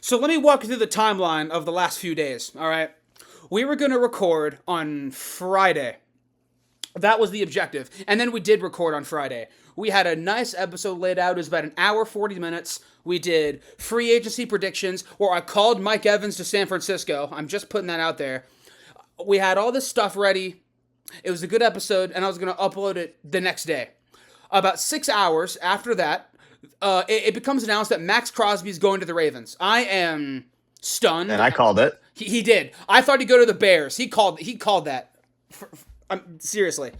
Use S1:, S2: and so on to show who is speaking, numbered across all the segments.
S1: So let me walk you through the timeline of the last few days, all right? We were going to record on Friday. That was the objective. And then we did record on Friday. We had a nice episode laid out. It was about an hour, 40 minutes. We did free agency predictions where I called Mike Evans to San Francisco. I'm just putting that out there. We had all this stuff ready. It was a good episode, and I was going to upload it the next day. About 6 hours after that, it becomes announced that Maxx Crosby is going to the Ravens. I am stunned.
S2: And I called it.
S1: He did. I thought he'd go to the Bears. He called that. Seriously.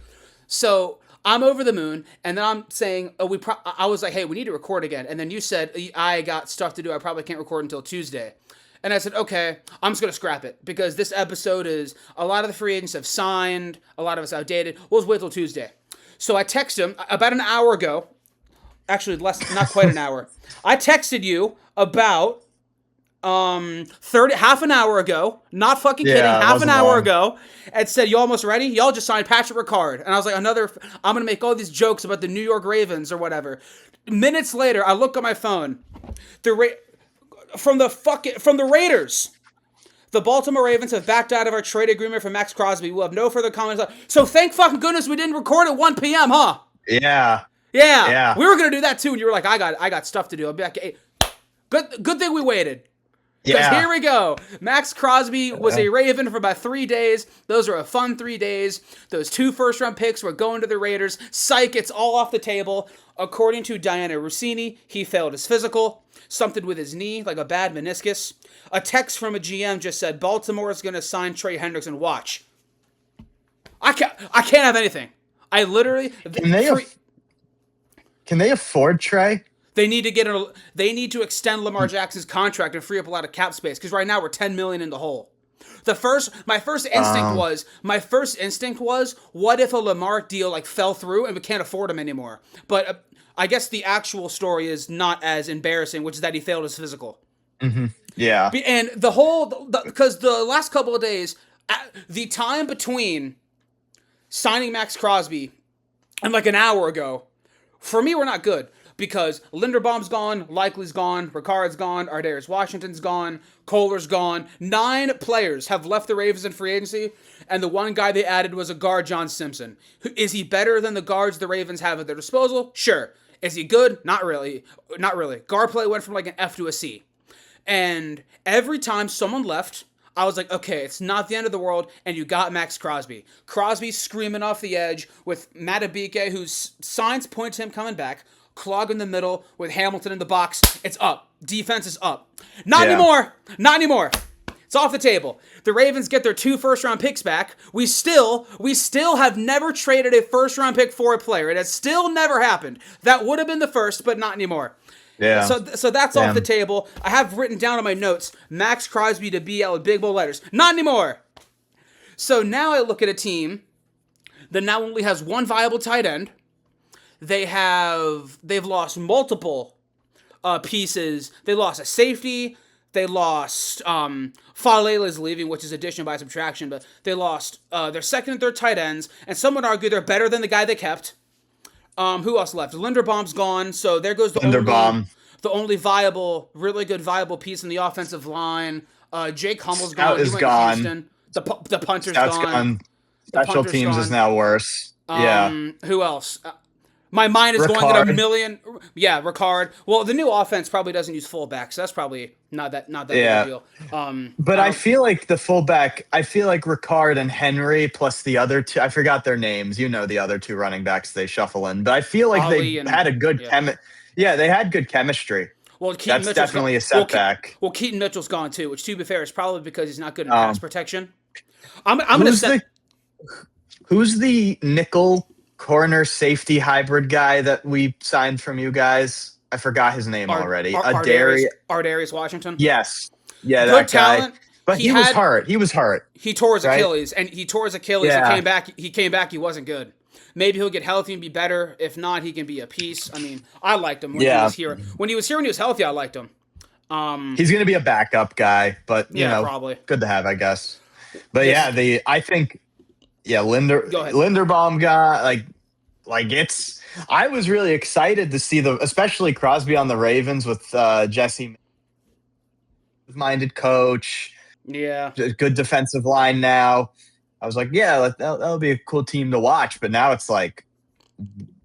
S1: So I'm over the moon, and then I'm saying, I was like, hey, we need to record again. And then you said, I got stuff to do. I probably can't record until Tuesday. And I said, okay, I'm just going to scrap it because this episode is, a lot of the free agents have signed, a lot of it's outdated. We'll just wait till Tuesday. So I texted him about an hour ago. Actually, not quite an hour. I texted you about half an hour ago, not fucking kidding, half an hour ago, and said, you almost ready? Y'all just signed Patrick Ricard. And I was like, I'm going to make all these jokes about the New York Ravens or whatever. Minutes later, I look at my phone. From the Raiders. The Baltimore Ravens have backed out of our trade agreement for Maxx Crosby. We'll have no further comments. So thank fucking goodness we didn't record at 1 p.m., huh?
S2: Yeah.
S1: We were going to do that too, and you were like, I got stuff to do. I'll be like, hey, good thing we waited. Because here we go. Maxx Crosby was a Raven for about 3 days. Those were a fun 3 days. Those 2 first-round picks were going to the Raiders. Psych, it's all off the table. According to Diana Rossini, he failed his physical. Something with his knee, like a bad meniscus. A text from a GM just said, Baltimore is going to sign Trey Hendrickson. Watch. I can't have anything. I literally...
S2: Can they afford Trey?
S1: They need to extend Lamar Jackson's contract and free up a lot of cap space because right now we're $10 million in the hole. My first instinct was, what if a Lamar deal like fell through and we can't afford him anymore? But I guess the actual story is not as embarrassing, which is that he failed his physical.
S2: Mm-hmm. Yeah,
S1: and because the last couple of days, the time between signing Maxx Crosby and like an hour ago, for me, were not good. Because Linderbaum's gone, Likely's gone, Ricard's gone, Ardarius Washington's gone, Kohler's gone. 9 players have left the Ravens in free agency, and the one guy they added was a guard, John Simpson. Is he better than the guards the Ravens have at their disposal? Sure. Is he good? Not really. Not really. Guard play went from like an F to a C. And every time someone left, I was like, okay, it's not the end of the world, and you got Maxx Crosby. Crosby screaming off the edge with Matabike, whose signs point to him coming back. Clog in the middle with Hamilton in the box. It's up. Defense is up. Not anymore. It's off the table. The Ravens get their 2 first-round picks back. We still have never traded a first-round pick for a player. It has still never happened. That would have been the first, but not anymore.
S2: Yeah.
S1: So that's off the table. I have written down on my notes, Maxx Crosby to BL with big bold letters. Not anymore. So now I look at a team that now only has 1 viable tight end. They've lost multiple pieces. They lost a safety. They lost Falele's leaving, which is addition by subtraction, but they lost their second and third tight ends, and some would argue they're better than the guy they kept. Who else left? Linderbaum's gone, so there goes the only really good viable piece in the offensive line. Jake Hummel's gone.
S2: Scout is gone.
S1: Houston. The punter's
S2: Scout's
S1: gone.
S2: Special teams is now worse.
S1: Who else? My mind is going at a million. Yeah, Ricard. Well, the new offense probably doesn't use fullbacks, so that's probably not that big a deal.
S2: But I feel like the fullback, Ricard and Henry plus the other 2, I forgot their names. You know the other 2 running backs they shuffle in. But I feel like they had a good they had good chemistry.
S1: Well,
S2: that's definitely a setback.
S1: Well, Keaton Mitchell's gone too, which to be fair is probably because he's not good in pass protection. I'm going to say
S2: who's the nickel corner safety hybrid guy that we signed from you guys? I forgot his name already.
S1: Ardarius Washington?
S2: Yes. Yeah,
S1: good
S2: that
S1: talent.
S2: guy. But he was hurt.
S1: He tore his Achilles, and he tore his Achilles. Yeah. He came back. He wasn't good. Maybe he'll get healthy and be better. If not, he can be a piece. I mean, I liked him when he was here. When he was healthy, I liked him.
S2: He's going to be a backup guy, but you know,
S1: probably
S2: good to have, I guess. But Linderbaum guy, I was really excited to see especially Crosby on the Ravens with Jesse minded coach.
S1: Yeah.
S2: Good defensive line now. I was like, yeah, that'll be a cool team to watch. But now it's like,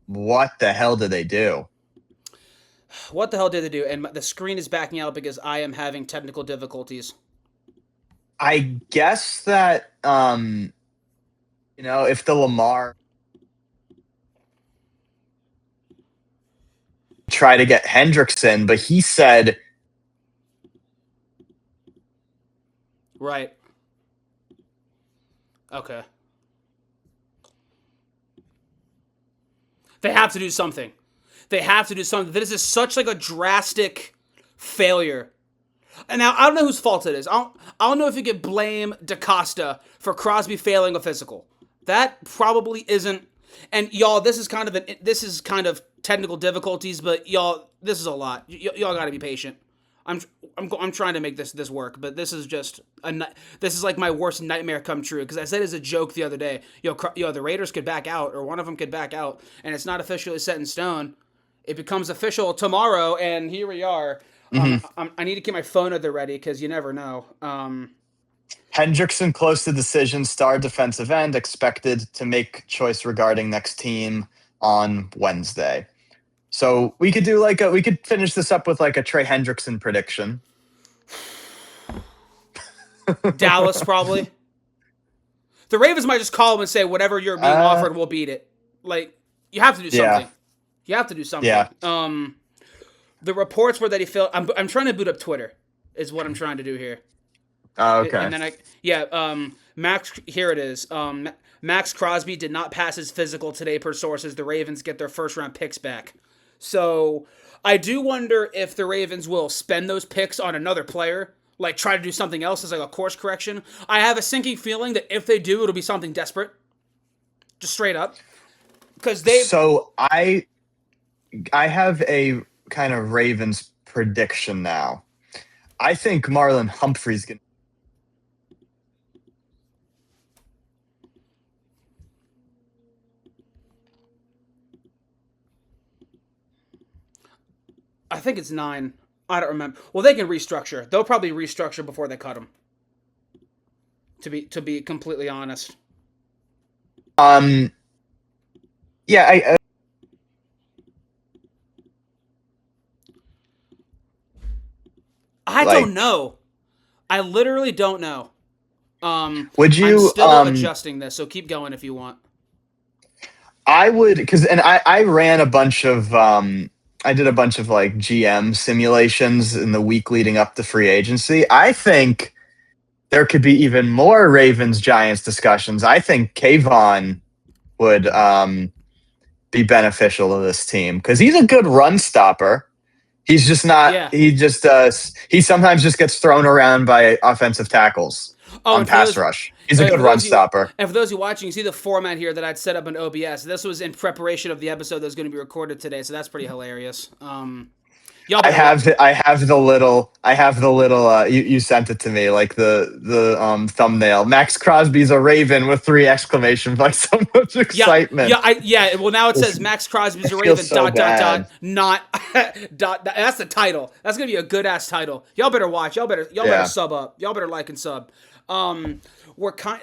S2: what the hell did they do?
S1: What the hell did they do? And the screen is backing out because I am having technical difficulties.
S2: I guess that, if the Lamar try to get Hendrickson, but he said,
S1: right. Okay. They have to do something. They have to do something. This is such like a drastic failure. And now I don't know whose fault it is. I don't know if you could blame DaCosta for Crosby failing a physical. That probably isn't. And y'all, this is kind of technical difficulties, but y'all, this is a lot. Y'all got to be patient. I'm trying to make this work, but this is just this is like my worst nightmare come true, because I said as a joke the other day, the Raiders could back out, or one of them could back out, and it's not officially set in stone. It becomes official tomorrow, and here we are. I need to keep my phone at the ready because you never know.
S2: Hendrickson close to decision, star defensive end, expected to make choice regarding next team on Wednesday. So we could do we could finish this up with like a Trey Hendrickson prediction.
S1: Dallas probably. The Ravens might just call him and say, whatever you're being offered, we'll beat it. Like, you have to do something. Yeah. You have to do something.
S2: Yeah.
S1: The reports were that he failed. I'm trying to boot up Twitter, is what I'm trying to do here.
S2: Oh, okay.
S1: And then Maxx, here it is. Maxx Crosby did not pass his physical today per sources. The Ravens get their first round picks back. So I do wonder if the Ravens will spend those picks on another player, like try to do something else as like a course correction. I have a sinking feeling that if they do, it'll be something desperate. Just straight up.
S2: So I have a kind of Ravens prediction now. I think Marlon Humphrey's going to.
S1: I think it's 9. I don't remember. Well, they can restructure. They'll probably restructure before they cut him. To be completely honest.
S2: Yeah,
S1: I don't know. I literally don't know.
S2: Would you?
S1: I'm still adjusting this, so keep going if you want.
S2: I would, I ran a bunch of. I did a bunch of like GM simulations in the week leading up to free agency. I think there could be even more Ravens Giants discussions. I think Kayvon would be beneficial to this team because he's a good run stopper. He's just not. Yeah. He sometimes just gets thrown around by offensive tackles on pass rush. He's a good run stopper.
S1: And for those who are watching, you see the format here that I'd set up in OBS. This was in preparation of the episode that's going to be recorded today, so that's pretty hilarious.
S2: I have the little. You sent it to me, like the thumbnail. Maxx Crosby's a Raven with 3 exclamation marks. So much excitement.
S1: Yeah. Well, now it says Maxx Crosby's a Raven. Not. That's the title. That's gonna be a good ass title. Y'all better watch. Y'all better sub up. Y'all better like and sub.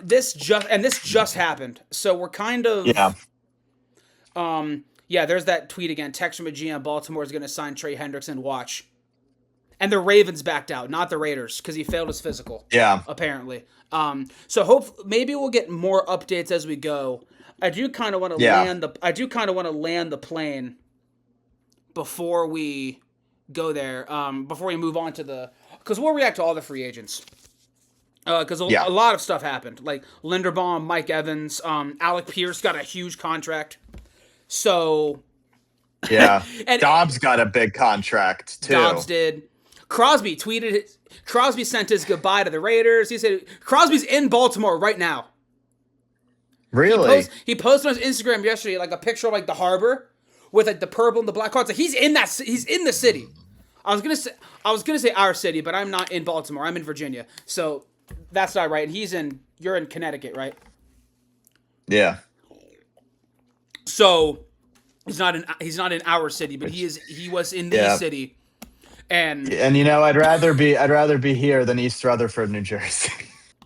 S1: This just happened. So we're kind of Yeah, there's that tweet again. Text from a GM, Baltimore is going to sign Trey Hendrickson. Watch. And the Ravens backed out, not the Raiders, because he failed his physical.
S2: Yeah.
S1: Apparently. So maybe we'll get more updates as we go. I do kind of want to land the plane before we go there. Before we move on to because we'll react to all the free agents. Because a lot of stuff happened, like Linderbaum, Mike Evans, Alec Pierce got a huge contract. So,
S2: yeah, and Dobbs got a big contract too.
S1: Dobbs did. Crosby tweeted. Crosby sent his goodbye to the Raiders. He said Crosby's in Baltimore right now.
S2: Really?
S1: He posted on his Instagram yesterday like a picture of like the harbor with like the purple and the black cards. Like he's in the city. I was gonna say our city, but I'm not in Baltimore. I'm in Virginia, so that's not right. And you're in Connecticut, right?
S2: Yeah.
S1: So he's not in our city, but he was in the city, And
S2: I'd rather be here than East Rutherford, New Jersey.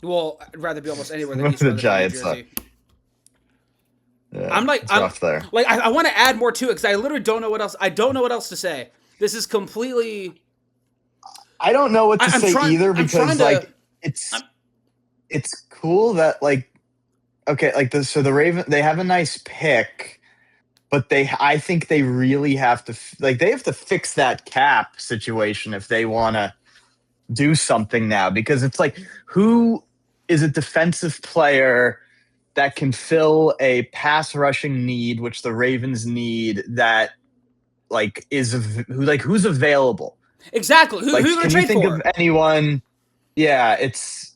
S1: Well, I'd rather be almost anywhere than
S2: With
S1: East
S2: the
S1: Rutherford, New
S2: Giants.
S1: Jersey.
S2: Yeah, it's rough there.
S1: Like, I want to add more to it because I literally don't know what else. I don't know what else to say. This is completely.
S2: I don't know what to say either because it's cool that like, okay, like the Raven, they have a nice pick, but I think they really have to they have to fix that cap situation if they want to do something now, because it's like, who is a defensive player that can fill a pass rushing need, which the Ravens need, that like who's available?
S1: Exactly. Who
S2: Like,
S1: are you going
S2: can
S1: to
S2: you
S1: trade
S2: think
S1: for?
S2: of anyone? Yeah, it's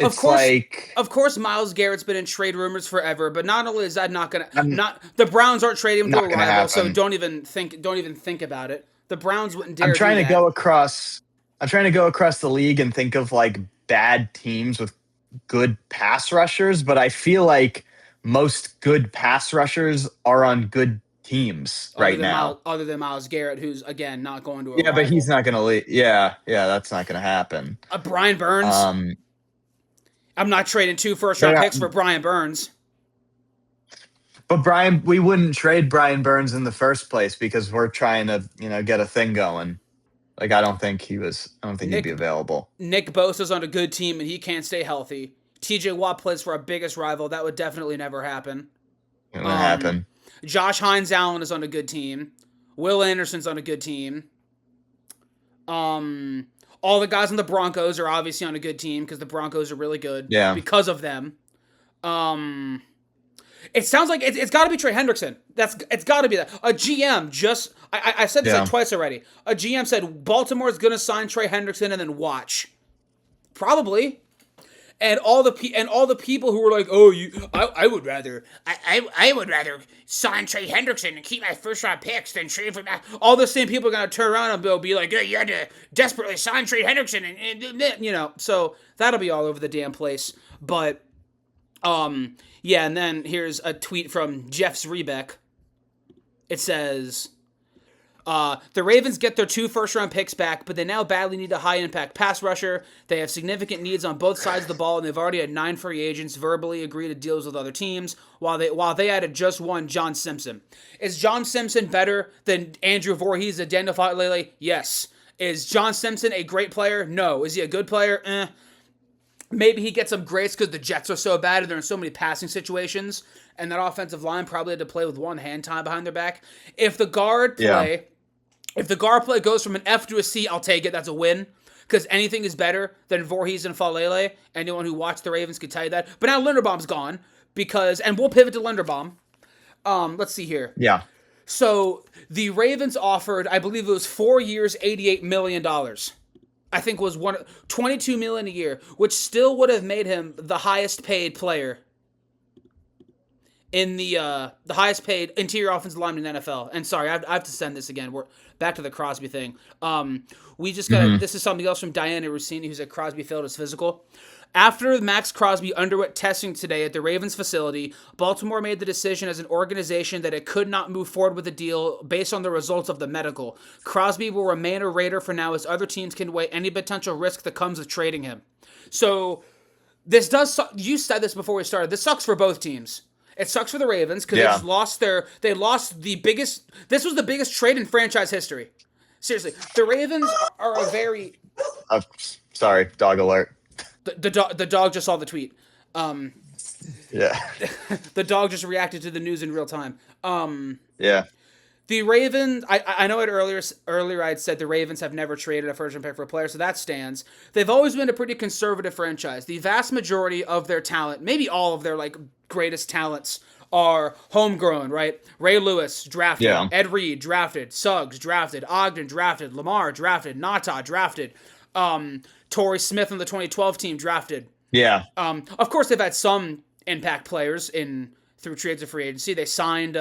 S1: Of course,
S2: like,
S1: of course, Myles Garrett's been in trade rumors forever. But not only is that the Browns aren't trading him to a rival, so don't even think about it. The Browns wouldn't dare.
S2: I'm trying to go across the league and think of like bad teams with good pass rushers, but I feel like most good pass rushers are on good teams right now.
S1: Other than Myles Garrett, who's again not going to a
S2: Yeah,
S1: rival.
S2: but he's not going to leave. Yeah, that's not going to happen.
S1: Brian Burns. I'm not trading 2 first-round picks for Brian Burns.
S2: But we wouldn't trade Brian Burns in the first place because we're trying to, get a thing going. Like, I don't think he'd be available.
S1: Nick Bosa's on a good team and he can't stay healthy. TJ Watt plays for our biggest rival. That would definitely never happen.
S2: It would happen.
S1: Josh Hines Allen is on a good team. Will Anderson's on a good team. All the guys on the Broncos are obviously on a good team because the Broncos are really good.
S2: Yeah.
S1: Because of them. It sounds like it's got to be Trey Hendrickson. It's got to be that. A GM just I said this like twice already. A GM said Baltimore's going to sign Trey Hendrickson and then watch. Probably. And all the people who were like, "Oh, I would rather sign Trey Hendrickson and keep my first round picks than trade for that." All the same people are gonna turn around and be like, "Yeah, you had to desperately sign Trey Hendrickson," and so that'll be all over the damn place. But, yeah, and then here's a tweet from Jeff Zrebeck. It says, the Ravens get their 2 first-round picks back, but they now badly need a high-impact pass rusher. They have significant needs on both sides of the ball, and they've already had 9 free agents verbally agree to deals with other teams, while they added just one, John Simpson. Is John Simpson better than Andrew Voorhees and Daniel Faalele? Yes. Is John Simpson a great player? No. Is he a good player? Maybe he gets some grace because the Jets are so bad and they're in so many passing situations, and that offensive line probably had to play with one hand tied behind their back. If the guard play... If the guard play goes from an F to a C, I'll take it. That's a win. Because anything is better than Voorhees and Faalele. Anyone who watched the Ravens could tell you that. But now Linderbaum's gone. And we'll pivot to Linderbaum. Let's see here.
S2: Yeah.
S1: So the Ravens offered, I believe it was 4 years, $88 million. I think was $22 million a year, which still would have made him the highest paid player in the highest paid interior offensive lineman in the NFL. And sorry, I have to send this again. We're back to the Crosby thing. We just got this is something else from Diana Rossini, who's at Crosby failed his physical. After Maxx Crosby underwent testing today at the Ravens facility, Baltimore made the decision as an organization that it could not move forward with the deal based on the results of the medical. Crosby will remain a Raider for now as other teams can weigh any potential risk that comes with trading him. So this does, you said this before we started, this sucks for both teams. It sucks for the Ravens because they lost the biggest. This was the biggest trade in franchise history. Seriously, the Ravens are a very.
S2: Sorry, dog alert.
S1: The dog just saw the tweet.
S2: Yeah.
S1: The dog just reacted to the news in real time.
S2: Yeah.
S1: The Ravens, I know it earlier I'd said the Ravens have never traded a first-round pick for a player, so that stands. They've always been a pretty conservative franchise. The vast majority of their talent, maybe all of their greatest talents, are homegrown, right? Ray Lewis, drafted. Yeah. Ed Reed, drafted. Suggs, drafted. Ogden, drafted. Lamar, drafted. Nata, drafted. Torrey Smith on the 2012 team, drafted.
S2: Yeah.
S1: Of course, they've had some impact players through trades of free agency. They signed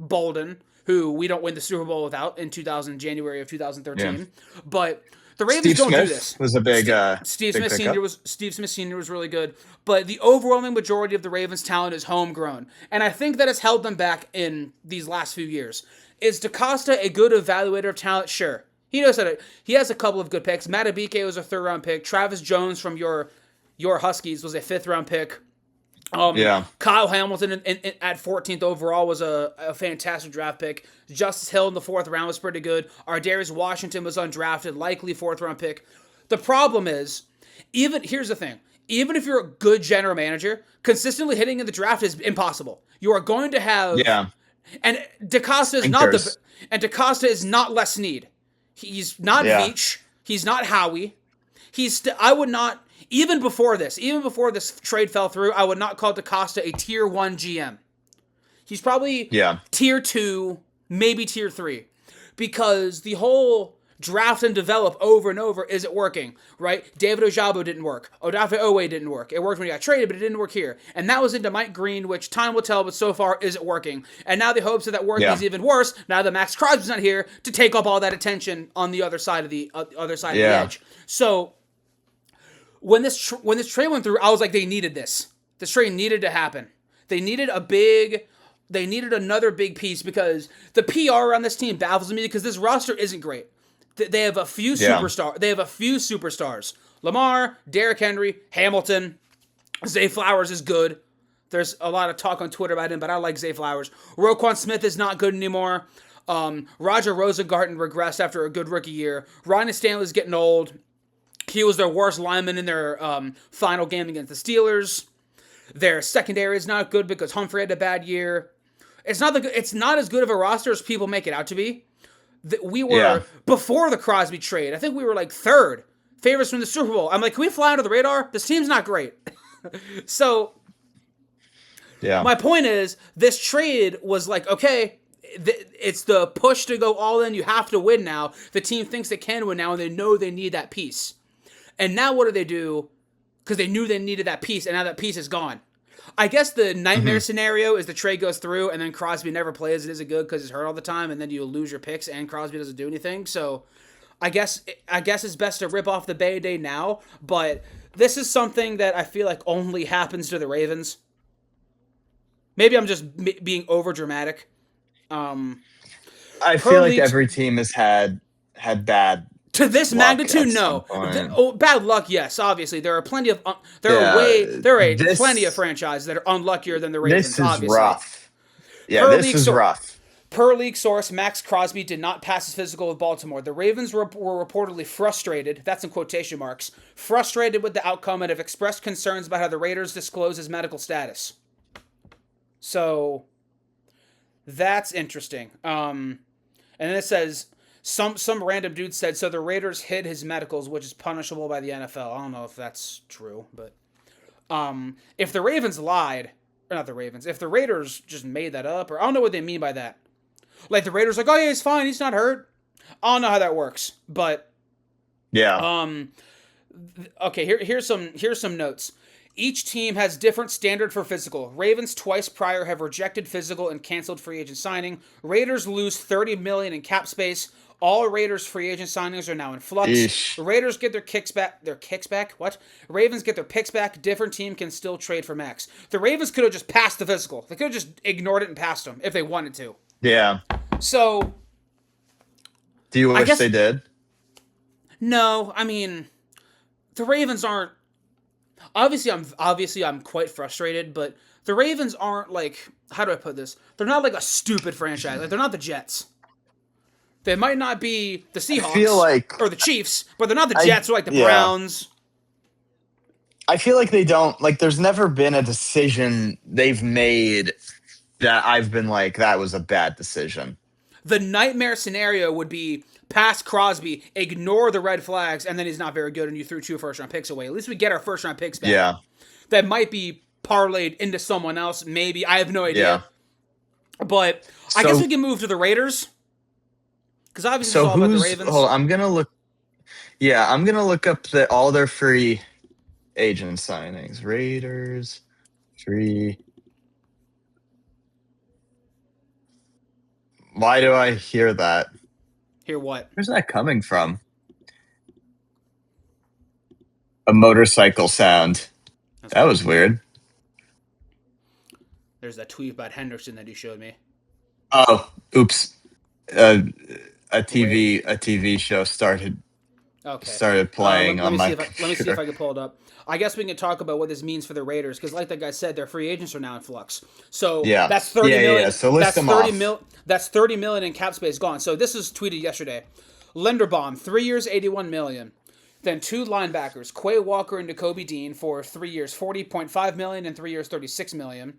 S1: Bolden, who we don't win the Super Bowl without in January of 2013. Yeah. But the Ravens don't do this.
S2: Was a big
S1: Steve Smith Sr. was really good. But the overwhelming majority of the Ravens' talent is homegrown. And I think that has held them back in these last few years. Is DaCosta a good evaluator of talent? Sure. He knows how to. He has a couple of good picks. Matabike was a 3rd-round pick. Travis Jones from your Huskies was a 5th-round pick. Kyle Hamilton at 14th overall was a fantastic draft pick. Justice Hill in the 4th round was pretty good. Ardarius Washington was undrafted, likely 4th round pick. The problem is, here's the thing. Even if you're a good general manager, consistently hitting in the draft is impossible. You are going to have and DaCosta is not Les Snead. He's not Veach. He's not Howie. I would not, even before this trade fell through, I would not call DaCosta a tier 1 GM. He's probably tier 2, maybe tier 3, because the whole draft and develop over and over isn't working, right? David Ojabo didn't work. Odafe Owe didn't work. It worked when he got traded, but it didn't work here. And that was into Mike Green, which time will tell, but so far isn't working. And now the hopes of that working is even worse now that Maxx Crosby's not here to take up all that attention on the other side of the edge. So when this trade went through, I was like, they needed this. This trade needed to happen. They needed another big piece, because the PR on this team baffles me, because this roster isn't great. They have a few superstars. Lamar, Derrick Henry, Hamilton. Zay Flowers is good. There's a lot of talk on Twitter about him, but I like Zay Flowers. Roquan Smith is not good anymore. Roger Rosengarten regressed after a good rookie year. Ryan Stanley's getting old. He was their worst lineman in their final game against the Steelers. Their secondary is not good because Humphrey had a bad year. It's not as good of a roster as people make it out to be. We were, before the Crosby trade, I think we were like 3rd favorites from the Super Bowl. I'm like, can we fly under the radar? This team's not great. So, my point is, this trade was like, okay, it's the push to go all in. You have to win now. The team thinks they can win now, and they know they need that piece. And now what do? Because they knew they needed that piece, and now that piece is gone. I guess the nightmare scenario is the trade goes through, and then Crosby never plays. It isn't good because he's hurt all the time, and then you lose your picks, and Crosby doesn't do anything. So, I guess it's best to rip off the Bay now. But this is something that I feel like only happens to the Ravens. Maybe I'm just being over dramatic.
S2: I feel like every team has had bad.
S1: To this magnitude, no. Bad luck, yes. Obviously, there are plenty of plenty of franchises that are unluckier than the Ravens.
S2: This is
S1: obviously.
S2: rough. Yeah, this is rough.
S1: Per league source, Maxx Crosby did not pass his physical with Baltimore. The Ravens were reportedly frustrated. That's in quotation marks. Frustrated with the outcome and have expressed concerns about how the Raiders disclose his medical status. So that's interesting. And then it says. Some random dude said, so the Raiders hid his medicals, which is punishable by the NFL. I don't know if that's true, but if the Ravens lied, or not the Ravens, if the Raiders just made that up, or I don't know what they mean by that. Like the Raiders like, oh yeah, he's fine, he's not hurt. I don't know how that works, but okay, here's some notes. Each team has different standard for physical. Ravens twice prior have rejected physical and canceled free agent signing. Raiders lose $30 million in cap space. All Raiders free agent signings are now in flux.
S2: Eesh.
S1: The Raiders get their kicks back. What? Ravens get their picks back. Different team can still trade for Maxx. The Ravens could have just passed the physical. They could have just ignored it and passed them if they wanted to.
S2: Yeah.
S1: So.
S2: Do you wish they did?
S1: No, I mean, the Ravens aren't. Obviously, I'm quite frustrated, but the Ravens aren't like. How do I put this? They're not like a stupid franchise. Like they're not the Jets. They might not be the Seahawks or the Chiefs, but they're not the Jets or like the Browns.
S2: I feel like they don't like. There's never been a decision they've made that I've been like, that was a bad decision.
S1: The nightmare scenario would be pass Crosby, ignore the red flags, and then he's not very good, and you threw 2 first-round picks away. At least we get our first-round picks back.
S2: Yeah.
S1: That might be parlayed into someone else, maybe. I have no idea. Yeah. But I guess we can move to the Raiders. Because obviously it's all about the Ravens.
S2: Hold on, I'm going to look. Yeah, I'm going to look up all their free agent signings. Raiders, free. Why do I hear that?
S1: Hear what?
S2: Where's that coming from? A motorcycle sound. That was weird.
S1: There's that tweet about Henderson that you showed me.
S2: Oh, oops. TV show started playing on my computer.
S1: Let me see if I can pull it up. I guess we can talk about what this means for the Raiders because, like that guy said, their free agents are now in flux. So that's 30 million. Yeah.
S2: So list them off.
S1: That's 30 million in cap space gone. So this was tweeted yesterday. Linderbaum, 3 years, 81 million. Then 2 linebackers, Quay Walker and Nakobe Dean, for 3 years, 40.5 million, and 3 years, 36 million.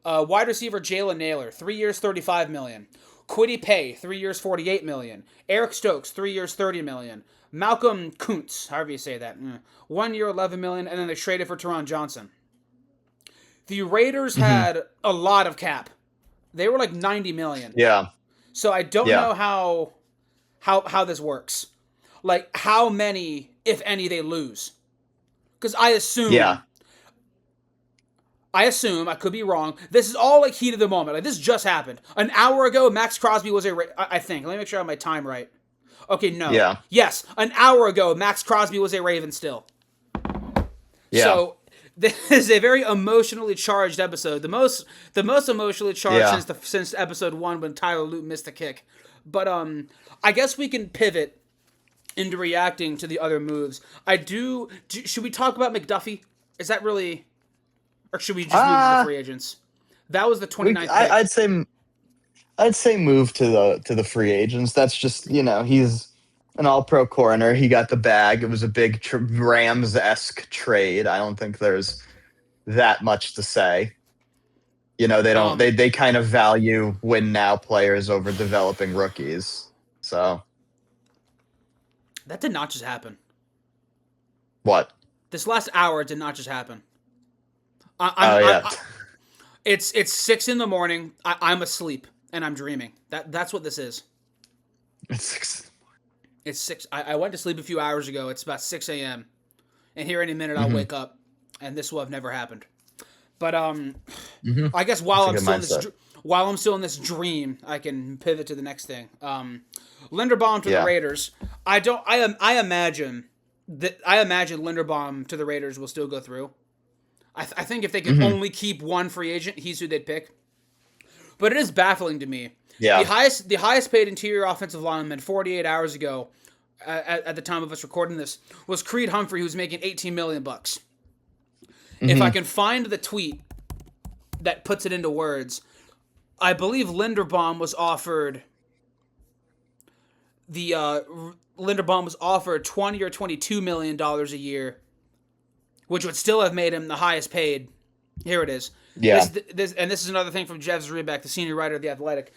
S1: Wide receiver Jalen Naylor, 3 years, 35 million. Kwity Paye, 3 years, 48 million. Eric Stokes, 3 years, 30 million. Malcolm Kuntz, however you say that, 1 year, 11 million, and then they traded for Teron Johnson. The Raiders had a lot of cap. They were like 90 million.
S2: Yeah.
S1: So I don't know how this works. Like how many, if any, they lose. Because I assume, I could be wrong. This is all like heat of the moment. Like this just happened. An hour ago, Maxx Crosby was I think. Let me make sure I have my time right. Okay, no.
S2: Yeah.
S1: Yes, an hour ago, Maxx Crosby was a Raven still. Yeah. So this is a very emotionally charged episode. The most emotionally charged since episode 1 when Tyler Luton missed the kick. But I guess we can pivot into reacting to the other moves. Should we talk about McDuffie? Is that really, or should we just move to the free agents? That was the 29th pick.
S2: I'd say move to the free agents. That's just, he's an all-pro corner. He got the bag. It was a big Rams-esque trade. I don't think there's that much to say. They don't. They kind of value win-now players over developing rookies. So
S1: that did not just happen.
S2: What?
S1: This last hour did not just happen. It's 6 a.m. I'm asleep. And I'm dreaming. That's what this is.
S2: It's 6.
S1: It's 6. I went to sleep a few hours ago. It's about 6 a.m. And here in a minute I'll wake up, and this will have never happened. But I guess while I'm still in this dream, I can pivot to the next thing. Linderbaum to the Raiders. I imagine Linderbaum to the Raiders will still go through. I think if they can only keep one free agent, he's who they'd pick. But it is baffling to me.
S2: Yeah.
S1: The highest paid interior offensive lineman 48 hours ago, at the time of us recording this, was Creed Humphrey, who's making $18 million. If I can find the tweet that puts it into words, I believe Linderbaum was offered $20 or $22 million a year, which would still have made him the highest paid. Here it is.
S2: Yeah.
S1: This is another thing from Jeff Zrebeck, the senior writer of The Athletic,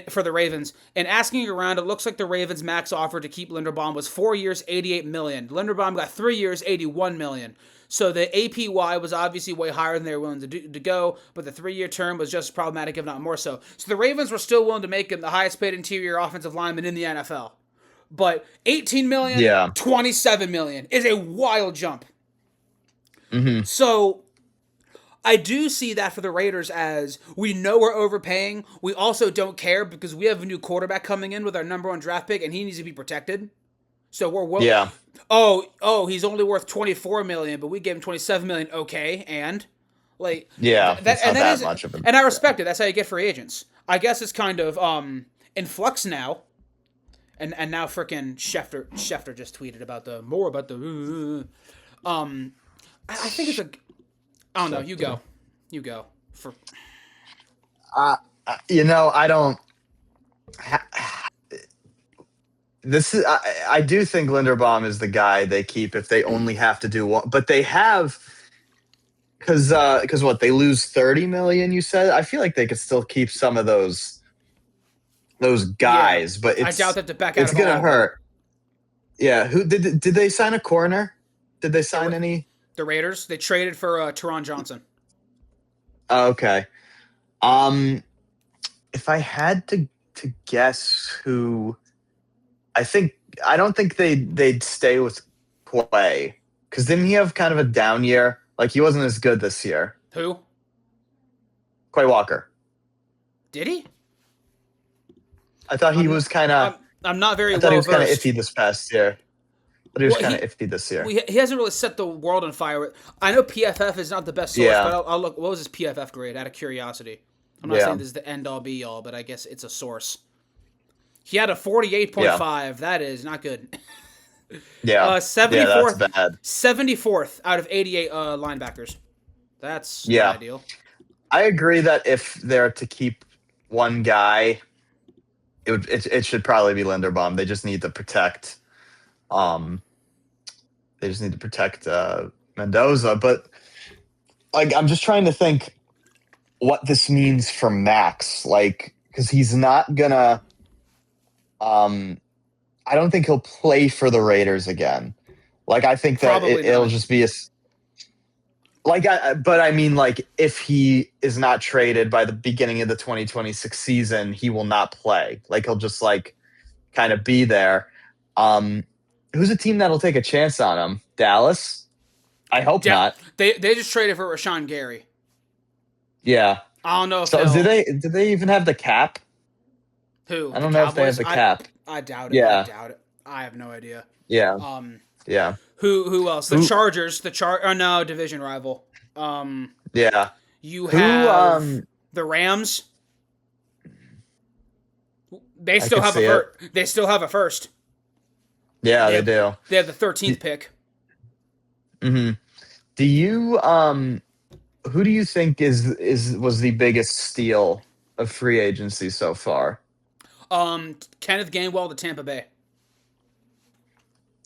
S1: for the Ravens. And asking around, it looks like the Ravens' max offer to keep Linderbaum was 4 years, $88 million. Linderbaum got 3 years, $81 million. So the APY was obviously way higher than they were willing to go, but the 3-year term was just as problematic, if not more so. So the Ravens were still willing to make him the highest paid interior offensive lineman in the NFL. But $18 million, $27 million is a wild jump. So I do see that for the Raiders as we know we're overpaying. We also don't care because we have a new quarterback coming in with our number 1 draft pick, and he needs to be protected. So we're willing.
S2: Yeah.
S1: Oh, he's only worth $24 million, but we gave him $27 million. Okay, and
S2: that's not that much of a.
S1: And I respect it. That's how you get free agents. I guess it's kind of in flux now. And now frickin' Schefter just tweeted about the. I think it's a. I don't know. You go.
S2: I don't. This is. I do think Linderbaum is the guy they keep if they only have to do one. But they have, because what, they lose $30 million. You said. I feel like they could still keep some of those guys, but
S1: I doubt that to back out.
S2: It's gonna hurt. Yeah. Who did they sign a corner? Did they sign any?
S1: The Raiders, they traded for Teron Johnson.
S2: Okay. If I had to guess who, I don't think they'd stay with Quay, because didn't he have kind of a down year? Like he wasn't as good this year.
S1: Who?
S2: Quay Walker.
S1: Did he?
S2: I thought he was kind of.
S1: I'm not very.
S2: I thought he was kind of iffy this past year. But he was kind of iffy this year.
S1: He hasn't really set the world on fire. I know PFF is not the best source, but I'll look. What was his PFF grade? Out of curiosity, I'm not saying this is the end all be all, but I guess it's a source. He had a 48.5. That is not good.
S2: Yeah.
S1: 74th,
S2: that's bad.
S1: 74th out of 88 linebackers. That's not ideal.
S2: I agree that if they're to keep one guy, it should probably be Linderbaum. They just need to protect Mendoza. But like, I'm just trying to think what this means for Maxx. Like, because he's not gonna. I don't think he'll play for the Raiders again. Like, I think that it'll just be but I mean, like, if he is not traded by the beginning of the 2026 season, he will not play. Like, he'll just like kind of be there. Who's a team that'll take a chance on him? Dallas? I hope not.
S1: They just traded for Rashawn Gary.
S2: Yeah.
S1: I don't know if
S2: so. Do they even have the cap?
S1: Who?
S2: I don't know if they have the cap.
S1: I doubt it.
S2: Yeah.
S1: I doubt it. I have no idea.
S2: Yeah. Yeah.
S1: Who else? The Chargers. Oh no, division rival.
S2: Yeah.
S1: You have the Rams. They still have They still have a first.
S2: Yeah, they do.
S1: They have the 13th pick.
S2: Mm-hmm. Do you who do you think was the biggest steal of free agency so far?
S1: Kenneth Gainwell to Tampa Bay.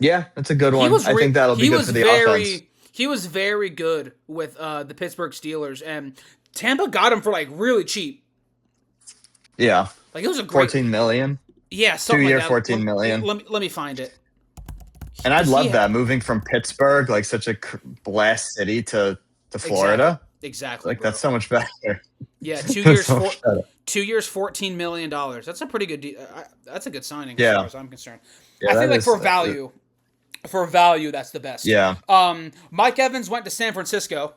S2: Yeah, that's a good one. I think that'll be good for the offense.
S1: He was very good with the Pittsburgh Steelers, and Tampa got him for like really cheap.
S2: Yeah,
S1: like it was a great
S2: $14 million.
S1: Yeah, something
S2: 2-year,
S1: like that.
S2: $14 million.
S1: Let me find it.
S2: And I'd love that, moving from Pittsburgh, like such a blast city, to Florida.
S1: Exactly.
S2: Like, that's so much better.
S1: Yeah, 2 years, 2 years, $14 million. That's a pretty good deal. That's a good signing as far as I'm concerned. Yeah, I think like for value, that's the best.
S2: Yeah.
S1: Mike Evans went to San Francisco.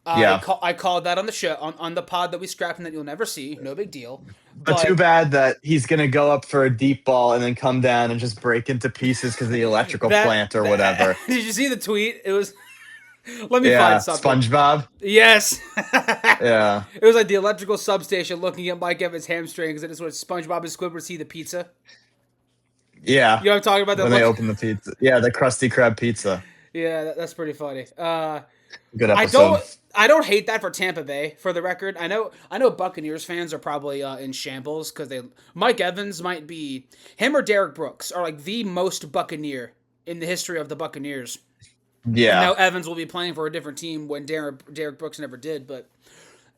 S1: I called that on the show, on the pod that we scrapped and that you'll never see. No big deal.
S2: But too bad that he's going to go up for a deep ball and then come down and just break into pieces because of the electrical plant or whatever.
S1: Did you see the tweet? It was... Let me find something.
S2: SpongeBob?
S1: Yes.
S2: Yeah.
S1: It was like the electrical substation looking at Mike Evans' hamstrings, and it's what SpongeBob and Squidward see the pizza.
S2: Yeah.
S1: You know what I'm talking about?
S2: When they open the pizza. Yeah, the Krusty Krab pizza.
S1: Yeah, that's pretty funny.
S2: Good episode.
S1: I don't hate that for Tampa Bay, for the record. I know Buccaneers fans are probably in shambles because Mike Evans might be, him or Derek Brooks are like the most Buccaneer in the history of the Buccaneers.
S2: Yeah.
S1: And now Evans will be playing for a different team when Derek Brooks never did, but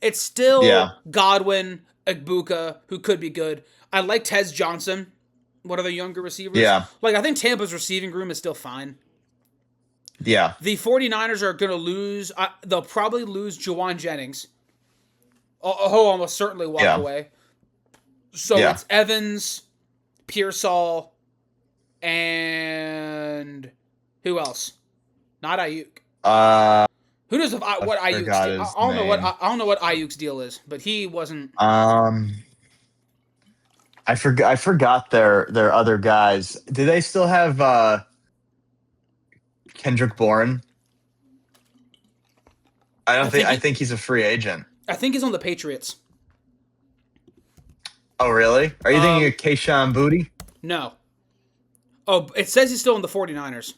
S1: it's still Godwin, Igbuka, who could be good. I like Tez Johnson, one of the younger receivers.
S2: Yeah.
S1: Like, I think Tampa's receiving room is still fine.
S2: Yeah.
S1: The 49ers are going to lose. They'll probably lose Juwan Jennings. He'll almost certainly walk away. So it's Evans, Pearsall, and who else? Not Ayuk. Who knows what Ayuk's deal? I don't know what Ayuk's deal is, but he wasn't.
S2: I forgot their other guys. Do they still have Kendrick Bourne? I think he's a free agent.
S1: I think he's on the Patriots.
S2: Oh, really? Are you thinking of Kayshon Boutte?
S1: No. Oh, it says he's still in the 49ers.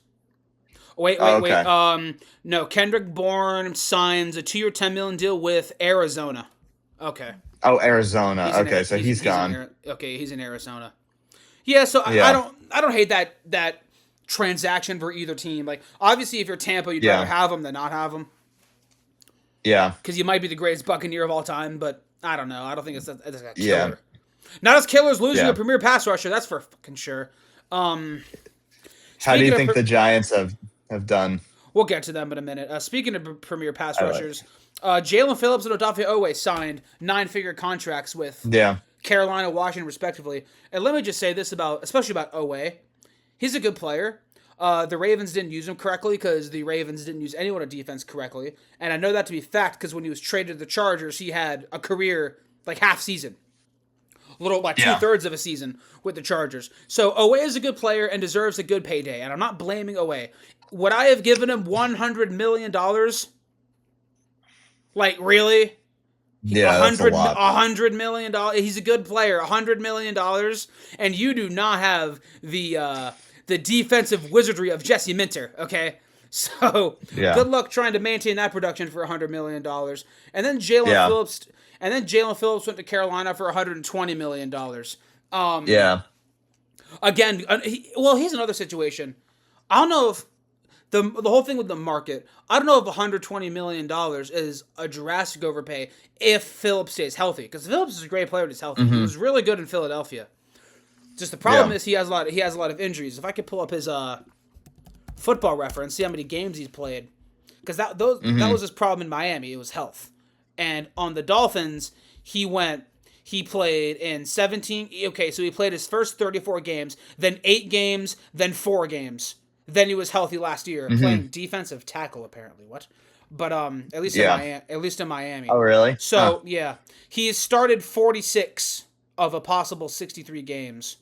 S1: Wait. No, Kendrick Bourne signs a 2-year, $10 million deal with Arizona. Okay.
S2: Oh, Arizona. Okay, so he's gone.
S1: He's in Arizona. Yeah, so I don't hate that transaction for either team. Like, obviously, if you're Tampa, you'd rather have him than not have him.
S2: Yeah.
S1: Because you might be the greatest Buccaneer of all time, but I don't know. I don't think it's a killer. Yeah. Not as killer as losing a premier pass rusher. That's for fucking sure.
S2: How do you think the Giants have done?
S1: We'll get to them in a minute. Speaking of premier pass rushers, Jalen Phillips and Odafe Owe signed 9-figure contracts with Carolina, Washington, respectively. And let me just say this especially about Owe. He's a good player. The Ravens didn't use him correctly because the Ravens didn't use anyone on defense correctly. And I know that to be fact because when he was traded to the Chargers, he had a career, like half season. Like 2/3 of a season with the Chargers. So Owe is a good player and deserves a good payday. And I'm not blaming Owe. Would I have given him $100 million? Like, really?
S2: Yeah, that's a lot.
S1: $100 million. He's a good player. $100 million, and you do not have the defensive wizardry of Jesse Minter. Okay, so good luck trying to maintain that production for $100 million. And then Jalen Phillips. And then Jalen Phillips went to Carolina for $120 million. Again, here's another situation. I don't know if the whole thing with the market. I don't know if $120 million is a drastic overpay if Phillips stays healthy. Because Phillips is a great player when he's healthy. Mm-hmm. He was really good in Philadelphia. Just the problem is he has a lot of injuries. If I could pull up his Football Reference, see how many games he's played, because that was his problem in Miami. It was health. And on the Dolphins, he played in 17. Okay, so he played his first 34 games, then 8 games, then 4 games. Then he was healthy last year, playing defensive tackle apparently. What? But at least in Miami.
S2: Oh, really?
S1: So he has started 46 of a possible 63 games.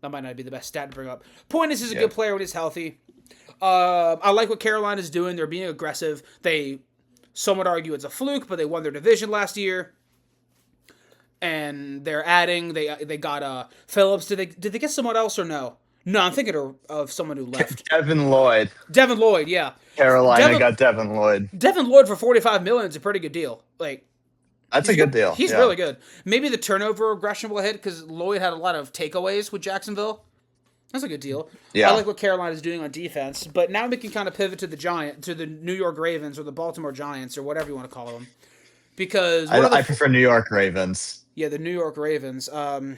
S1: That might not be the best stat to bring up. Point is, he's a good player when he's healthy. I like what Carolina's doing. They're being aggressive. Some would argue it's a fluke, but they won their division last year. And they're adding. They got Phillips. Did they get someone else or no? No, I'm thinking of someone who left.
S2: Devin Lloyd,
S1: yeah.
S2: Carolina got Devin Lloyd.
S1: Devin Lloyd for $45 million is a pretty good deal.
S2: That's a good deal.
S1: He's really good. Maybe the turnover regression will hit because Lloyd had a lot of takeaways with Jacksonville. That's a good deal. Yeah. I like what Carolina's doing on defense, but now we can kind of pivot to the New York Ravens or the Baltimore Giants or whatever you want to call them. Because
S2: I prefer New York Ravens.
S1: Yeah, the New York Ravens.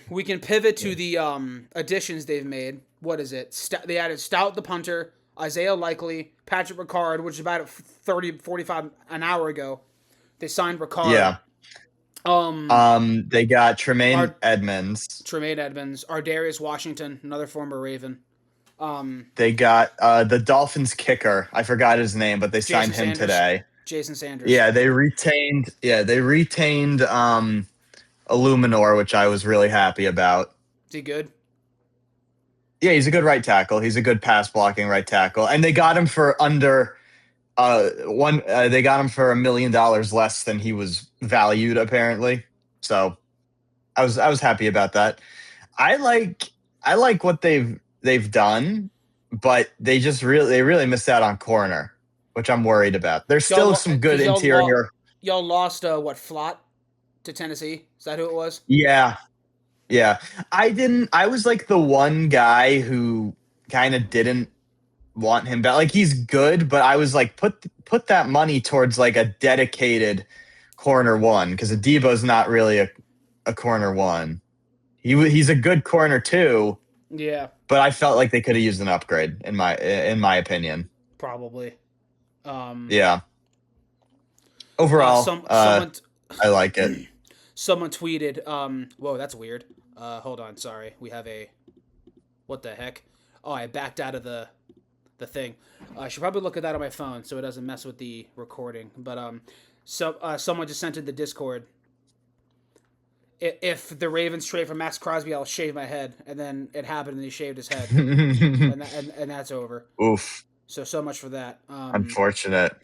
S1: We can pivot to the additions they've made. What is it? They added Stout the punter, Isaiah Likely, Patrick Ricard, which is about 45 an hour ago. They signed Ricard.
S2: Yeah. They got Tremaine Edmonds.
S1: Ardarius Washington, another former Raven.
S2: They got the Dolphins kicker. I forgot his name, but they signed him today.
S1: Jason Sanders.
S2: Yeah, they retained Illuminor, which I was really happy about.
S1: Is he good?
S2: Yeah, he's a good right tackle. He's a good pass blocking right tackle. And they got him for under they got him for $1 million less than he was valued, apparently. So I was happy about that. I like what they've done, but they really missed out on corner, which I'm worried about. There's still some good interior.
S1: Y'all lost Flott to Tennessee? Is that who it was?
S2: Yeah. I was like the one guy who kind of didn't want him back. Like, he's good, but I was like, put that money towards like a dedicated corner one, because Adebo's not really a corner one. He's a good corner too.
S1: Yeah.
S2: But I felt like they could have used an upgrade in my opinion.
S1: Probably.
S2: Yeah. Overall, I like it.
S1: Someone tweeted, whoa, that's weird. Hold on, sorry. We have what the heck? Oh, I backed out of the thing. I should probably look at that on my phone so it doesn't mess with the recording. But someone just sent in the Discord. If the Ravens trade for Maxx Crosby, I'll shave my head. And then it happened, and he shaved his head, and that's over.
S2: Oof.
S1: So much for that.
S2: Unfortunate.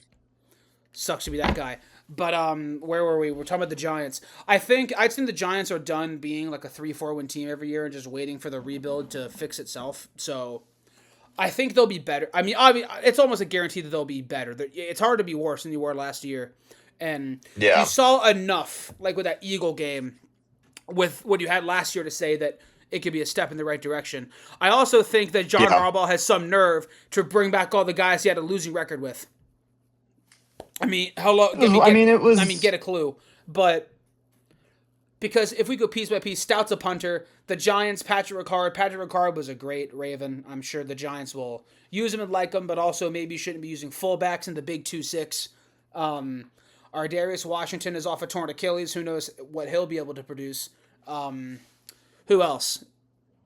S1: Sucks to be that guy. But where were we? We're talking about the Giants. I'd think the Giants are done being like a 3-4 win team every year and just waiting for the rebuild to fix itself. So I think they'll be better. I mean, it's almost a guarantee that they'll be better. It's hard to be worse than you were last year. And you saw enough, like with that Eagle game, with what you had last year, to say that it could be a step in the right direction. I also think that John Harbaugh has some nerve to bring back all the guys he had a losing record with. I mean, hello. Get a clue. But because if we go piece by piece, Stout's a punter. The Giants, Patrick Ricard was a great Raven. I'm sure the Giants will use him and like him, but also maybe shouldn't be using fullbacks in the big 2-6. Ardarius Washington is off a torn Achilles. Who knows what he'll be able to produce. Who else?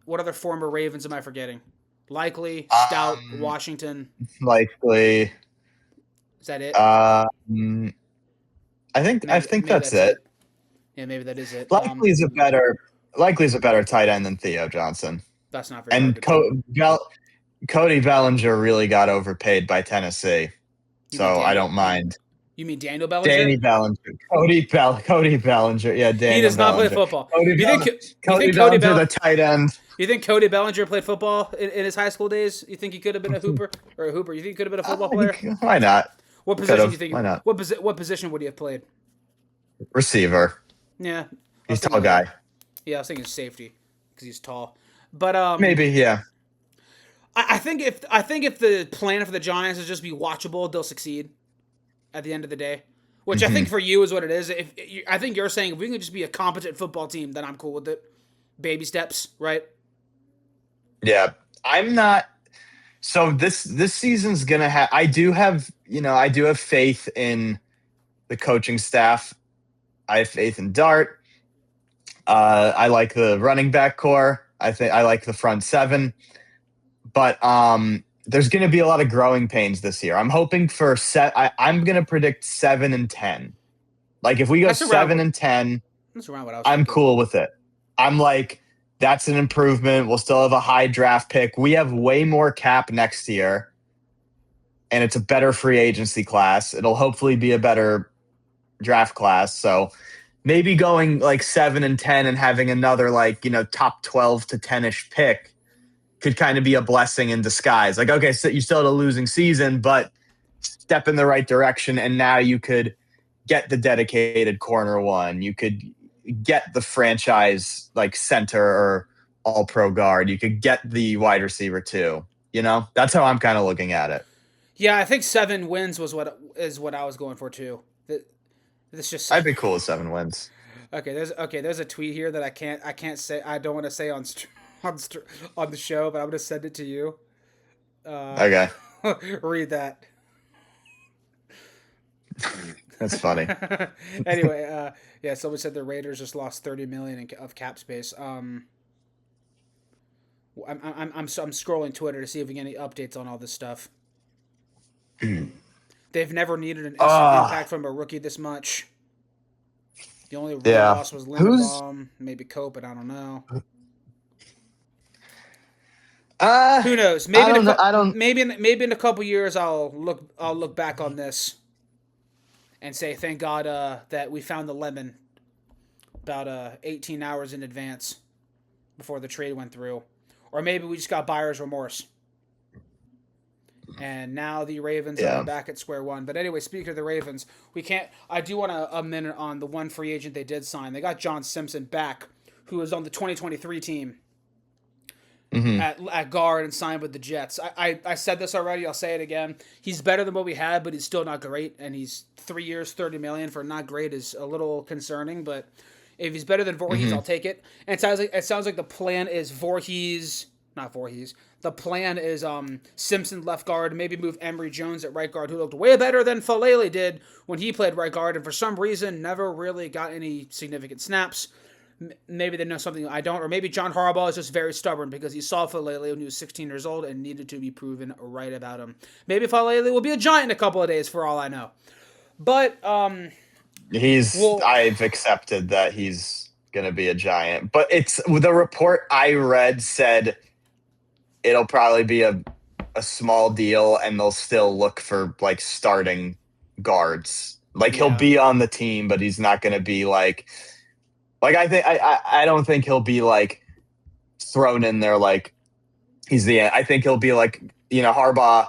S1: What other former Ravens am I forgetting? Likely, Stout, Washington.
S2: Likely.
S1: Is that it?
S2: I think that's it.
S1: Yeah, maybe that is it.
S2: Likely is a better tight end than Theo Johnson.
S1: That's not very
S2: And Cody Bellinger really got overpaid by Tennessee, so I don't mind.
S1: You mean Daniel Bellinger?
S2: Danny Bellinger. Cody Bellinger. Yeah, Daniel
S1: He does not
S2: Bellinger.
S1: play football.
S2: Cody
S1: You think
S2: Bellinger, the tight end.
S1: You think Cody Bellinger played football in his high school days? You think he could have been a hooper or a hooper? You think he could have been a football player?
S2: Why not?
S1: What position do you think?
S2: Why not?
S1: What position would he have played?
S2: Receiver.
S1: Yeah,
S2: he's a tall guy.
S1: Yeah, I was thinking safety because he's tall. But
S2: maybe yeah.
S1: I think if the plan for the Giants is just be watchable, they'll succeed at the end of the day. Which I think for you is what it is. I think you're saying if we can just be a competent football team, then I'm cool with it. Baby steps, right?
S2: Yeah, I'm not. So this season's gonna have. I do have faith in the coaching staff. I have faith in Dart. I like the running back core. I like the front seven, but there's going to be a lot of growing pains this year. I'm hoping for I'm going to predict 7-10. Like if we go 7-10, I'm cool with it. I'm like, that's an improvement. We'll still have a high draft pick. We have way more cap next year, and it's a better free agency class. It'll hopefully be a better draft class. So maybe going like 7-10 and having another top 12 to 10-ish pick could kind of be a blessing in disguise. Like, okay, so you still had a losing season, but step in the right direction, and now you could get the dedicated corner one. You could get the franchise center or all-pro guard. You could get the wide receiver too. That's how I'm kind of looking at it.
S1: Yeah, I think 7 wins was what I was going for too.
S2: I'd be cool with 7 wins.
S1: Okay, there's a tweet here that I can't say. I don't want to say on the show, but I'm gonna send it to you.
S2: Okay.
S1: Read that.
S2: That's funny.
S1: Anyway, yeah. Someone said the Raiders just lost $30 million of cap space. I'm scrolling Twitter to see if we get any updates on all this stuff. They've never needed an instant impact from a rookie this much. The only real loss was Linderbaum, maybe Cope, but I don't know. Who knows? Maybe in a couple years I'll look back on this and say thank God that we found the lemon about 18 hours in advance before the trade went through, or maybe we just got buyer's remorse. And now the Ravens are back at square one. But anyway, speaking of the Ravens, I do want a minute on the one free agent they did sign. They got John Simpson back, who was on the 2023 team at guard and signed with the Jets. I said this already. I'll say it again. He's better than what we had, but he's still not great. And he's 3 years, $30 million for not great is a little concerning. But if he's better than Voorhees, I'll take it. And it sounds like the plan is not Voorhees. The plan is Simpson left guard, maybe move Emory Jones at right guard, who looked way better than Falele did when he played right guard, and for some reason never really got any significant snaps. Maybe they know something I don't, or maybe John Harbaugh is just very stubborn because he saw Falele when he was 16 years old and needed to be proven right about him. Maybe Falele will be a Giant in a couple of days for all I know. But
S2: I've accepted that he's going to be a Giant. But it's the report I read said it'll probably be a small deal, and they'll still look for starting guards. He'll be on the team, but he's not going to be I don't think he'll be thrown in there he's the end. I think he'll be Harbaugh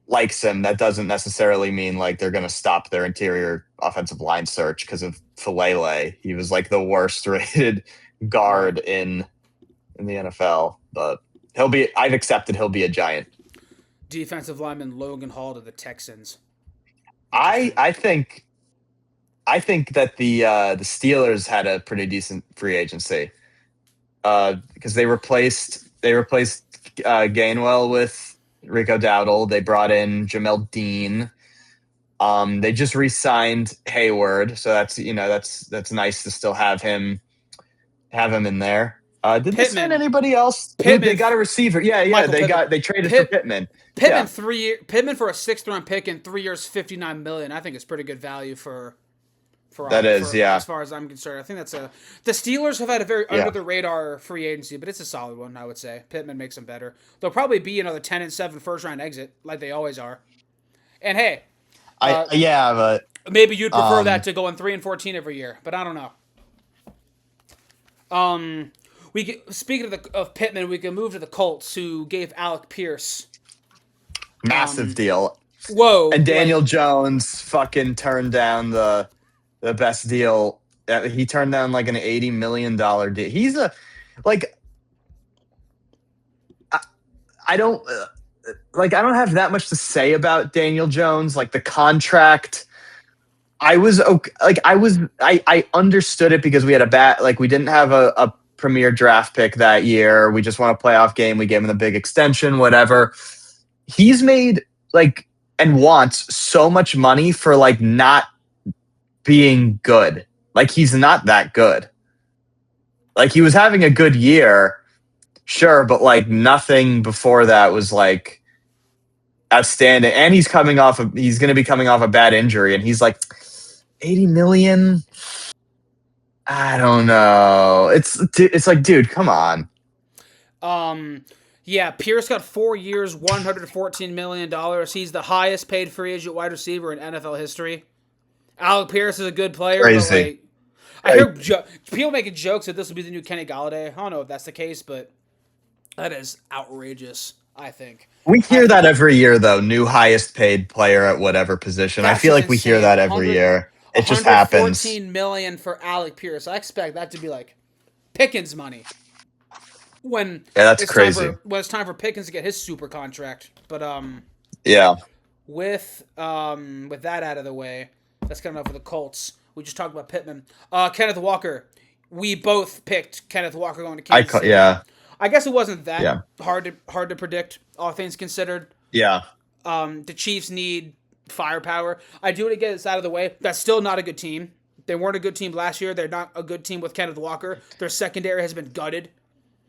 S2: likes him. That doesn't necessarily mean they're going to stop their interior offensive line search because of Falele. He was the worst rated guard in the NFL, but I've accepted he'll be a Giant.
S1: Defensive lineman Logan Hall to the Texans.
S2: I think that the Steelers had a pretty decent free agency because they replaced Gainwell with Rico Dowdle. They brought in Jamel Dean. They just re-signed Hayward, so that's nice to still have him in there. Did they sign anybody else? They got a receiver. Yeah. They traded for Pittman.
S1: Pittman for a 6th round pick in 3 years, $59 million. I think it's pretty good value for as far as I'm concerned. I think that's the Steelers have had a very under the radar free agency, but it's a solid one, I would say. Pittman makes them better. They'll probably be another 10-7 first round exit like they always are. And hey,
S2: But
S1: maybe you'd prefer that to going 3-14 every year, but I don't know. Speaking of Pittman, we can move to the Colts, who gave Alec Pierce
S2: massive deal.
S1: Whoa!
S2: And Daniel Jones fucking turned down the best deal. He turned down like an $80 million deal. He's I don't have that much to say about Daniel Jones. Like the contract, I was okay. I understood it because we had we didn't have a premier draft pick that year. We just won a playoff game. We gave him the big extension, whatever. He's made and wants so much money for not being good. He's not that good. He was having a good year, sure, but nothing before that was outstanding. And he's going to be coming off a bad injury, and he's 80 million. I don't know. It's like, dude, come on.
S1: Yeah, Pierce got 4 years, $114 million. He's the highest paid free agent wide receiver in NFL history. Alec Pierce is a good player,
S2: Crazy.
S1: but I hear people making jokes that this will be the new Kenny Galladay. I don't know if that's the case, but that is outrageous, I think.
S2: We hear that every year, though. New highest paid player at whatever position. I feel like we hear that every year. It just happens.
S1: $114 million for Alec Pierce. I expect that to be Pickens money.
S2: That's crazy.
S1: When it's time for Pickens to get his super contract. But
S2: yeah.
S1: With that out of the way, that's coming up for the Colts. We just talked about Pittman. Kenneth Walker. We both picked Kenneth Walker going to Kansas City.
S2: Yeah.
S1: I guess it wasn't that hard to predict, all things considered.
S2: Yeah.
S1: The Chiefs need firepower. I do want to get this out of the way. That's still not a good team. They weren't a good team last year. They're not a good team with Kenneth Walker. Their secondary has been gutted.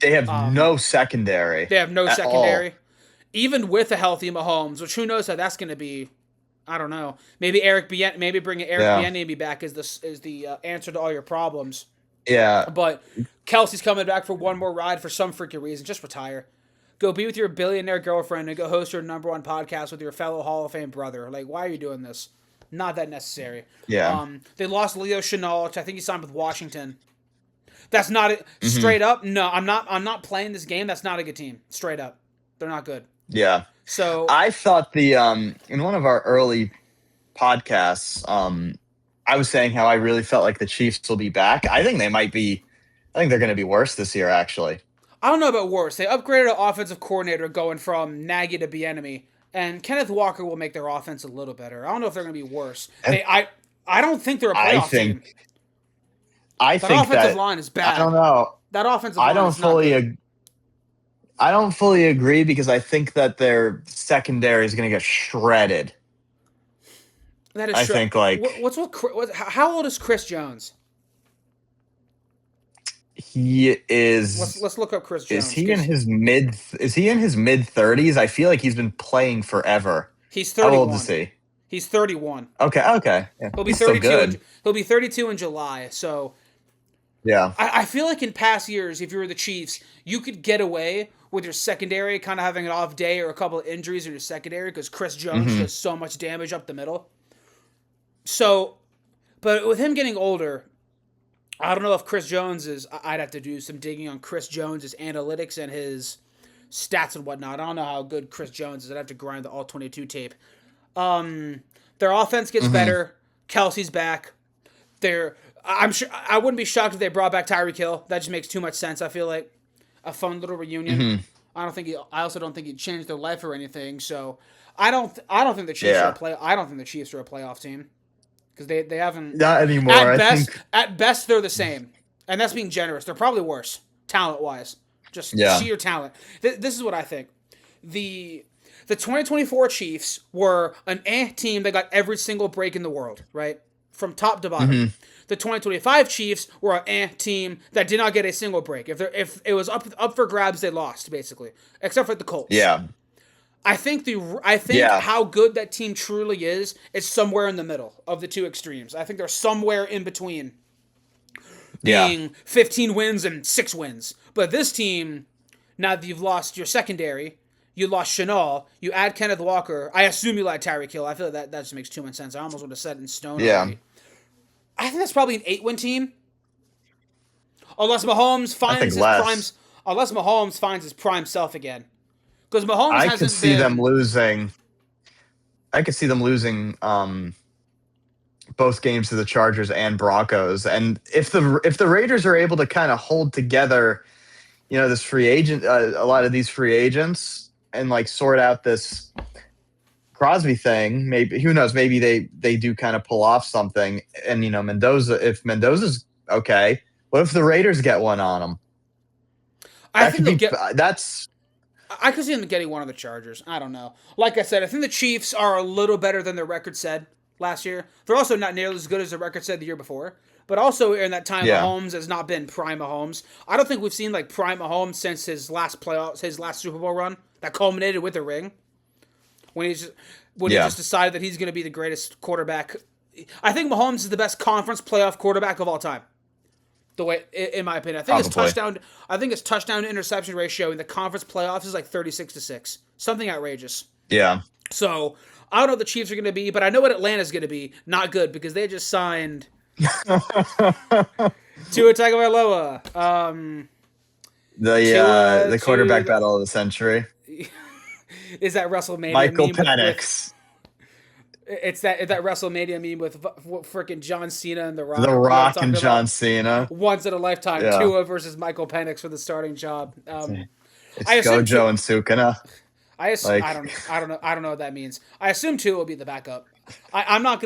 S2: They have no secondary.
S1: They have no secondary. All. Even with a healthy Mahomes, which who knows how that's going to be. I don't know. Maybe bringing Eric Bieniemy back is the answer to all your problems.
S2: Yeah.
S1: But Kelsey's coming back for one more ride for some freaking reason. Just retire. Go be with your billionaire girlfriend and go host your #1 podcast with your fellow Hall of Fame brother. Why are you doing this? Not that necessary.
S2: Yeah.
S1: They lost Leo Chenal, which I think he signed with Washington. That's not it. Straight up, no. I'm not playing this game. That's not a good team. Straight up, they're not good.
S2: Yeah.
S1: So
S2: I thought in one of our early podcasts, I was saying how I really felt like the Chiefs will be back. I think they might be. I think they're going to be worse this year, actually.
S1: I don't know about worse. They upgraded an offensive coordinator going from Nagy to Bieniemy, and Kenneth Walker will make their offense a little better. I don't know if they're going to be worse. I don't think they're a playoff team.
S2: I
S1: that
S2: think
S1: offensive line is bad.
S2: I don't know.
S1: That offensive line is not good.
S2: I don't fully agree because I think that their secondary is going to get shredded.
S1: That is
S2: I think
S1: how old is Chris Jones?
S2: He is.
S1: Let's look up Chris Jones.
S2: Is he in his mid 30s? I feel like he's been playing forever.
S1: He's 31.
S2: How old is he?
S1: He's 31.
S2: Okay. Yeah.
S1: He'll be 32. He'll be 32 in July. So
S2: yeah,
S1: I feel like in past years, if you were the Chiefs, you could get away with your secondary kind of having an off day or a couple of injuries in your secondary because Chris Jones does so much damage up the middle. So, but with him getting older, I don't know if Chris Jones is. I'd have to do some digging on Chris Jones' analytics and his stats and whatnot. I don't know how good Chris Jones is. I'd have to grind the all-22 tape. Their offense gets better. Kelsey's back. I'm sure I wouldn't be shocked if they brought back Tyreek Hill. That just makes too much sense. I feel like a fun little reunion. I also don't think he'd change their life or anything. So I don't think the Chiefs are I don't think the Chiefs are a playoff team because they haven't
S2: not anymore.
S1: At best, they're the same, and that's being generous. They're probably worse talent wise, just sheer talent. This is what I think. The 2024 Chiefs were an team that got every single break in the world, right? From top to bottom. The 2025 Chiefs were an team that did not get a single break. If it was up for grabs, they lost, basically. Except for the Colts.
S2: Yeah.
S1: I think how good that team truly is somewhere in the middle of the two extremes. I think they're somewhere in between being 15 wins and 6 wins. But this team, now that you've lost your secondary, You lost Chanel. You add Kenneth Walker. I assume you let Tyreek Hill. I feel like that just makes too much sense. I almost want to set it in stone
S2: Yeah.
S1: already. I think that's probably an 8-win team. Unless Mahomes finds his prime. Unless Mahomes finds his prime self again. Because Mahomes hasn't been.
S2: I could see them losing both games to the Chargers and Broncos. And if the Raiders are able to kind of hold together, this free agent, a lot of these free agents, and like sort out this Crosby thing, maybe, who knows, maybe they do kind of pull off something. And if Mendoza's okay, what if the Raiders get one on them?
S1: I think I could see them getting one of the Chargers. I don't know. Like I said, I think the Chiefs are a little better than their record said last year. They're also not nearly as good as their record said the year before. But also in that time, Mahomes has not been prime Mahomes. I don't think we've seen like prime Mahomes since his last Super Bowl run that culminated with the ring. When he just decided that he's going to be the greatest quarterback. I think Mahomes is the best conference playoff quarterback of all time. The way, in my opinion, I think his touchdown to interception ratio in the conference playoffs is like 36-6, something outrageous.
S2: Yeah.
S1: So I don't know what the Chiefs are going to be, but I know what Atlanta's going to be. Not good because they just signed Tua Tagovailoa.
S2: The quarterback battle of the century.
S1: Is that WrestleMania?
S2: Michael Penix.
S1: It's that WrestleMania meme with freaking John Cena and The Rock.
S2: The Rock and John Cena.
S1: Once in a lifetime, Tua versus Michael Penix for the starting job.
S2: It's Gojo and Sukuna.
S1: I don't know what that means. I assume Tua will be the backup. I don't want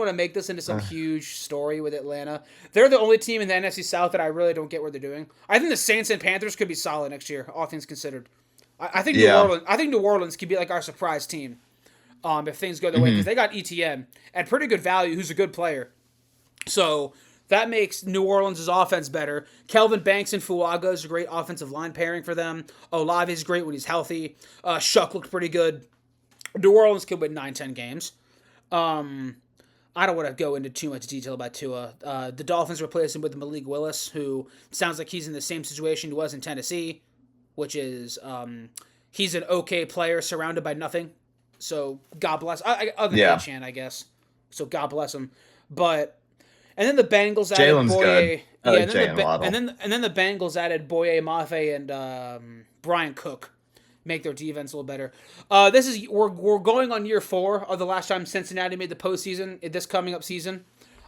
S1: to make this into some huge story with Atlanta. They're the only team in the NFC South that I really don't get what they're doing. I think the Saints and Panthers could be solid next year, all things considered. I think New Orleans could be like our surprise team. If things go their way, because they got ETN at pretty good value, who's a good player. So that makes New Orleans' offense better. Kelvin Banks and Fuaga is a great offensive line pairing for them. Olave is great when he's healthy. Shuck looked pretty good. New Orleans could win 9-10 games. I don't want to go into too much detail about Tua. The Dolphins replaced him with Malik Willis, who sounds like he's in the same situation he was in Tennessee, which is he's an okay player surrounded by nothing. So God bless. Other than Chan, I guess. So God bless him. And then the Bengals added Boye. And then the Bengals added Boye Mafe and Brian Cook, make their defense a little better. We're going on year 4 of the last time Cincinnati made the postseason this coming up season.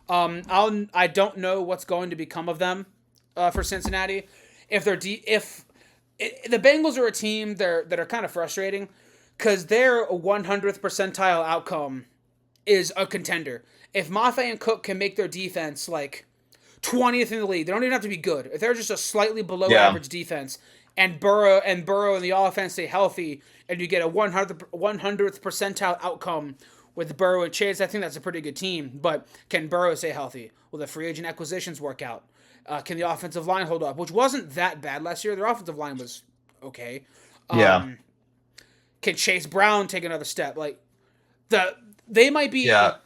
S1: I don't know what's going to become of them for Cincinnati. If the Bengals are a team that are kind of frustrating. Because their 100th percentile outcome is a contender. If Mafe and Cook can make their defense like 20th in the league, they don't even have to be good. If they're just a slightly below average defense, and Burrow and the offense stay healthy, and you get a 100th percentile outcome with Burrow and Chase, I think that's a pretty good team. But can Burrow stay healthy? Will the free agent acquisitions work out? Can the offensive line hold up? Which wasn't that bad last year. Their offensive line was okay. Can Chase Brown take another step? They might be. Let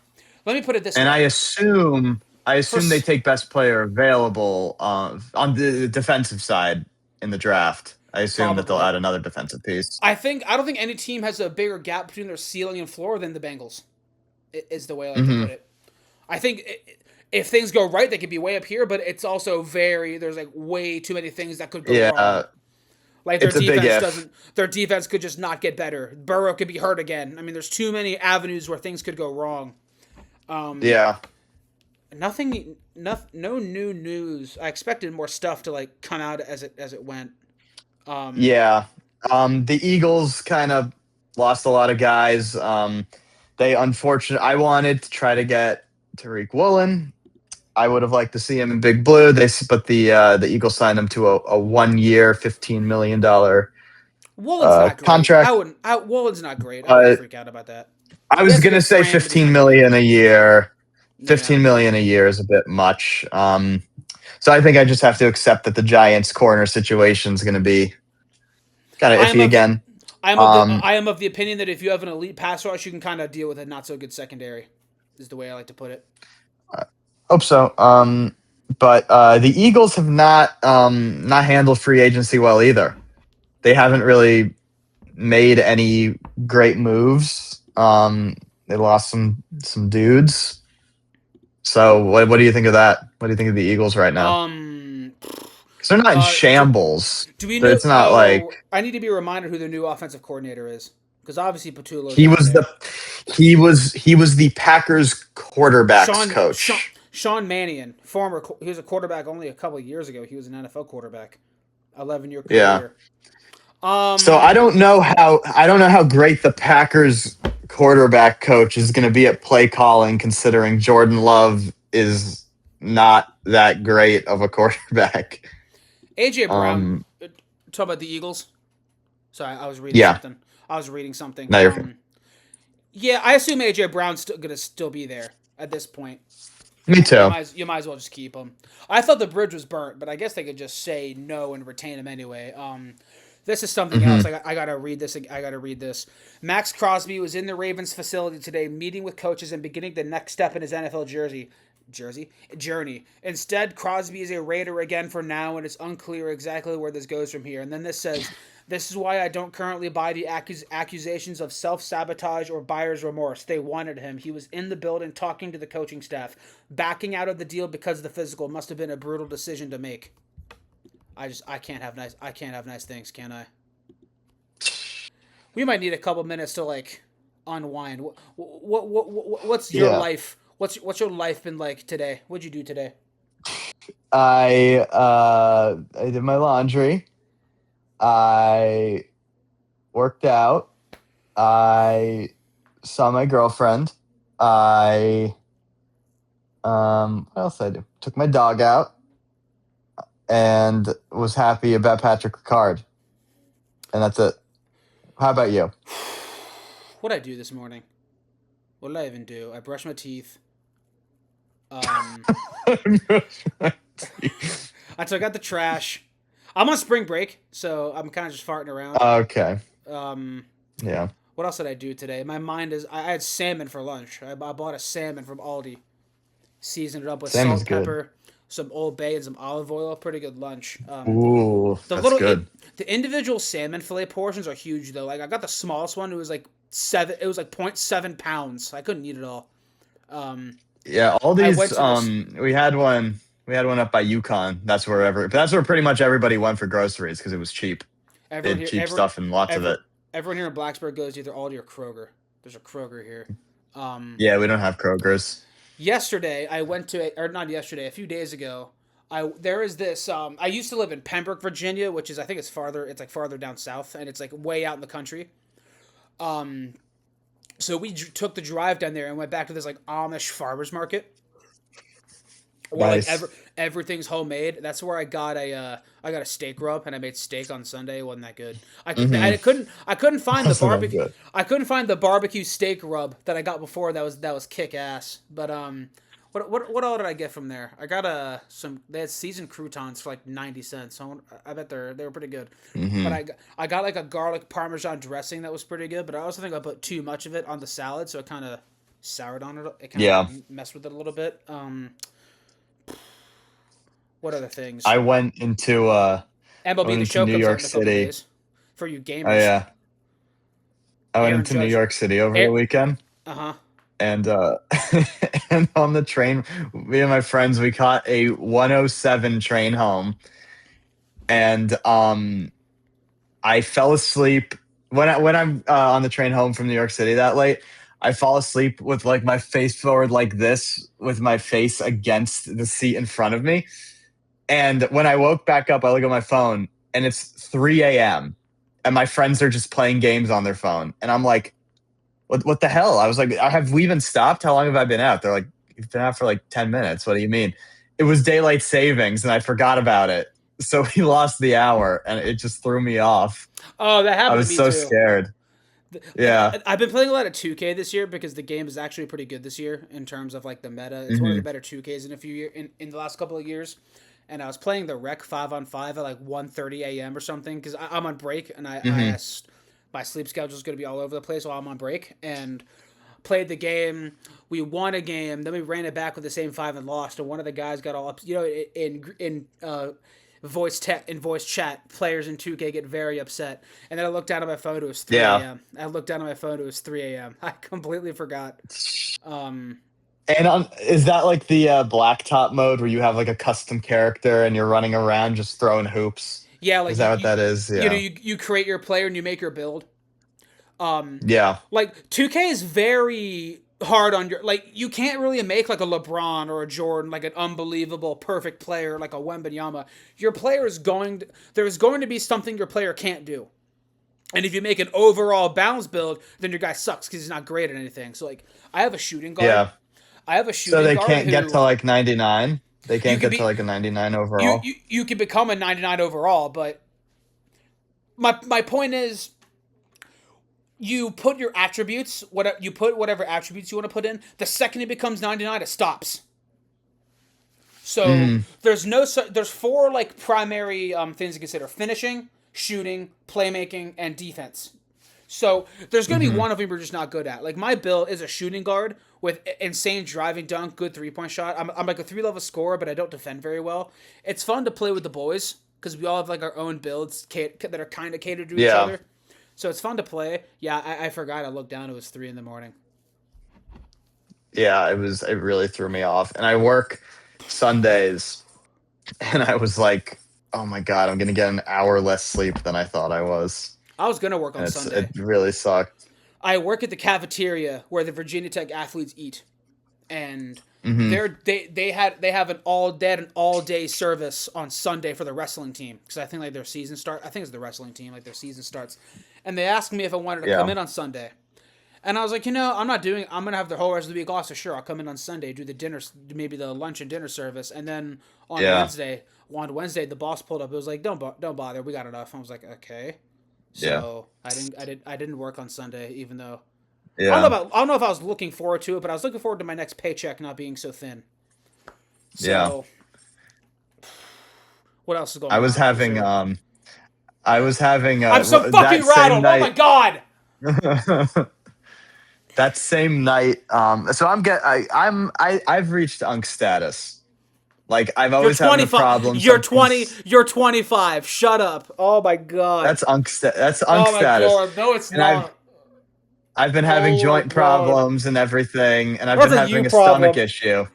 S1: me put it this way.
S2: And I assume they take best player available on the defensive side in the draft. I assume that they'll add another defensive piece.
S1: I don't think any team has a bigger gap between their ceiling and floor than the Bengals. Is the way I like to put it. I think if things go right, they could be way up here, but it's also there's like way too many things that could go wrong. Like their defense could just not get better. Burrow could be hurt again. I mean, there's too many avenues where things could go wrong. No new news. I expected more stuff to like come out as it went.
S2: The Eagles kind of lost a lot of guys. I wanted to try to get Tariq Woolen. I would have liked to see him in Big Blue. But the Eagles signed him to a 1-year, $15 million contract.
S1: Woolen's not great. I would freak out about that.
S2: I was gonna say $15 million a year. $15 million a year is a bit much. So I think I just have to accept that the Giants' corner situation is going to be kind of iffy again.
S1: I am of the opinion that if you have an elite pass rush, you can kind of deal with a not so good secondary. Is the way I like to put it.
S2: Hope so. But the Eagles have not handled free agency well either. They haven't really made any great moves. They lost some dudes. So what do you think of that? What do you think of the Eagles right now?
S1: Um,
S2: Because they're not in
S1: do,
S2: shambles.
S1: do we know?
S2: It's not like
S1: Oh, I need to be reminded who the new offensive coordinator is, because obviously Patullo's
S2: he
S1: out
S2: was
S1: there.
S2: the he was the Packers quarterbacks
S1: Sean Sean
S2: coach.
S1: Sean Mannion, he was a quarterback only a couple of years ago. He was an NFL quarterback, 11-year
S2: Yeah.
S1: career.
S2: So I don't know how great the Packers quarterback coach is going to be at play calling, considering Jordan Love is not that great of a quarterback.
S1: AJ Brown.
S2: Um,
S1: Talk about the Eagles. Sorry, I was reading
S2: yeah,
S1: something. I was reading something.
S2: no, you're fine.
S1: Yeah, I assume AJ Brown's gonna still be there at this point.
S2: Me too.
S1: You might as well just keep him. I thought the bridge was burnt, but I guess they could just say no and retain him anyway. This is something
S2: Hmm.
S1: else. I gotta read this. I gotta read this. Maxx Crosby was in the Ravens facility today, meeting with coaches and beginning the next step in his NFL journey. Instead, Crosby is a Raider again for now, and it's unclear exactly where this goes from here. And then this says, "This is why I don't currently buy the accusations of self-sabotage or buyer's remorse. They wanted him. He was in the building talking to the coaching staff. Backing out of the deal because of the physical must have been a brutal decision to make." I can't have nice things, can I? We might need a couple minutes to like unwind. What's your
S2: Yeah,
S1: life? What's your life been like today? What'd you do today?
S2: I did my laundry. I worked out. I saw my girlfriend. I what else did I do? Took my dog out and was happy about Patrick Ricard. And that's it. How about you?
S1: What'd I do this morning? What did I even do? I brushed my teeth. Um, I took out the trash. I'm on spring break, so I'm kind of just farting around.
S2: Okay.
S1: Um,
S2: Yeah.
S1: what else did I do today? My mind is. I had salmon for lunch. I bought a salmon from Aldi, seasoned it up with
S2: Salmon's
S1: salt,
S2: good.
S1: pepper, some Old Bay, and some olive oil. Pretty good lunch.
S2: Ooh,
S1: The
S2: that's
S1: little
S2: good.
S1: the individual salmon fillet portions are huge though. Like I got the smallest one. It was like seven. It was like 0.7 pounds. I couldn't eat it all. Um,
S2: Yeah, all
S1: I went
S2: these
S1: to this.
S2: we had one up by Yukon. That's where pretty much everybody went for groceries because it was cheap. They
S1: Everyone
S2: had
S1: here,
S2: cheap stuff and lots of
S1: every,
S2: it.
S1: everyone here in Blacksburg goes to either Aldi or Kroger. There's a Kroger here.
S2: Yeah, we don't have Kroger's.
S1: Yesterday I went to, or not yesterday, a few days ago. There is this. I used to live in Pembroke, Virginia, which is I think it's farther. It's like farther down south, and it's like way out in the country. Um, so we took the drive down there and went back to this like Amish farmers market where like
S2: Nice.
S1: everything's homemade. That's where I got a steak rub and I made steak on Sunday. It wasn't that good.
S2: Mm-hmm.
S1: I couldn't find the
S2: That's not
S1: barbecue.
S2: good.
S1: I couldn't find the barbecue steak rub that I got before. That was kick ass. But what all did I get from there? I got some. They had seasoned croutons for like 90 cents. So I bet they were pretty good. But
S2: Mm-hmm.
S1: I got like a garlic parmesan dressing that was pretty good. But I also think I put too much of it on the salad, so it kind of soured on it. It kind of
S2: Yeah.
S1: like messed with it a little bit. What other things?
S2: I went into I
S1: MLB
S2: went
S1: The
S2: into
S1: Show
S2: New
S1: comes out
S2: York
S1: in a couple of
S2: City.
S1: days for you
S2: Oh
S1: gamers.
S2: yeah. I went
S1: Aaron
S2: into New
S1: Judge.
S2: York City over the weekend.
S1: Uh huh.
S2: And and on the train, me and my friends, we caught a 107 train home, and I fell asleep when I'm on the train home from New York City that late. I fall asleep with like my face forward like this, with my face against the seat in front of me. And when I woke back up, I look at my phone and it's 3 a.m. and my friends are just playing games on their phone, and I'm like, what the hell? I was like, have we even stopped? How long have I been out? They're like, you've been out for like 10 minutes. What do you mean? It was daylight savings and I forgot about it. So we lost the hour and it just threw me off.
S1: Oh, that
S2: I
S1: happened to
S2: was
S1: me
S2: so
S1: too.
S2: scared. Yeah.
S1: I've been playing a lot of 2K this year because the game is actually pretty good this year in terms of like the meta. It's one of the
S2: Hmm.
S1: better 2Ks in a few years in the last couple of years. And I was playing the Rec 5-on-5 at like 1:30 a.m. or something because I'm on break and I
S2: Hmm.
S1: asked my sleep schedule is going to be all over the place while I'm on break and played the game. We won a game, then we ran it back with the same five and lost. And one of the guys got all up. You know, in voice chat, players in 2K get very upset. And then I looked down at my phone, it was 3 a.m. I looked down at my phone, it was 3 a.m. I completely forgot.
S2: And is that like the blacktop mode where you have like a custom character and you're running around just throwing hoops?
S1: Yeah, like
S2: is that what that is? Yeah.
S1: You create your player and you make your build.
S2: Yeah.
S1: Like 2K is very hard on your, like, you can't really make like a LeBron or a Jordan, like an unbelievable perfect player like a Wembanyama. Your player is there's going to be something your player can't do. And if you make an overall balanced build, then your guy sucks because he's not great at anything. So like, I have a shooting guard.
S2: Yeah.
S1: I have a shooting guard.
S2: So they can't get to like 99. They can't get to like a 99 overall.
S1: You can become a 99 overall, but my point is, you put your attributes, whatever attributes you want to put in. The second it becomes 99, it stops. So there's 4 like primary things to consider: finishing, shooting, playmaking, and defense. So there's going to be one of them you're just not good at. Like, my build is a shooting guard with insane driving dunk, good 3-point shot. I'm like a 3-level scorer, but I don't defend very well. It's fun to play with the boys because we all have like our own builds that are kind of catered to each other. So it's fun to play. Yeah, I forgot. I looked down. It was 3 a.m.
S2: Yeah, it really threw me off. And I work Sundays, and I was like, oh my God, I'm going to get an hour less sleep than I thought I was.
S1: I was going to work on Sunday.
S2: It really sucked.
S1: I work at the cafeteria where the Virginia Tech athletes eat. And they have an all-day service on Sunday for the wrestling team, because I think like their season start. I think it's the wrestling team, like their season starts. And they asked me if I wanted to come in on Sunday. And I was like, I'm going to have the whole rest of the week off, so sure, I'll come in on Sunday, do the dinner, maybe the lunch and dinner service. And then on Wednesday, the boss pulled up. It was like, don't bother, we got enough. I was like, okay. So I didn't work on Sunday, even though I don't know if I was looking forward to it, but I was looking forward to my next paycheck not being so thin. So, what else is going on?
S2: I'm
S1: so fucking rattled. Oh my God.
S2: That same night, so I've reached unk status. Like, I've always had the problem.
S1: You're 20. You're 25. Shut up. Oh my God.
S2: That's unk status. Oh my God.
S1: No, it's not.
S2: I've been having joint problems and everything, and I've been having a stomach issue.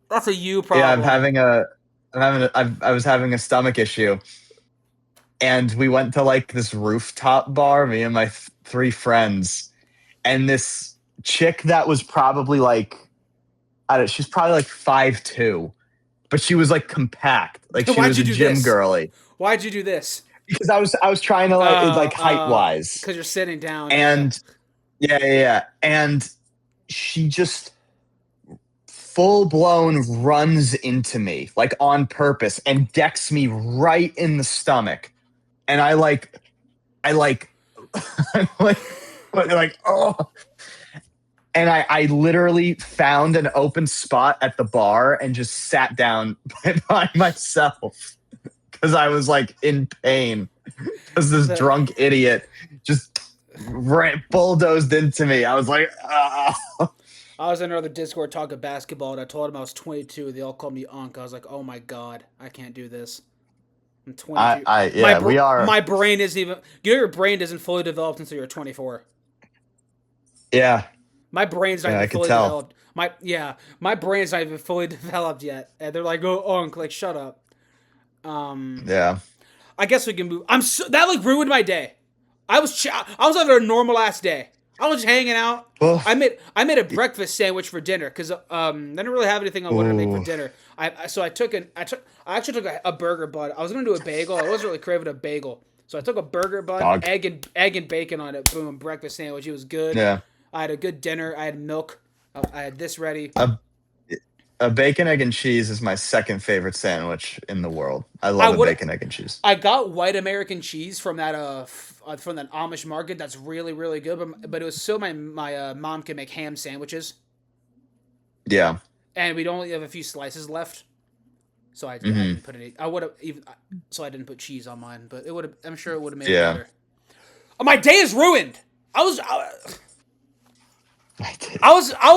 S1: That's a you problem.
S2: Yeah, I was having a stomach issue, and we went to like this rooftop bar, me and my 3 friends, and this chick that was probably like, she's probably like 5'2", but she was like compact, like she was a gym girly.
S1: Why'd you do this?
S2: Because I was trying to like height wise.
S1: Because you're sitting down.
S2: And yeah. And she just full blown runs into me, like on purpose, and decks me right in the stomach. And I'm like, oh. And I literally found an open spot at the bar and just sat down by myself because I was like in pain because this drunk idiot just bulldozed into me. I was like, ah.
S1: I was in another Discord talking basketball, and I told them I was 22. They all called me Unk. I was like, oh my God, I can't do this. I'm 22.
S2: We are.
S1: My brain isn't even. Your brain isn't fully developed until you're 24.
S2: Yeah.
S1: My brain's not even fully developed. My brain's not even fully developed yet. And they're like, "Oh, Unk, like shut up."
S2: Yeah.
S1: I guess we can move. That like ruined my day. I was having a normal ass day. I was just hanging out. Well, I made a breakfast sandwich for dinner because I didn't really have anything I wanted to make for dinner. I actually took a burger bun. I was gonna do a bagel. I wasn't really craving a bagel, so I took a burger bun, egg and bacon on it. Boom, breakfast sandwich. It was good.
S2: Yeah.
S1: I had a good dinner. I had milk. I had this ready.
S2: A bacon, egg, and cheese is my second favorite sandwich in the world. I love a bacon, egg, and cheese.
S1: I got white American cheese from that Amish market. That's really, really good. But it was so my mom can make ham sandwiches.
S2: Yeah.
S1: And we'd only have a few slices left, so I didn't put any. I would have even. So I didn't put cheese on mine, but it would have. I'm sure it would have made it better. Oh, my day is ruined. I was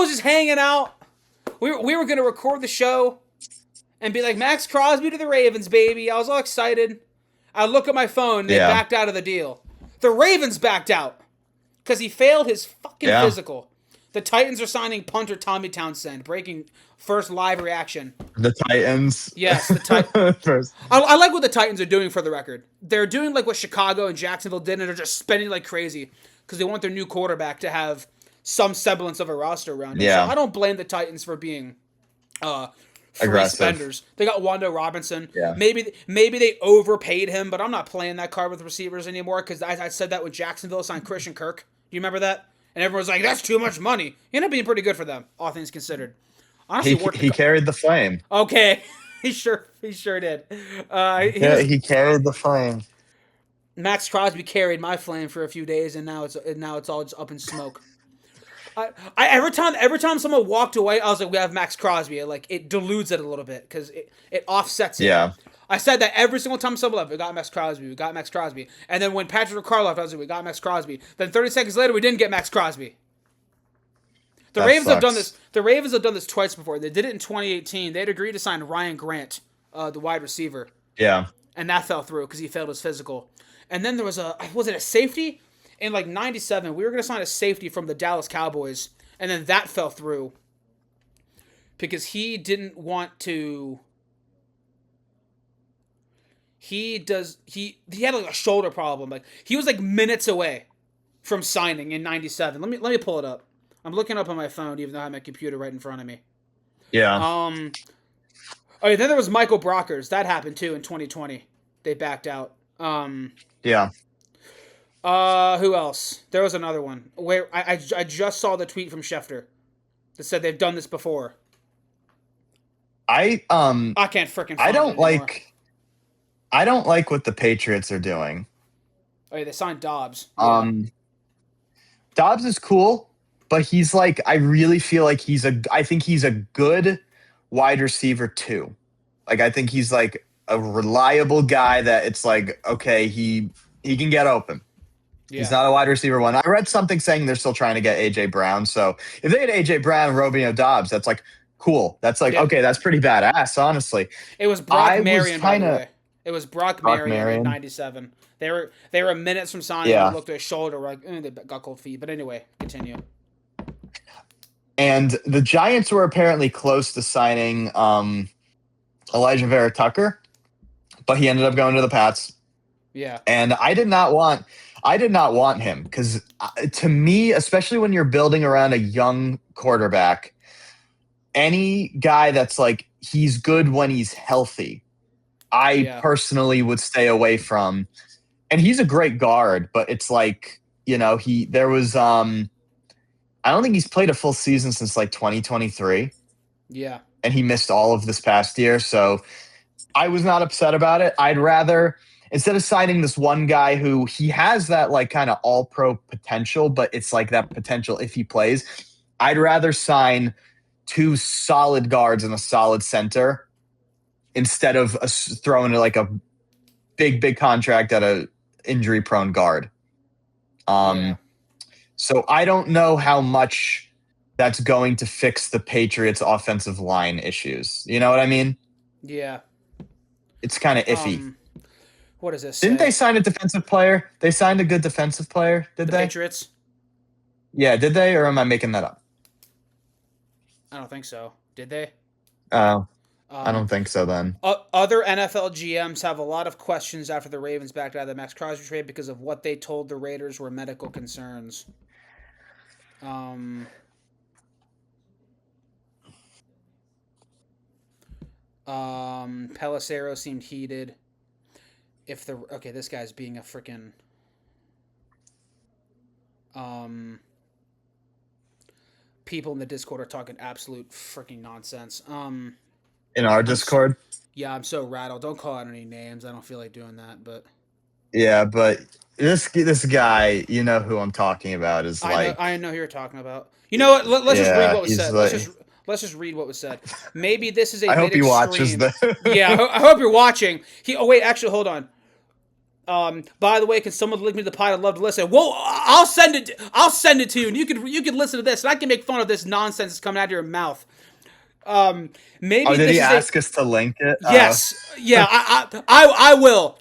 S1: just hanging out. We were gonna record the show, and be like, Maxx Crosby to the Ravens, baby. I was all excited. I look at my phone, they backed out of the deal. The Ravens backed out because he failed his fucking physical. The Titans are signing punter Tommy Townsend, breaking first live reaction.
S2: The Titans?
S1: Yes, the Titans. I like what the Titans are doing, for the record. They're doing like what Chicago and Jacksonville did, and they're just spending like crazy because they want their new quarterback to have some semblance of a roster around him.
S2: Yeah.
S1: So I don't blame the Titans for being free
S2: aggressive
S1: spenders. They got Wando Robinson.
S2: Yeah.
S1: Maybe they overpaid him, but I'm not playing that card with receivers anymore because I said that when Jacksonville signed Christian Kirk. Do you remember that? And everyone's like, that's too much money. He ended up being pretty good for them, all things considered. Honestly,
S2: he carried the flame.
S1: Okay. he sure did.
S2: He carried the flame.
S1: Maxx Crosby carried my flame for a few days, and now it's all just up in smoke. Every time someone walked away, I was like, we have Maxx Crosby. It dilutes it a little bit because it offsets it.
S2: Yeah.
S1: I said that every single time someone left, we got Maxx Crosby. And then when Patrick Ricard left, I was like, we got Maxx Crosby. Then 30 seconds later, we didn't get Maxx Crosby. The Ravens have done this. The Ravens have done this twice before. They did it in 2018. They had agreed to sign Ryan Grant, the wide receiver.
S2: Yeah.
S1: And that fell through because he failed his physical. And then there was a safety? In 97, we were going to sign a safety from the Dallas Cowboys. And then that fell through because he didn't want to... He had a shoulder problem. He was minutes away from signing in 97. Let me pull it up. I'm looking up on my phone, even though I have my computer right in front of me.
S2: Yeah.
S1: Then there was Michael Brockers. That happened too in 2020. They backed out.
S2: Yeah.
S1: Who else? There was another one where I just saw the tweet from Schefter that said they've done this before.
S2: I
S1: can't freaking.
S2: I don't like what the Patriots are doing.
S1: Oh, yeah, they signed Dobbs.
S2: Dobbs is cool, but he's I really feel like I think he's a good wide receiver too. I think he's a reliable guy that it's okay, he can get open. Yeah. He's not a wide receiver one. I read something saying they're still trying to get A.J. Brown. So if they had A.J. Brown and Romeo Dobbs, that's cool. That's okay, that's pretty badass, honestly.
S1: It was Brock Marion, by the way. It was Brock Marion in 97. They were minutes from signing. Yeah. Looked at his shoulder, they got cold feet. But anyway, continue.
S2: And the Giants were apparently close to signing Elijah Vera Tucker, but he ended up going to the Pats.
S1: Yeah.
S2: And I did not want him because to me, especially when you're building around a young quarterback, any guy that's he's good when he's healthy, I personally would stay away from. And he's a great guard, but it's there was I don't think he's played a full season since 2023.
S1: Yeah.
S2: And he missed all of this past year, so I was not upset about it. I'd rather, instead of signing this one guy who he has that kind of all-pro potential, but it's that potential if he plays, I'd rather sign two solid guards and a solid center instead of throwing a big contract at a injury-prone guard. So I don't know how much that's going to fix the Patriots' offensive line issues. You know what I mean?
S1: Yeah.
S2: It's kind of iffy.
S1: What does this
S2: Didn't they sign a defensive player? They signed a good defensive player, did they?
S1: Patriots?
S2: Yeah, did they? Or am I making that up?
S1: I don't think so. Did they?
S2: Oh. I don't think so then.
S1: Other NFL GMs have a lot of questions after the Ravens backed out of the Maxx Crosby trade because of what they told the Raiders were medical concerns. Pelissero seemed heated. This guy's being a freaking people in the Discord are talking absolute freaking nonsense.
S2: In our Discord?
S1: Yeah, I'm so rattled. Don't call out any names. I don't feel like doing that, but
S2: yeah, but this guy, you know who I'm talking about, is
S1: I know who you're talking about. You know what? Let's just read what was said. Let's just read what was said. Maybe this is a
S2: I hope he watches
S1: Yeah, I hope you're watching. Actually, hold on. By the way, can someone link me to the pod? I'd love to listen. Well, I'll send it to you, and you can listen to this, and I can make fun of this nonsense that's coming out of your mouth. Maybe
S2: did
S1: this
S2: he
S1: is
S2: ask us to link it?
S1: yes, yeah. I will.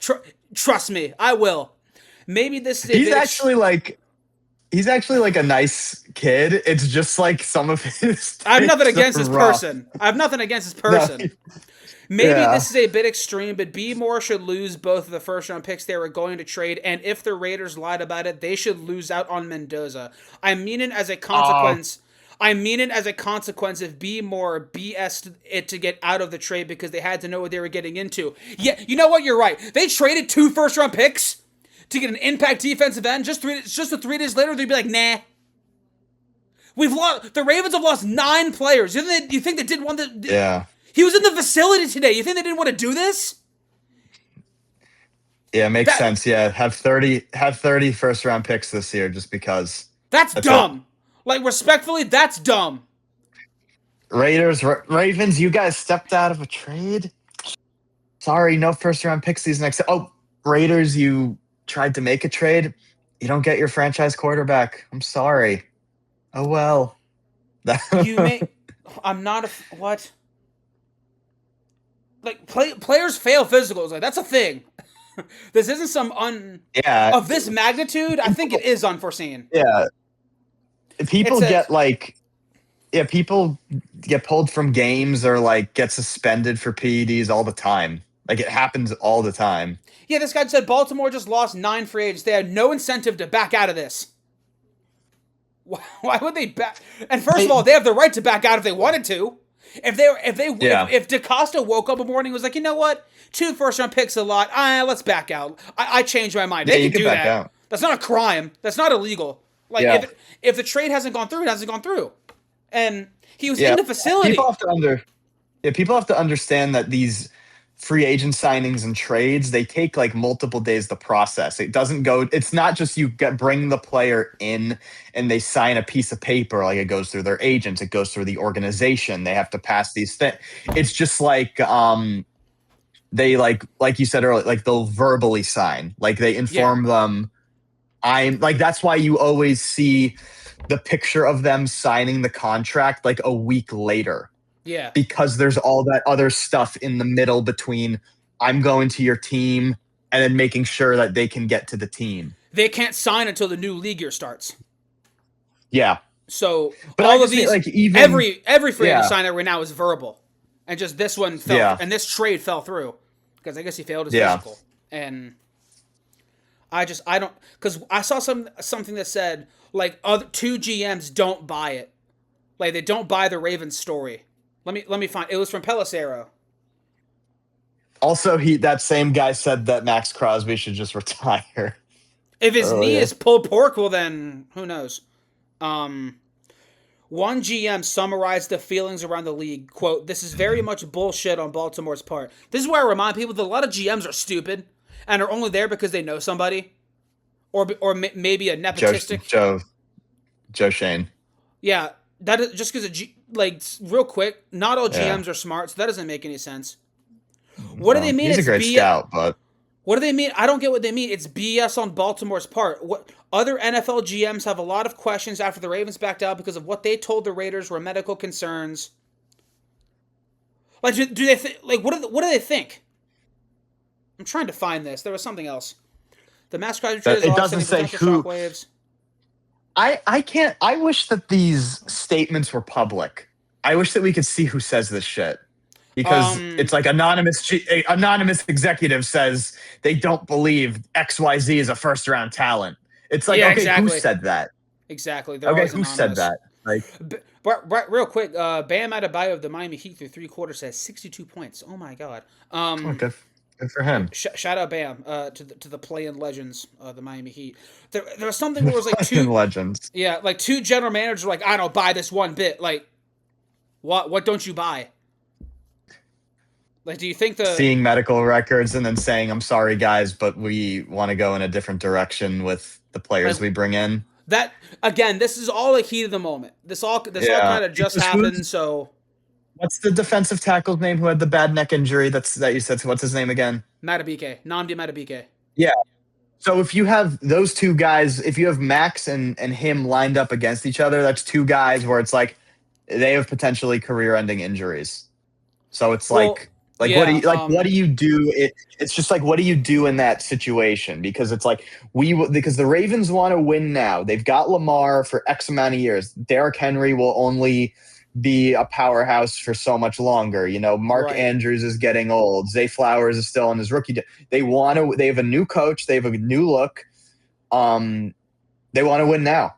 S1: Trust me, I will. Maybe this is a
S2: He's
S1: bit.
S2: actually like he's actually like a nice kid. It's just like some of his
S1: I have nothing
S2: takes are
S1: against this
S2: rough.
S1: person. I have nothing against this
S2: No,
S1: person. Maybe
S2: yeah.
S1: this is a bit extreme, but B Moore should lose both of the first round picks they were going to trade, and if the Raiders lied about it, they should lose out on Mendoza. I mean it as a
S2: Oh,
S1: consequence. I mean it as a consequence if B Moore BS'd it to get out of the trade because they had to know what they were getting into. Yeah, you know what? You're right. They traded 2 first round picks to get an impact defensive end. Just 3 days later, they'd be like, nah. We've lost. The Ravens have lost 9 players. You think they didn't want to?
S2: yeah.
S1: He was in the facility today. You think they didn't want to do this?
S2: Yeah, makes
S1: That
S2: sense. Yeah, have 30 first round picks this year just because.
S1: that's
S2: That's it.
S1: dumb. Like respectfully, that's dumb.
S2: Ravens, you guys stepped out of a trade. Sorry, no first round picks these next. Oh, Raiders, you tried to make a trade. You don't get your franchise quarterback. I'm sorry. Oh well.
S1: You may. I'm not a what. Like players fail physicals. Like that's a thing. This isn't some
S2: Yeah.
S1: of this magnitude. I think it is unforeseen.
S2: Yeah. People
S1: It's a
S2: get like yeah, people get pulled from games or like get suspended for PEDs all the time. Like it happens all the time.
S1: yeah. This guy said Baltimore just lost 9 free agents. They had no incentive to back out of this. Why would they back? And first of all, they have the right to back out if they wanted to.
S2: Yeah.
S1: If DaCosta woke up in the morning and was like, you know what, 2 first round picks a lot. Let's back out. I changed my mind.
S2: Yeah,
S1: They
S2: you
S1: can
S2: can
S1: do
S2: back
S1: that.
S2: out.
S1: That's not a crime. That's not illegal. Like
S2: Yeah.
S1: if the trade hasn't gone through, it hasn't gone through. And he was
S2: Yeah.
S1: in the facility.
S2: People have to understand that these free agent signings and trades, they take like multiple days to process. It doesn't go, it's not just bring the player in and they sign a piece of paper. Like it goes through their agents, it goes through the organization. They have to pass these things. It's just like, they like you said earlier, like they'll verbally sign, like they inform them. I'm like, that's why you always see the picture of them signing the contract like a week later.
S1: Yeah.
S2: Because there's all that other stuff in the middle between I'm going to your team and then making sure that they can get to the team.
S1: They can't sign until the new league year starts.
S2: Yeah.
S1: So
S2: but
S1: all of these,
S2: like even
S1: every free agent sign right now is verbal, and just this one fell, and this trade fell through because I guess he failed his physical, and I don't because I saw something that said like other 2 GMs don't buy it, like they don't buy the Ravens story. Let me find. It was from Pelissero.
S2: Also, that same guy said that Maxx Crosby should just retire.
S1: If his knee is pulled pork, well then who knows? One GM summarized the feelings around the league. Quote, "This is very much bullshit on Baltimore's part." This is where I remind people that a lot of GMs are stupid and are only there because they know somebody, or maybe a nepotistic.
S2: Joe Shane.
S1: Yeah, that is just because like real quick. Not all GMs are smart, so that doesn't make any sense. What do they mean?
S2: He's a great scout, but
S1: what do they mean? I don't get what they mean. It's BS on Baltimore's part. What other NFL GMs have a lot of questions after the Ravens backed out because of what they told the Raiders were medical concerns. Like, do they like what do they think? I'm trying to find this. There was something else. The mascot trade is
S2: doesn't say who.
S1: Shockwaves.
S2: I can't. I wish that these statements were public. I wish that we could see who says this shit. Because it's like anonymous executive says they don't believe XYZ is a first round talent. It's like, who said that?
S1: Exactly.
S2: Who said that? Like,
S1: real quick, Bam Adebayo of the Miami Heat through 3 quarters has 62 points. Oh my god.
S2: Good for him.
S1: Shout out Bam to the play-in legends of the Miami Heat. There was something where it was like 2
S2: legends.
S1: Yeah, like 2 general managers were like, I don't buy this one bit. Like, what don't you buy? Like, do you think
S2: seeing medical records and then saying, "I'm sorry, guys, but we want to go in a different direction with the players we bring in"?
S1: That again, this is all like heat of the moment. This all kind of just happened. So,
S2: what's the defensive tackle's name who had the bad neck injury? That you said. So what's his name again?
S1: Nnamdi Madubuike.
S2: Yeah. So if you have those 2 guys, if you have Maxx and him lined up against each other, that's 2 guys where it's like, they have potentially career-ending injuries. So it's
S1: Well,
S2: what do
S1: yeah.
S2: you what do you do? It's just like, what do you do in that situation? Because it's like because the Ravens want to win now. They've got Lamar for X amount of years. Derrick Henry will only be a powerhouse for so much longer. Mark
S1: Right.
S2: Andrews is getting old. Zay Flowers is still in his rookie. They want to. They have a new coach. They have a new look. They want to win now,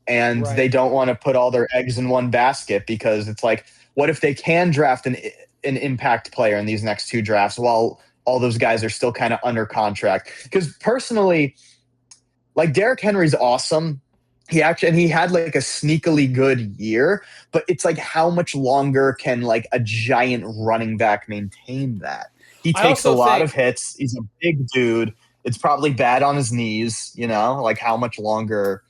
S2: and
S1: Right.
S2: they don't want to put all their eggs in one basket, because it's like, what if they can draft an impact player in these next two drafts while all those guys are still kind of under contract? Because personally, like, Derrick Henry's awesome. He had like a sneakily good year, but it's like, how much longer can like a giant running back maintain that? He
S1: I
S2: takes a
S1: also
S2: lot
S1: think
S2: of hits. He's a big dude. It's probably bad on his knees, like, how much longer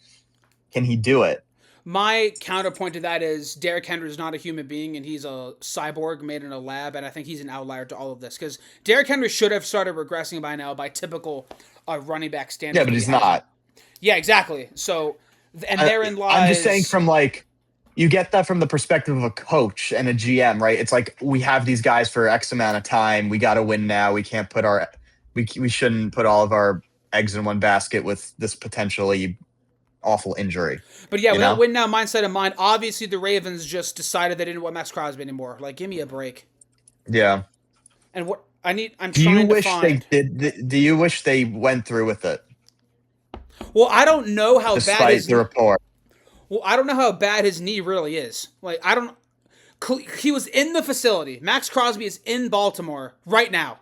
S2: can he do it?
S1: my counterpoint to that is Derrick Henry is not a human being, and he's a cyborg made in a lab, and I think he's an outlier to all of this, because Derrick Henry should have started regressing by now by typical running back standards.
S2: Yeah, but he's not.
S1: Yeah, exactly. So, and therein lies.
S2: I'm just saying, from like, you get that from the perspective of a coach and a GM, right? It's like, we have these guys for X amount of time. We got to win now. We can't put we shouldn't put all of our eggs in one basket with this potentially awful injury.
S1: But yeah, with that win now mindset in mind, obviously the Ravens just decided they didn't want Maxx Crosby anymore. Like, give me a break.
S2: Yeah.
S1: And what I'm
S2: Do
S1: trying to find.
S2: Do you wish they went through with it?
S1: Well, I don't know how bad his
S2: the report.
S1: Well, I don't know how bad his knee really is. Like, I don't. He was in the facility. Maxx Crosby is in Baltimore right now,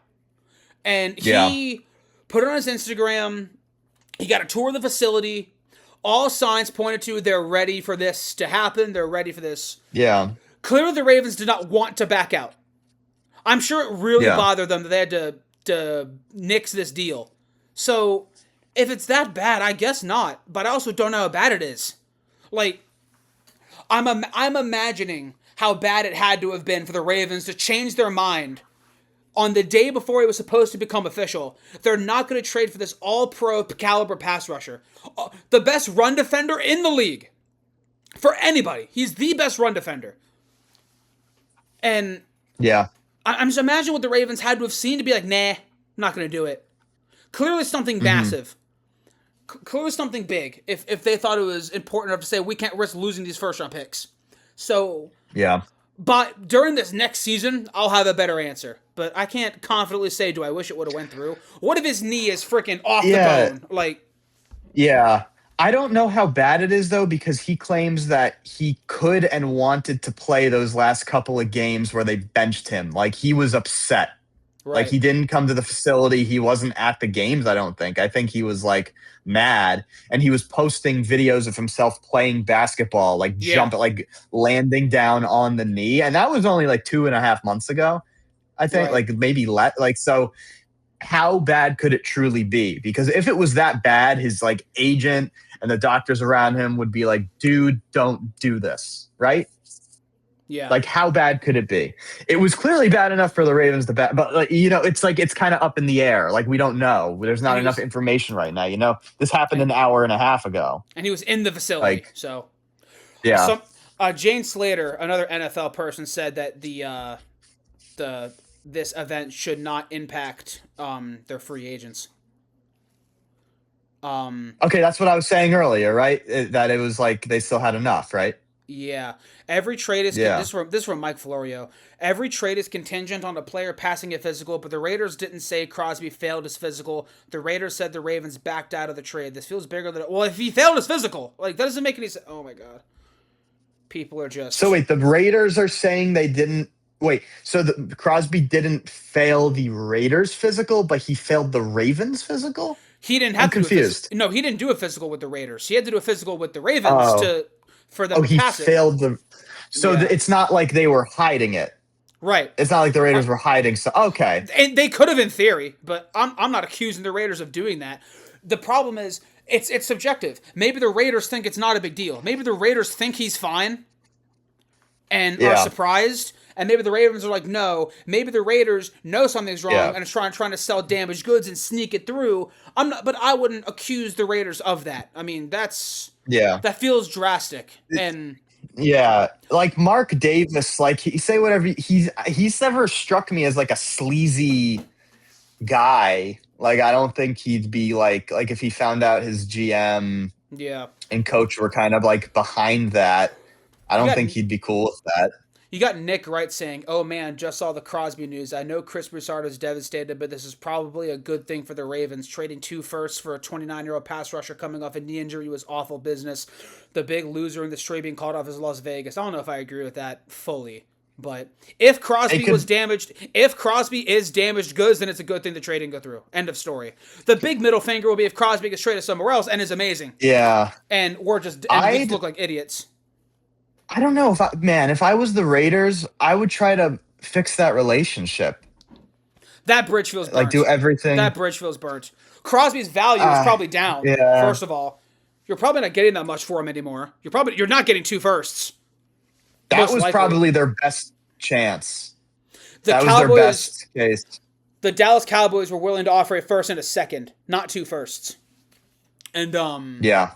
S1: and he put it on his Instagram. He got a tour of the facility. All signs pointed to they're ready for this to happen. They're ready for this.
S2: Yeah.
S1: Clearly, the Ravens did not want to back out. I'm sure it really bothered them that they had to nix this deal. So, if it's that bad, I guess not. But I also don't know how bad it is. Like, I'm imagining how bad it had to have been for the Ravens to change their mind on the day before it was supposed to become official. They're not going to trade for this all-pro caliber pass rusher. The best run defender in the league. For anybody. He's the best run defender. And
S2: yeah,
S1: I'm just imagining what the Ravens had to have seen to be like, nah, I'm not going to do it. Clearly something massive. Clearly something big. If they thought it was important enough to say, we can't risk losing these first-round picks. So,
S2: yeah.
S1: But during this next season, I'll have a better answer. But I can't confidently say, do I wish it would have went through? What if his knee is freaking off the bone? Like,
S2: yeah. I don't know how bad it is, though, because he claims that he could and wanted to play those last couple of games where they benched him. Like, he was upset. Right. Like, he didn't come to the facility. He wasn't at the games, I don't think. I think he was, like, mad. And he was posting videos of himself playing basketball, like, jumping, like, landing down on the knee. And that was only, like, 2.5 months ago, I think. Right. Like, maybe less. Like, so how bad could it truly be? Because if it was that bad, his, like, agent and the doctors around him would be like, dude, don't do this, right?
S1: Yeah.
S2: Like, how bad could it be? It was clearly bad enough for the Ravens to bet, but, like, it's like, it's kind of up in the air. Like, we don't know. There's not enough information right now. This happened an hour and a half ago.
S1: And he was in the facility, so.
S2: Yeah.
S1: Jane Slater, another NFL person, said that this event should not impact their free agents.
S2: Okay, that's what I was saying earlier, right? That it was like they still had enough, right?
S1: Yeah. Every trade is this is from Mike Florio. Every trade is contingent on a player passing a physical, but the Raiders didn't say Crosby failed his physical. The Raiders said the Ravens backed out of the trade. This feels bigger than if he failed his physical, like, that doesn't make any sense. Oh my god. People are just.
S2: So wait, the Raiders are saying they didn't. Wait, so the Crosby didn't fail the Raiders physical, but he failed the Ravens physical?
S1: He didn't have
S2: to confused.
S1: No, he didn't do a physical with the Raiders. He had to do a physical with the Ravens for them to pass it.
S2: He failed the. So it's not like they were hiding it.
S1: Right.
S2: It's not like the Raiders were hiding. So okay.
S1: And they could have in theory, but I'm not accusing the Raiders of doing that. The problem is it's subjective. Maybe the Raiders think it's not a big deal. Maybe the Raiders think he's fine and are surprised. And maybe the Ravens are like, no. Maybe the Raiders know something's wrong and are trying to sell damaged goods and sneak it through. But I wouldn't accuse the Raiders of that. I mean, that feels drastic.
S2: Yeah, like Mark Davis, like he say whatever he's never struck me as like a sleazy guy. Like I don't think he'd be like if he found out his GM
S1: Yeah.
S2: and coach were kind of like behind that, I
S1: You
S2: don't
S1: got
S2: think he'd be cool with that.
S1: You got Nick Wright saying, "Oh man, just saw the Crosby news. I know Chris Broussard is devastated, but this is probably a good thing for the Ravens. Trading 2 firsts for a 29-year-old pass rusher coming off a knee injury was awful business. The big loser in this trade being called off is Las Vegas." I don't know if I agree with that fully, but if Crosby was damaged, if Crosby is damaged goods, then it's a good thing the trade didn't go through. End of story. The big middle finger will be if Crosby gets traded somewhere else and is amazing.
S2: Yeah,
S1: and we just look like idiots.
S2: I don't know if I was the Raiders, I would try to fix that relationship.
S1: That bridge feels burnt.
S2: Like do everything.
S1: That bridge feels burnt. Crosby's value is probably down.
S2: Yeah.
S1: First of all, you're probably not getting that much for him anymore. You're not getting 2 firsts.
S2: That was probably their best chance.
S1: That was their best case. The Dallas Cowboys were willing to offer a first and a second, not 2 firsts. And
S2: yeah,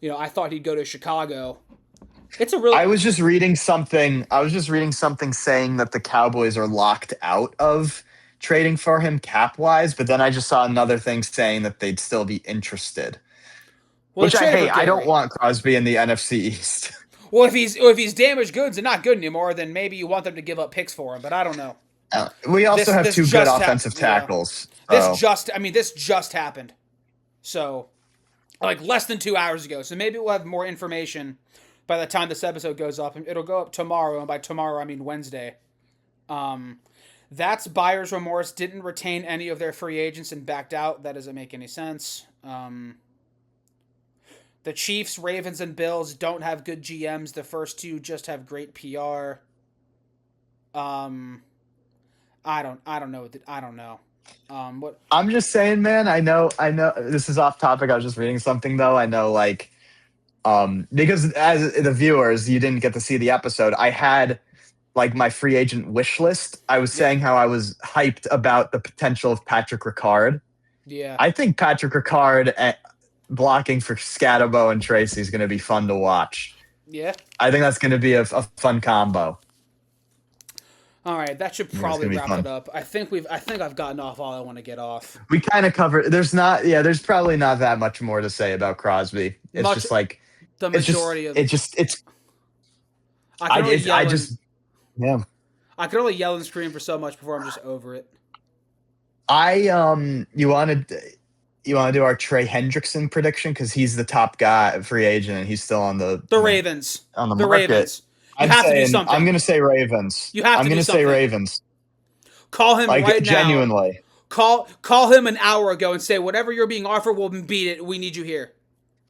S1: I thought he'd go to Chicago. It's a really.
S2: I was just reading something saying that the Cowboys are locked out of trading for him cap wise, but then I just saw another thing saying that they'd still be interested. Well, which I hate. I don't want Crosby in the NFC East.
S1: Well, if he's damaged goods and not good anymore, then maybe you want them to give up picks for him. But I don't know.
S2: We also have 2 good offensive tackles.
S1: Yeah. This just happened. So, like less than 2 hours ago. So maybe we'll have more information by the time this episode goes up. It'll go up tomorrow, and by tomorrow I mean Wednesday. That's buyer's remorse. Didn't retain any of their free agents and backed out. That doesn't make any sense. The Chiefs, Ravens, and Bills don't have good GMs. The first 2 just have great PR. I don't know. I don't know. What
S2: I'm just saying, man. I know. This is off topic. I was just reading something though. I know, like, because as the viewers, you didn't get to see the episode. I had like my free agent wish list. I was saying how I was hyped about the potential of Patrick Ricard.
S1: Yeah,
S2: I think Patrick Ricard blocking for Scatterbo and Tracy is going to be fun to watch.
S1: Yeah,
S2: I think that's going to be a fun combo.
S1: All right, that should probably wrap it up. I think I've gotten off all I want to get off.
S2: We kind of covered. There's probably not that much more to say about Crosby. It's just like
S1: the majority of
S2: it's.
S1: I can only yell and scream for so much before I'm just over it.
S2: You want to do our Trey Hendrickson prediction because he's the top guy, free agent, and he's still on the
S1: Ravens.
S2: On the market.
S1: Ravens. You have to do something.
S2: I'm going to say Ravens.
S1: I'm
S2: going to say Ravens.
S1: Call him right now.
S2: Genuinely.
S1: Call him an hour ago and say whatever you're being offered, we'll beat it. We need you here.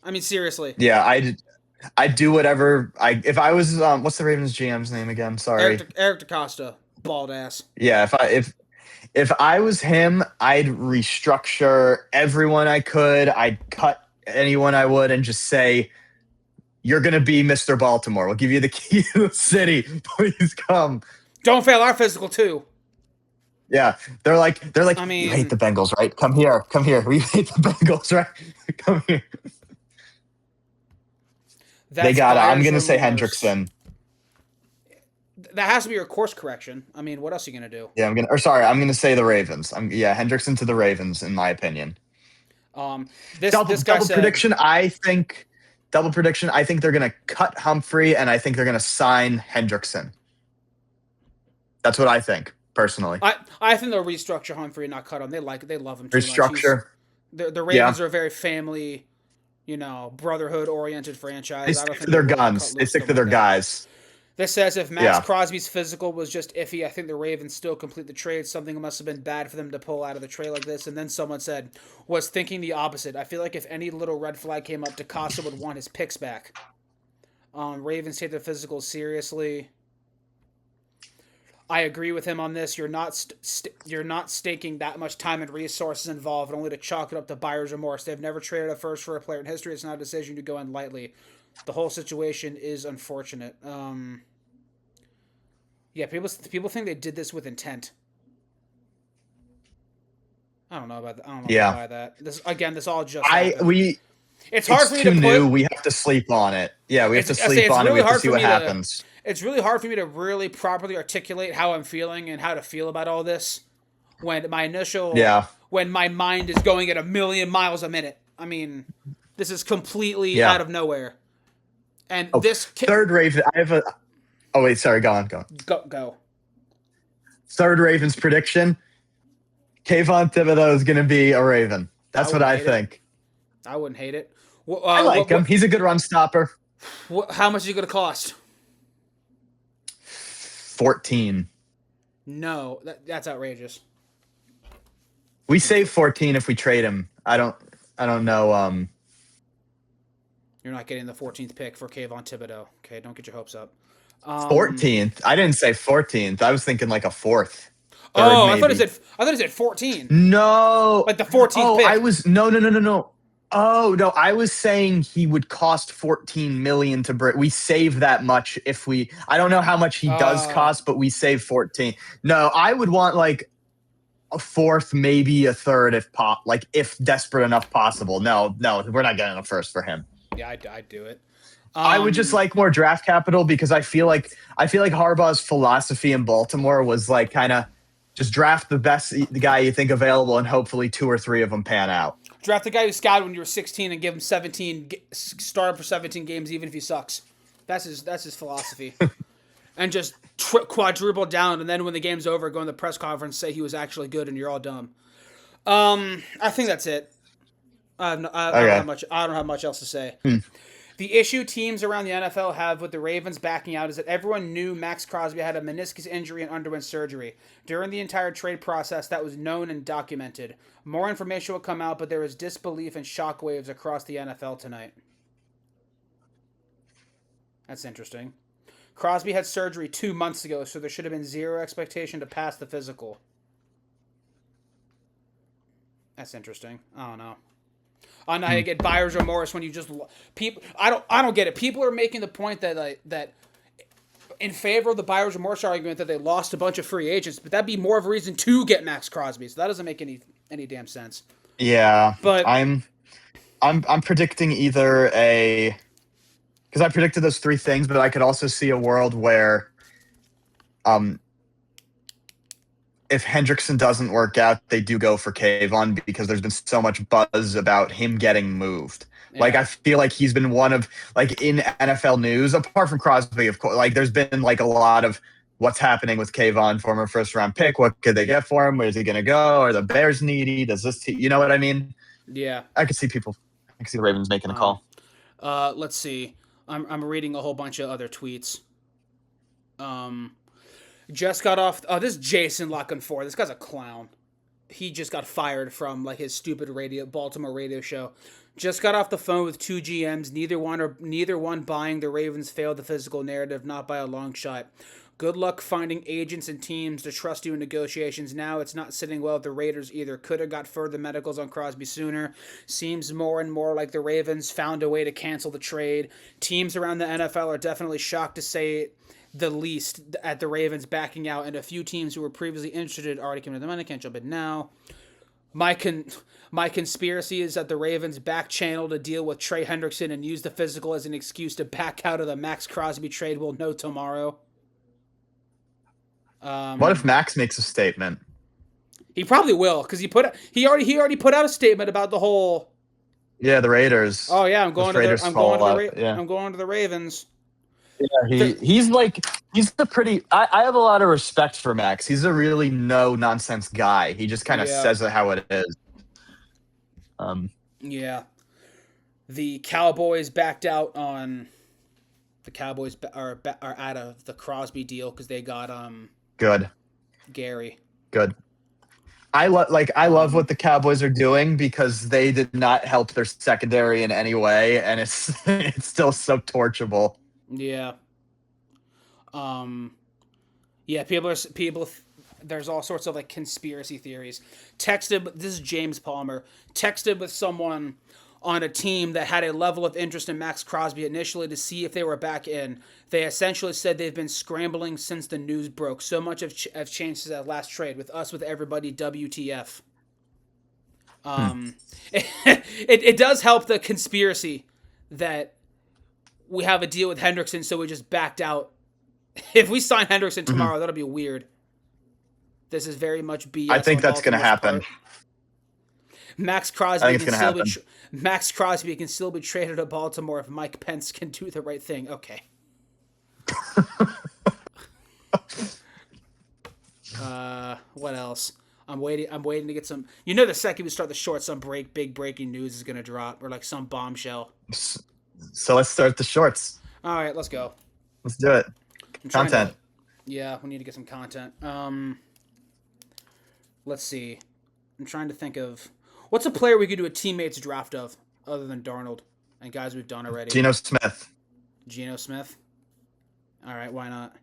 S1: I mean, seriously.
S2: Yeah, I'd do whatever. If I was, what's the Ravens GM's name again? Sorry,
S1: Eric DaCosta, bald ass.
S2: Yeah, if I was him, I'd restructure everyone I could. I'd cut anyone I would, and just say, "You're gonna be Mr. Baltimore. We'll give you the key to the city. Please come.
S1: Don't fail our physical too."
S2: Yeah, they're like.
S1: I mean,
S2: you hate the Bengals, right? Come here. We hate the Bengals, right? Come here. They got it. I'm going to say Hendrickson.
S1: That has to be your course correction. I mean, what else are you going to do?
S2: Yeah, I'm going to say the Ravens. Hendrickson to the Ravens, in my opinion.
S1: This guy said,
S2: prediction, I think they're going to cut Humphrey, and I think they're going to sign Hendrickson. That's what I think, personally.
S1: I think they'll restructure Humphrey and not cut him. They love him too
S2: restructure.
S1: Much. The Ravens are a very family, brotherhood-oriented franchise.
S2: They stick to their guns. They stick to their guys.
S1: This says if Maxx Crosby's physical was just iffy, I think the Ravens still complete the trade. Something must have been bad for them to pull out of the trade like this. And then someone said, was thinking the opposite. I feel like if any little red flag came up, DaCosta would want his picks back. Ravens take their physicals seriously. I agree with him on this. You're not staking that much time and resources involved only to chalk it up to buyer's remorse. They've never traded a first for a player in history. It's not a decision to go in lightly. The whole situation is unfortunate. People think they did this with intent. I don't know about that. I don't know about that. This all just happened. It's hard for me
S2: too
S1: to
S2: new.
S1: put.
S2: We have to sleep on it. Yeah, we have to sleep on it. We have to see what happens.
S1: It's really hard for me to really properly articulate how I'm feeling and how to feel about all this when when my mind is going at 1,000,000 miles a minute. I mean, this is completely out of nowhere. And
S2: third Raven. I have a. Oh wait, sorry. Go on.
S1: Go.
S2: Third Ravens prediction. Kayvon Thibodeau is going to be a Raven. That's what I think.
S1: I wouldn't hate it.
S2: I like him. He's a good run stopper.
S1: How much is he going to cost?
S2: 14.
S1: No, that's outrageous.
S2: We save 14 if we trade him. I don't know.
S1: You're not getting the 14th pick for Kayvon Thibodeau. Okay, don't get your hopes up.
S2: 14th. I didn't say 14th. I was thinking like a fourth.
S1: Oh, I thought it said 14.
S2: No,
S1: like the 14th pick.
S2: I was no. Oh no, I was saying he would cost 14 million to break. We save that much if we. I don't know how much he does cost, but we save 14. No, I would want like a fourth, maybe a third, if desperate enough possible. No, we're not getting a first for him.
S1: Yeah, I'd do it.
S2: I would just like more draft capital because I feel like Harbaugh's philosophy in Baltimore was like kind of just draft the best guy you think available and hopefully 2 or 3 of them pan out.
S1: Draft the guy who scouted when you were 16 and give him 17, start him for 17 games even if he sucks. That's his philosophy. And just quadruple down, and then when the game's over, go in the press conference, say he was actually good, and you're all dumb. I think that's it. I don't have much else to say. The issue teams around the NFL have with the Ravens backing out is that everyone knew Maxx Crosby had a meniscus injury and underwent surgery. During the entire trade process, that was known and documented. More information will come out, but there is disbelief and shockwaves across the NFL tonight. That's interesting. Crosby had surgery 2 months ago, so there should have been zero expectation to pass the physical. That's interesting. I don't know. I don't know how you get buyer's remorse when you just people. I don't get it. People are making the point that in favor of the buyer's remorse argument that they lost a bunch of free agents, but that'd be more of a reason to get Maxx Crosby. So that doesn't make any damn sense.
S2: Yeah,
S1: but
S2: I'm predicting either because I predicted those 3 things, but I could also see a world where, if Hendrickson doesn't work out, they do go for Kayvon because there's been so much buzz about him getting moved. Yeah. Like, I feel like he's been one of, like, in NFL news, apart from Crosby, of course, like, there's been, like, a lot of what's happening with Kayvon, former first-round pick. What could they get for him? Where's he going to go? Are the Bears needy? Does this team, you know what I mean?
S1: Yeah.
S2: I could see the Ravens making a call.
S1: Let's see. I'm reading a whole bunch of other tweets. Just got off. Oh, this is Jason Lockenford. This guy's a clown. He just got fired from like his stupid Baltimore radio show. Just got off the phone with 2 GMs. Neither one buying the Ravens failed the physical narrative, not by a long shot. Good luck finding agents and teams to trust you in negotiations. Now it's not sitting well with the Raiders either. Could have got further medicals on Crosby sooner. Seems more and more like the Ravens found a way to cancel the trade. Teams around the NFL are definitely shocked, to say the least, at the Ravens backing out, and a few teams who were previously interested already came to the money. Can't jump in now. My conspiracy is that the Ravens back-channeled a deal with Trey Hendrickson and used the physical as an excuse to back out of the Maxx Crosby trade. We'll know tomorrow.
S2: What if Maxx makes a statement?
S1: He probably will, because he already put out a statement about the whole.
S2: Yeah, the Raiders.
S1: Oh yeah, I'm going to the Ravens.
S2: Yeah, he's a pretty. I have a lot of respect for Maxx. He's a really no nonsense guy. He just kind of says it how it is.
S1: Yeah, the Cowboys backed out on. The Cowboys are out of the Crosby deal because they got
S2: good
S1: Gary.
S2: Good. I love what the Cowboys are doing because they did not help their secondary in any way, and it's still so torchable.
S1: Yeah. Yeah, people there's all sorts of like conspiracy theories. This is James Palmer, texted with someone on a team that had a level of interest in Maxx Crosby initially to see if they were back in. They essentially said they've been scrambling since the news broke. So much have changed since that last trade. With us, with everybody, WTF. It does help the conspiracy that we have a deal with Hendrickson, so we just backed out. If we sign Hendrickson tomorrow, that'll be weird. This is very much BS.
S2: I think that's going to happen.
S1: Maxx Crosby can still be traded to Baltimore if Mike Pence can do the right thing. Okay. What else? I'm waiting to get some. You know, the second we start the short, some big breaking news is gonna drop, or like some bombshell.
S2: So let's start the shorts.
S1: All right, let's go.
S2: Let's do it. Content.
S1: Yeah, we need to get some content. Let's see. I'm trying to think of what's a player we could do a teammates draft of other than Darnold and guys we've done already.
S2: Geno Smith.
S1: All right, why not?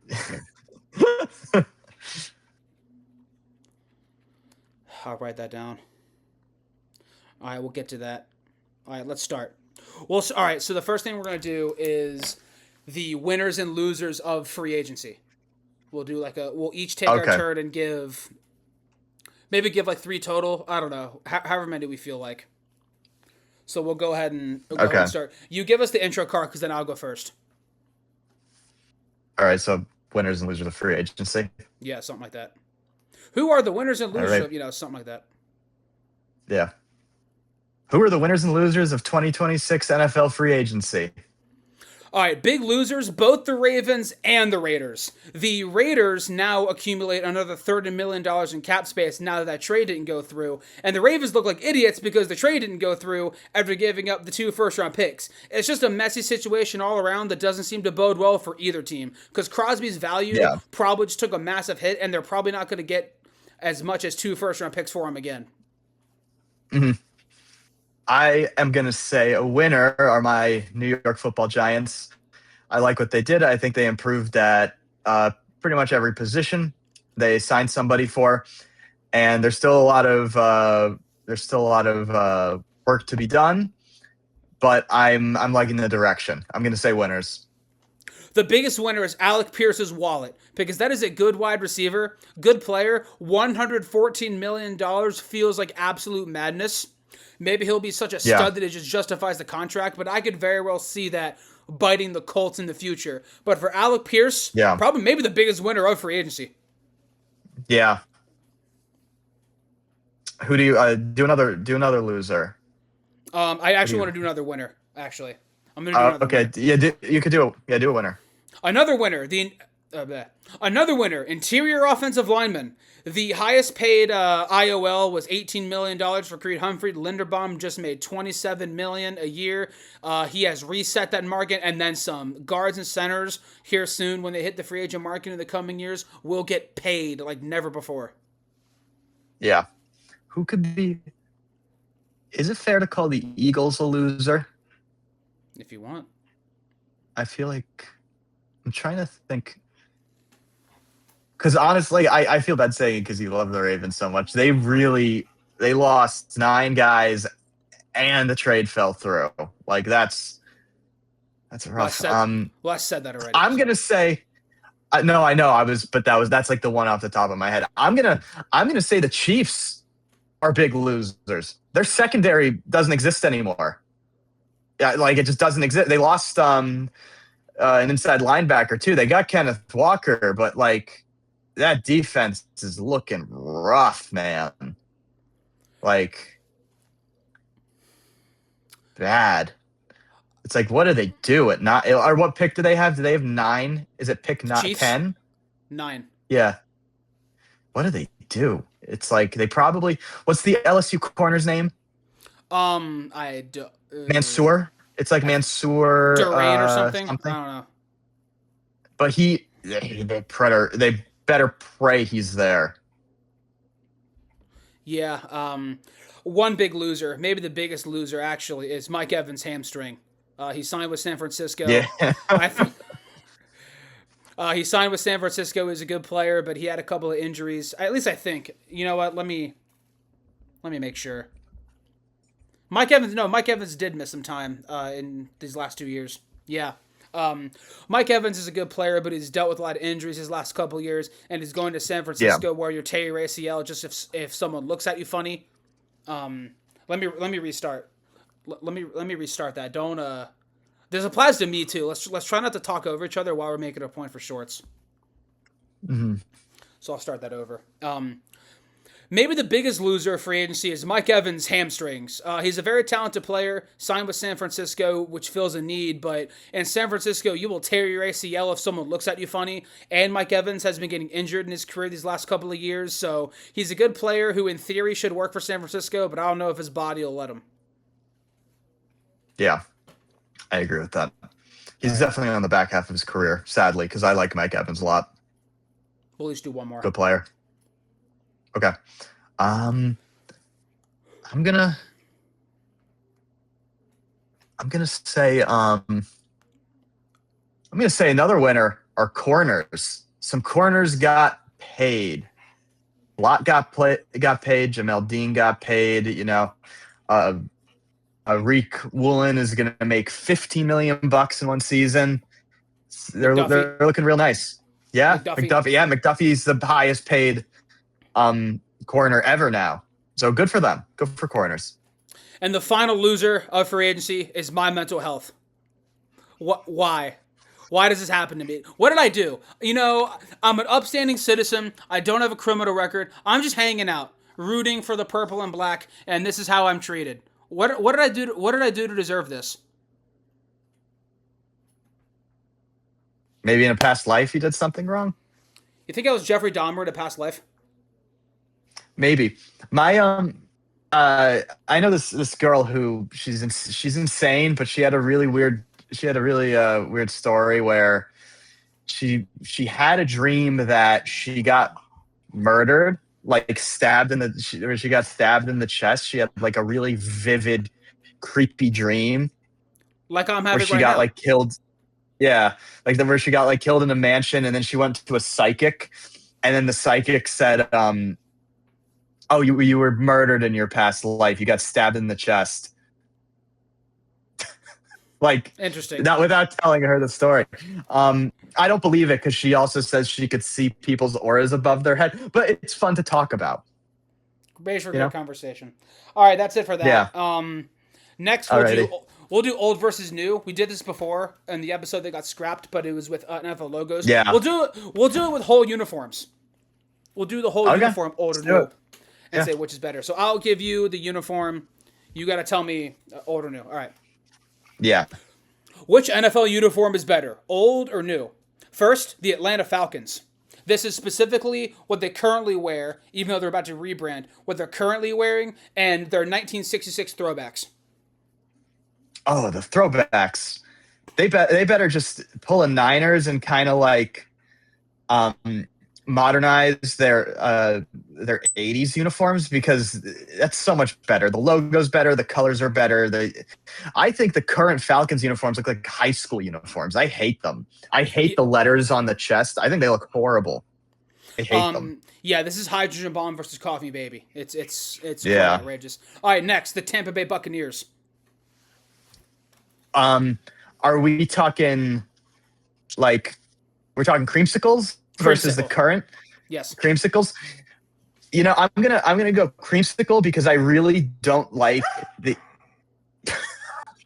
S1: I'll write that down. All right, we'll get to that. All right, let's start. Well, all right, so the first thing we're going to do is the winners and losers of free agency. We'll each take our turn and give like 3 total. I don't know. However many we feel like. So we'll go ahead and start. You give us the intro card because then I'll go first.
S2: All right, so winners and losers of free agency.
S1: Yeah, something like that. Who are the winners and losers of, something like that.
S2: Yeah. Who are the winners and losers of 2026 NFL free agency?
S1: All right, big losers, both the Ravens and the Raiders. The Raiders now accumulate another $30 million in cap space now that trade didn't go through. And the Ravens look like idiots because the trade didn't go through after giving up the 2 first-round picks. It's just a messy situation all around that doesn't seem to bode well for either team. Because Crosby's value probably just took a massive hit, and they're probably not going to get as much as 2 first-round picks for him again.
S2: Mm-hmm. I am going to say a winner are my New York Football Giants. I like what they did. I think they improved at pretty much every position they signed somebody for, and there's still a lot of work to be done. But I'm liking the direction. I'm going to say winners.
S1: The biggest winner is Alec Pierce's wallet, because that is a good wide receiver, good player. $114 million feels like absolute madness. Maybe he'll be such a stud that it just justifies the contract, but I could very well see that biting the Colts in the future. But for Alec Pierce, probably maybe the biggest winner of free agency.
S2: Yeah. Who do you do another loser?
S1: I actually want to do another winner. Actually, I'm gonna do another.
S2: Okay, winner. You could do a winner.
S1: Another winner. Another winner. Interior offensive lineman. The highest paid IOL was $18 million for Creed Humphrey. Linderbaum just made $27 million a year. He has reset that market, and then some. Guards and centers here soon, when they hit the free agent market in the coming years, will get paid like never before.
S2: Yeah. Who could be... Is it fair to call the Eagles a loser?
S1: If you want.
S2: I feel like... I'm trying to think... Because honestly, I feel bad saying it because you love the Ravens so much. They lost 9 guys, and the trade fell through. Like that's rough.
S1: I said that already.
S2: I'm gonna say, no, I know that's like the one off the top of my head. I'm gonna say the Chiefs are big losers. Their secondary doesn't exist anymore. Yeah, like it just doesn't exist. They lost an inside linebacker too. They got Kenneth Walker, but like. That defense is looking rough, man. Like, bad. It's like, what do they do at 9? Or what pick do they have? Do they have 9? Is it pick not
S1: Chiefs?
S2: 10?
S1: 9.
S2: Yeah. What do they do? It's like they probably. What's the LSU corner's name? Mansour. It's like Mansour
S1: Durant or something. I don't know.
S2: But they better pray he's there.
S1: Yeah. One big loser, maybe the biggest loser actually, is Mike Evans' hamstring. He signed with San Francisco.
S2: Yeah.
S1: He signed with San Francisco. He's a good player, but he had a couple of injuries. At least I think. You know what? Let me make sure. Mike Evans did miss some time in these last 2 years. Yeah. Mike Evans is a good player, but he's dealt with a lot of injuries his last couple of years, and he's going to San Francisco where you're Terry ACL just if someone looks at you funny. Let me restart. Let me restart that. Don't This applies to me too. Let's try not to talk over each other while we're making a point for shorts.
S2: Mm-hmm.
S1: So I'll start that over. Maybe the biggest loser of free agency is Mike Evans' hamstrings. He's a very talented player, signed with San Francisco, which fills a need, but in San Francisco, you will tear your ACL if someone looks at you funny, and Mike Evans has been getting injured in his career these last couple of years, so he's a good player who, in theory, should work for San Francisco, but I don't know if his body will let him.
S2: Yeah, I agree with that. He's definitely on the back half of his career, sadly, because I like Mike Evans a lot.
S1: We'll at least do one more.
S2: Good player. Okay. I'm gonna say another winner are corners. Some corners got paid. Lott got paid. Jamel Dean got paid. Reek Woolen is gonna make $15 million in one season. They're looking real nice. Yeah, McDuffie. Yeah, McDuffie's the highest paid corner ever now. So good for them. Good for corners.
S1: And the final loser of free agency is my mental health. Why? Why does this happen to me? What did I do? I'm an upstanding citizen. I don't have a criminal record. I'm just hanging out, rooting for the purple and black, and this is how I'm treated. What did I do? What did I do to deserve this?
S2: Maybe in a past life you did something wrong?
S1: You think I was Jeffrey Dahmer in a past life?
S2: Maybe. My I know this girl who she's insane, but she had a really weird story where she had a dream that she got murdered, like she got stabbed in the chest. She had like a really vivid, creepy dream.
S1: Like I'm having
S2: where she got like killed. Yeah, like where she got like killed in a mansion, and then she went to a psychic, and then the psychic said, "Oh, you were murdered in your past life. You got stabbed in the chest." Like,
S1: interesting.
S2: Not without telling her the story. I don't believe it because she also says she could see people's auras above their head, but it's fun to talk about.
S1: Base for good conversation. All right, that's it for that.
S2: Yeah.
S1: Next we'll do old versus new. We did this before in the episode that got scrapped, but it was with NFL logos.
S2: Yeah.
S1: We'll do it with whole uniforms. We'll do the whole uniform old or new and say which is better. So I'll give you the uniform. You got to tell me old or new. All right.
S2: Yeah.
S1: Which NFL uniform is better, old or new? First, the Atlanta Falcons. This is specifically what they currently wear, even though they're about to rebrand, what they're currently wearing, and their 1966 throwbacks.
S2: Oh, the throwbacks. They better just pull a Niners and kind of like modernize their 80s uniforms, because that's so much better. The logo's better, the colors are better. I think the current Falcons uniforms look like high school uniforms. I hate them. I hate the letters on the chest. I think they look horrible. I hate them.
S1: Yeah, this is hydrogen bomb versus coffee baby. It's quite outrageous. All right, next, the Tampa Bay Buccaneers.
S2: Are we talking like we're talking creamsicles versus the current?
S1: Yes.
S2: Creamsicles. I'm gonna go creamsicle because I really don't like the.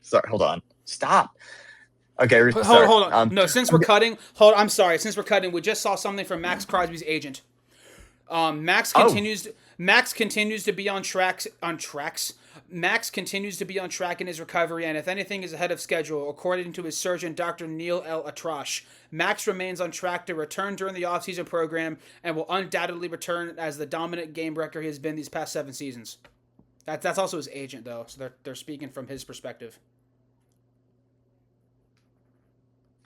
S2: Sorry, hold on. Stop. Okay,
S1: hold on. No, since we're cutting. I'm sorry. Since we're cutting, we just saw something from Maxx Crosby's agent. Maxx continues to be on tracks. Maxx continues to be on track in his recovery, and if anything is ahead of schedule, according to his surgeon, Dr. Neil L. Atrash. Maxx remains on track to return during the offseason program and will undoubtedly return as the dominant game wrecker he has been these past 7 seasons. That's also his agent, though, so they're speaking from his perspective.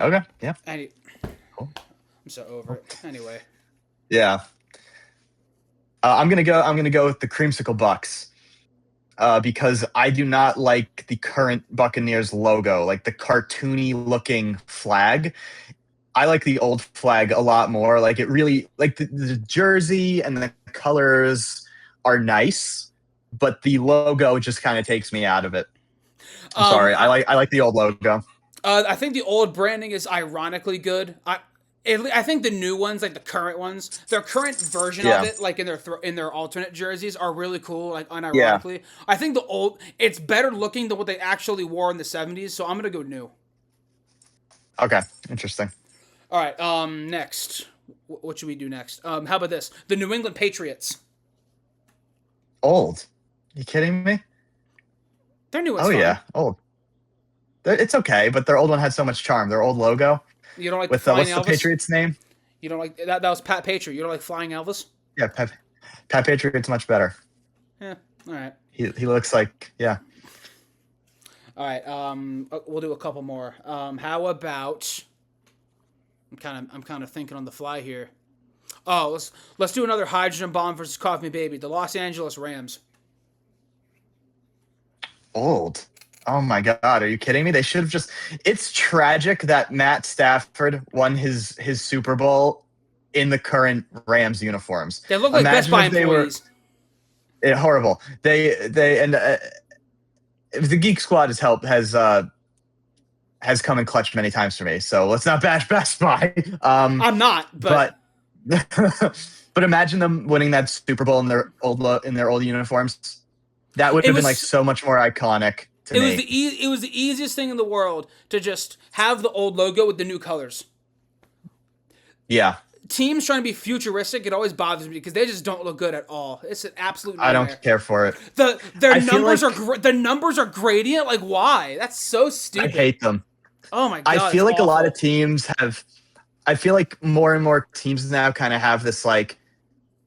S2: Okay, yeah.
S1: Cool. I'm so over it. Anyway.
S2: Yeah. I'm gonna go with the creamsicle Bucks. Because I do not like the current Buccaneers logo, like the cartoony looking flag. I like the old flag a lot more. Like it really, like the jersey and the colors are nice, but the logo just kind of takes me out of it. I'm sorry. I like the old logo.
S1: I think the old branding is ironically good. I think the new ones, like the current ones, their current version of
S2: Yeah.
S1: it, like in their alternate jerseys, are really cool. Like
S2: Yeah.
S1: unironically, I think it's better looking than what they actually wore in the '70s. So I'm gonna go new.
S2: Okay. Interesting.
S1: All right. Next, what should we do next? How about this? The New England Patriots.
S2: Old. You kidding me?
S1: Their new one's
S2: Oh
S1: fine.
S2: yeah, old. It's okay, but their old one had so much charm. Their old logo
S1: You don't like
S2: with
S1: Flying
S2: what's
S1: Elvis?
S2: the Patriots name?
S1: You don't like that? That was Pat Patriot. You don't like Flying Elvis?
S2: Yeah, Pat Patriot's much better.
S1: Yeah. All right.
S2: He looks like, yeah.
S1: All right. We'll do a couple more. How about? I'm kind of thinking on the fly here. Oh, let's do another hydrogen bomb versus Cough Me Baby. The Los Angeles Rams.
S2: Old. Oh my God, are you kidding me? They should have just. It's tragic that Matt Stafford won his Super Bowl in the current Rams uniforms.
S1: They look like Best Buy employees.
S2: Horrible. The Geek Squad has come in clutch many times for me. So let's not bash Best Buy.
S1: I'm not, but
S2: but imagine them winning that Super Bowl in their old uniforms. That would have been like so much more iconic to me.
S1: It was the easiest thing in the world to just have the old logo with the new colors.
S2: Yeah.
S1: Teams trying to be futuristic, it always bothers me because they just don't look good at all. It's an absolute nightmare.
S2: I don't care for it.
S1: Their numbers are gradient. Like, why? That's so stupid.
S2: I hate them.
S1: Oh my God.
S2: I feel like awful. A lot of teams have. I feel like more and more teams now kind of have this like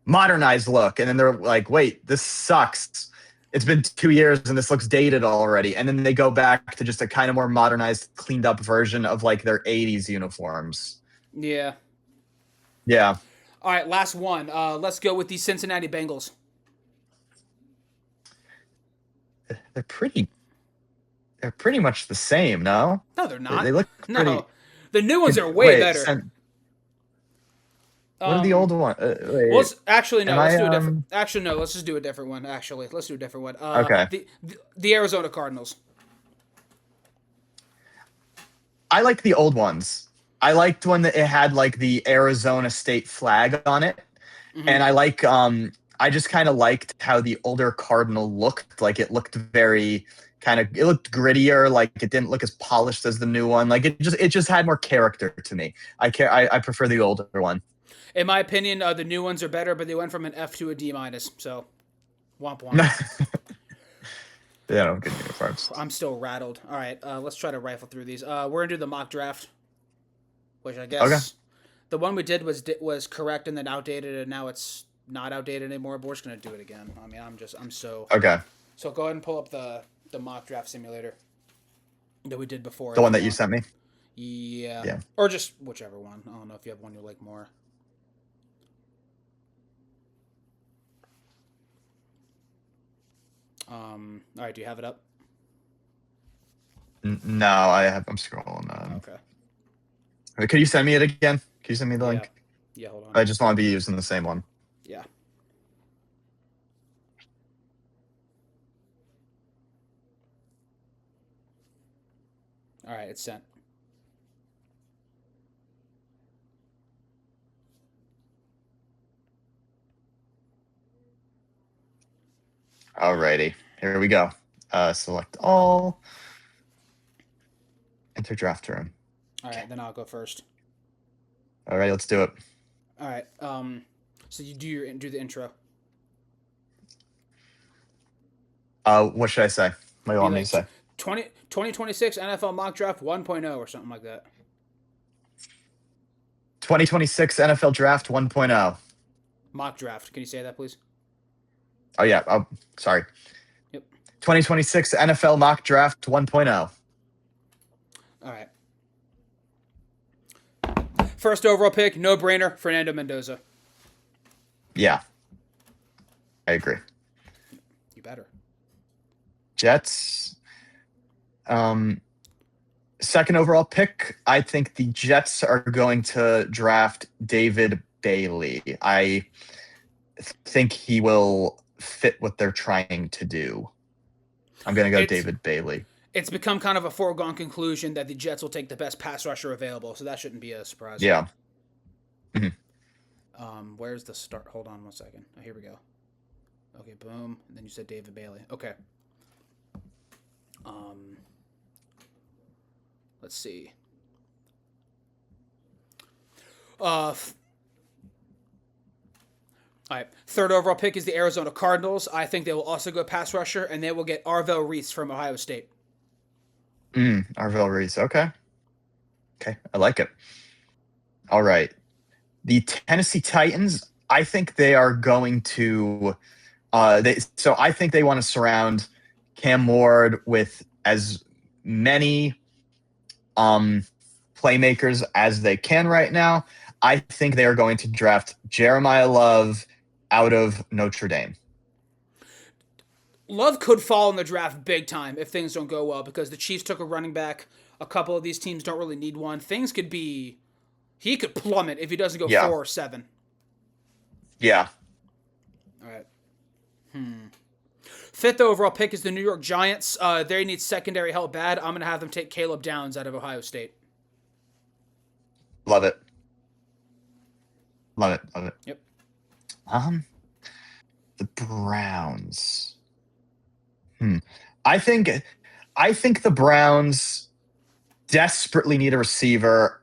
S2: modernized look, and then they're like, "Wait, this sucks. It's been 2 years and this looks dated already." And then they go back to just a kind of more modernized, cleaned up version of like their '80s uniforms.
S1: Yeah.
S2: Yeah.
S1: All right, last one. Let's go with the Cincinnati Bengals.
S2: They're pretty much the same, no?
S1: No, they're not.
S2: They look pretty.
S1: No. The new ones are way better.
S2: What are the old ones?
S1: Well, actually, no. Let's do a different. Actually, no. Let's just do a different one. Actually, let's do a different one.
S2: Okay.
S1: The Arizona Cardinals.
S2: I like the old ones. I liked when it had like the Arizona state flag on it, and I just kind of liked how the older Cardinal looked. Like it looked very it looked grittier. Like it didn't look as polished as the new one. Like it just had more character to me. I prefer the older one.
S1: In my opinion, the new ones are better, but they went from an F to a D-. So, womp womp.
S2: They don't get uniforms.
S1: I'm still rattled. All right, let's try to rifle through these. We're gonna do the mock draft, which I guess the one we did was correct and then outdated, and now it's not outdated anymore. But we're just gonna do it again. I mean, I'm so
S2: okay.
S1: So go ahead and pull up the mock draft simulator that we did before.
S2: The one that you sent me.
S1: Yeah. Or just whichever one. I don't know if you have one you like more. All right, do you have it up?
S2: No, I'm scrolling.
S1: Okay.
S2: Could you send me it again? Can you send me the link?
S1: Yeah, hold on.
S2: I just want to be using the same one.
S1: Yeah. All right, it's sent.
S2: Alrighty, here we go. Select all. Enter draft room.
S1: All right, then I'll go first.
S2: All right, let's do it.
S1: All right. So you do the intro.
S2: What should I say? What do you want me to say?
S1: 2026 NFL mock draft 1.0 or something like that.
S2: 2026 NFL draft 1.0.
S1: Mock draft. Can you say that, please?
S2: Oh, yeah. Oh, sorry.
S1: Yep.
S2: 2026 NFL mock draft 1.0.
S1: All right. First overall pick, no brainer, Fernando Mendoza.
S2: Yeah. I agree.
S1: You better.
S2: Jets. Second overall pick, I think the Jets are going to draft David Bailey. I think he will fit what they're trying to do. I'm going to go David Bailey.
S1: It's become kind of a foregone conclusion that the Jets will take the best pass rusher available, so that shouldn't be a surprise.
S2: Yeah. Mhm.
S1: Where's the start? Hold on 1 second. Oh, here we go. Okay, boom. And then you said David Bailey. Okay. Um, let's see. All right. Third overall pick is the Arizona Cardinals. I think they will also go pass rusher, and they will get Arvell Reese from Ohio State.
S2: Arvell Reese. Okay. Okay. I like it. All right. The Tennessee Titans, I think they are going to so I think they want to surround Cam Ward with as many playmakers as they can right now. I think they are going to draft Jeremiah Love out of Notre Dame.
S1: Love could fall in the draft big time if things don't go well because the Chiefs took a running back. A couple of these teams don't really need one. Things could be... He could plummet if he doesn't go 4 or 7.
S2: Yeah.
S1: All right. Fifth overall pick is the New York Giants. They need secondary help bad. I'm going to have them take Caleb Downs out of Ohio State.
S2: Love it. Love it. Love it.
S1: Yep.
S2: The Browns. I think the Browns desperately need a receiver.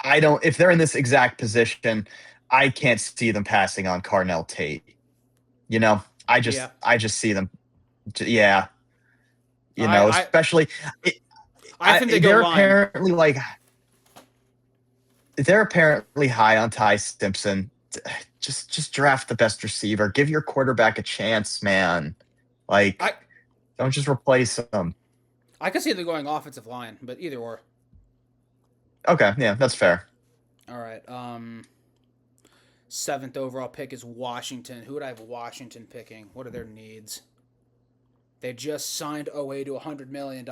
S2: If they're in this exact position, I can't see them passing on Carnell Tate. I just see them. Yeah. Especially.
S1: I think they're
S2: apparently they're apparently high on Ty Simpson. Just draft the best receiver. Give your quarterback a chance, man. Don't just replace him.
S1: I could see them going offensive line, but either or.
S2: Okay, yeah, that's fair.
S1: All right. Seventh overall pick is Washington. Who would I have Washington picking? What are their needs? They just signed OA to $100 million.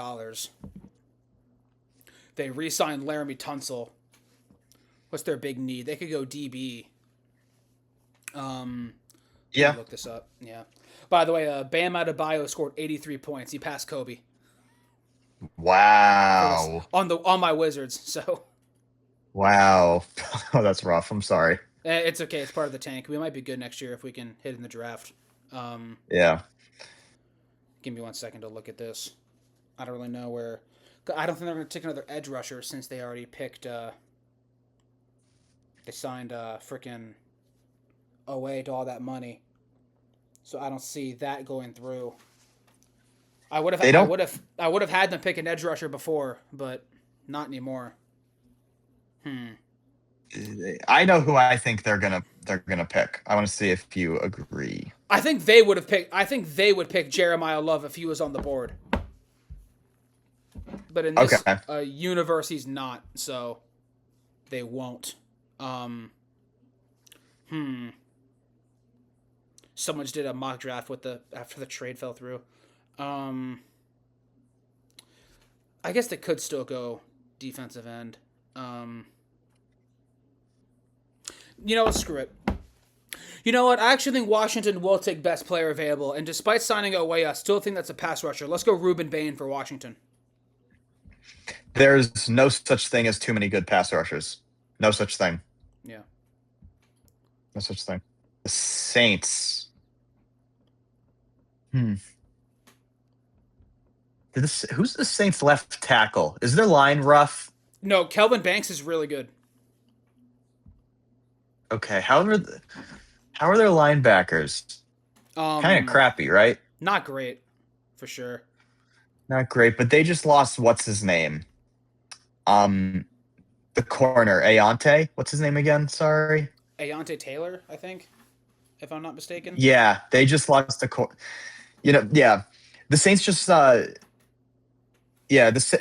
S1: They re-signed Laramie Tunsil. What's their big need? They could go DB.
S2: Yeah.
S1: Look this up. Yeah. By the way, Bam Adebayo scored 83 points. He passed Kobe.
S2: Wow.
S1: On my Wizards. So.
S2: Wow. Oh, that's rough. I'm sorry.
S1: It's okay. It's part of the tank. We might be good next year if we can hit in the draft.
S2: Yeah.
S1: Give me 1 second to look at this. I don't really know where. I don't think they're going to take another edge rusher since they already picked. They signed freaking away to all that money, so I don't see that going through. I would have had them pick an edge rusher before, but not anymore.
S2: I know who I think they're gonna pick. I want to see if you agree.
S1: I think they would pick Jeremiah Love if he was on the board. But in this universe, he's not, so they won't. Someone just did a mock draft after the trade fell through. I guess they could still go defensive end. You know what? Screw it. You know what? I actually think Washington will take best player available, and despite signing away, I still think that's a pass rusher. Let's go Ruben Bain for Washington.
S2: There's no such thing as too many good pass rushers. No such thing.
S1: Yeah.
S2: No such thing. The Saints. Who's the Saints left tackle? Is their line rough?
S1: No, Kelvin Banks is really good.
S2: Okay, how are their linebackers? Kind of crappy, right?
S1: Not great, for sure.
S2: Not great, but they just lost what's his name? The corner, Ayante. What's his name again? Sorry.
S1: Ayante Taylor, I think, if I'm not mistaken.
S2: Yeah, they just lost the the Saints just the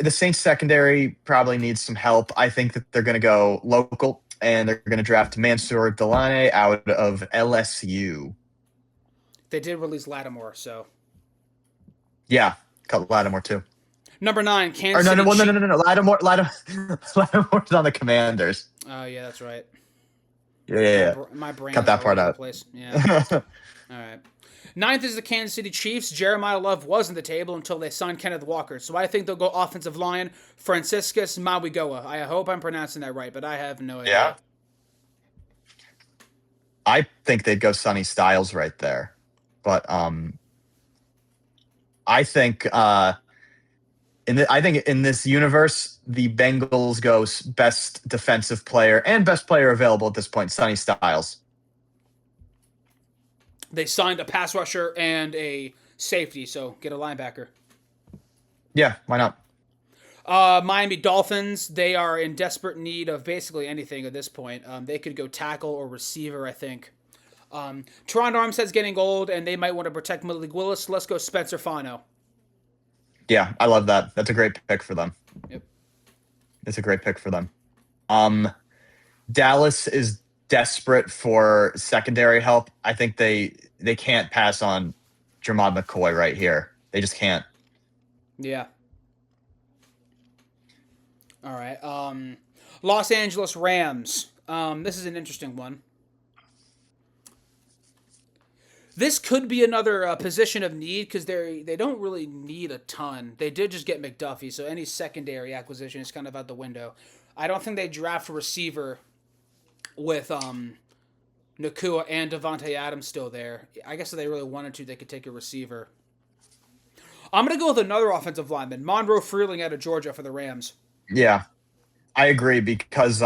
S2: Saints secondary probably needs some help. I think that they're going to go local and they're going to draft Mansour Delaney out of LSU.
S1: They did release Lattimore, so.
S2: Yeah, cut Lattimore too.
S1: Number 9, Kansas City.
S2: No. Lattimore's on the Commanders.
S1: Oh yeah, that's right.
S2: Yeah.
S1: My brain.
S2: Cut that part out.
S1: Yeah. All right. 9th is the Kansas City Chiefs. Jeremiah Love was on the table until they signed Kenneth Walker. So I think they'll go offensive line, Franciscus Mawigoa. I hope I'm pronouncing that right, but I have no idea.
S2: I think they'd go Sonny Styles right there. But I think I think in this universe, the Bengals go best defensive player and best player available at this point, Sonny Styles.
S1: They signed a pass rusher and a safety, so get a linebacker.
S2: Yeah, why not?
S1: Miami Dolphins, they are in desperate need of basically anything at this point. They could go tackle or receiver, I think. Toronto Armstead's getting old, and they might want to protect Malik Willis. Let's go Spencer Fano.
S2: Yeah, I love that. That's a great pick for them.
S1: Yep.
S2: It's a great pick for them. Dallas is desperate for secondary help. I think they can't pass on Jermod McCoy right here. They just can't.
S1: Yeah. All right. Los Angeles Rams. This is an interesting one. This could be another position of need because they don't really need a ton. They did just get McDuffie, so any secondary acquisition is kind of out the window. I don't think they draft a receiver with Nakua and Devontae Adams still there. I guess if they really wanted to, they could take a receiver. I'm going to go with another offensive lineman, Monroe Freeling out of Georgia for the Rams.
S2: Yeah, I agree because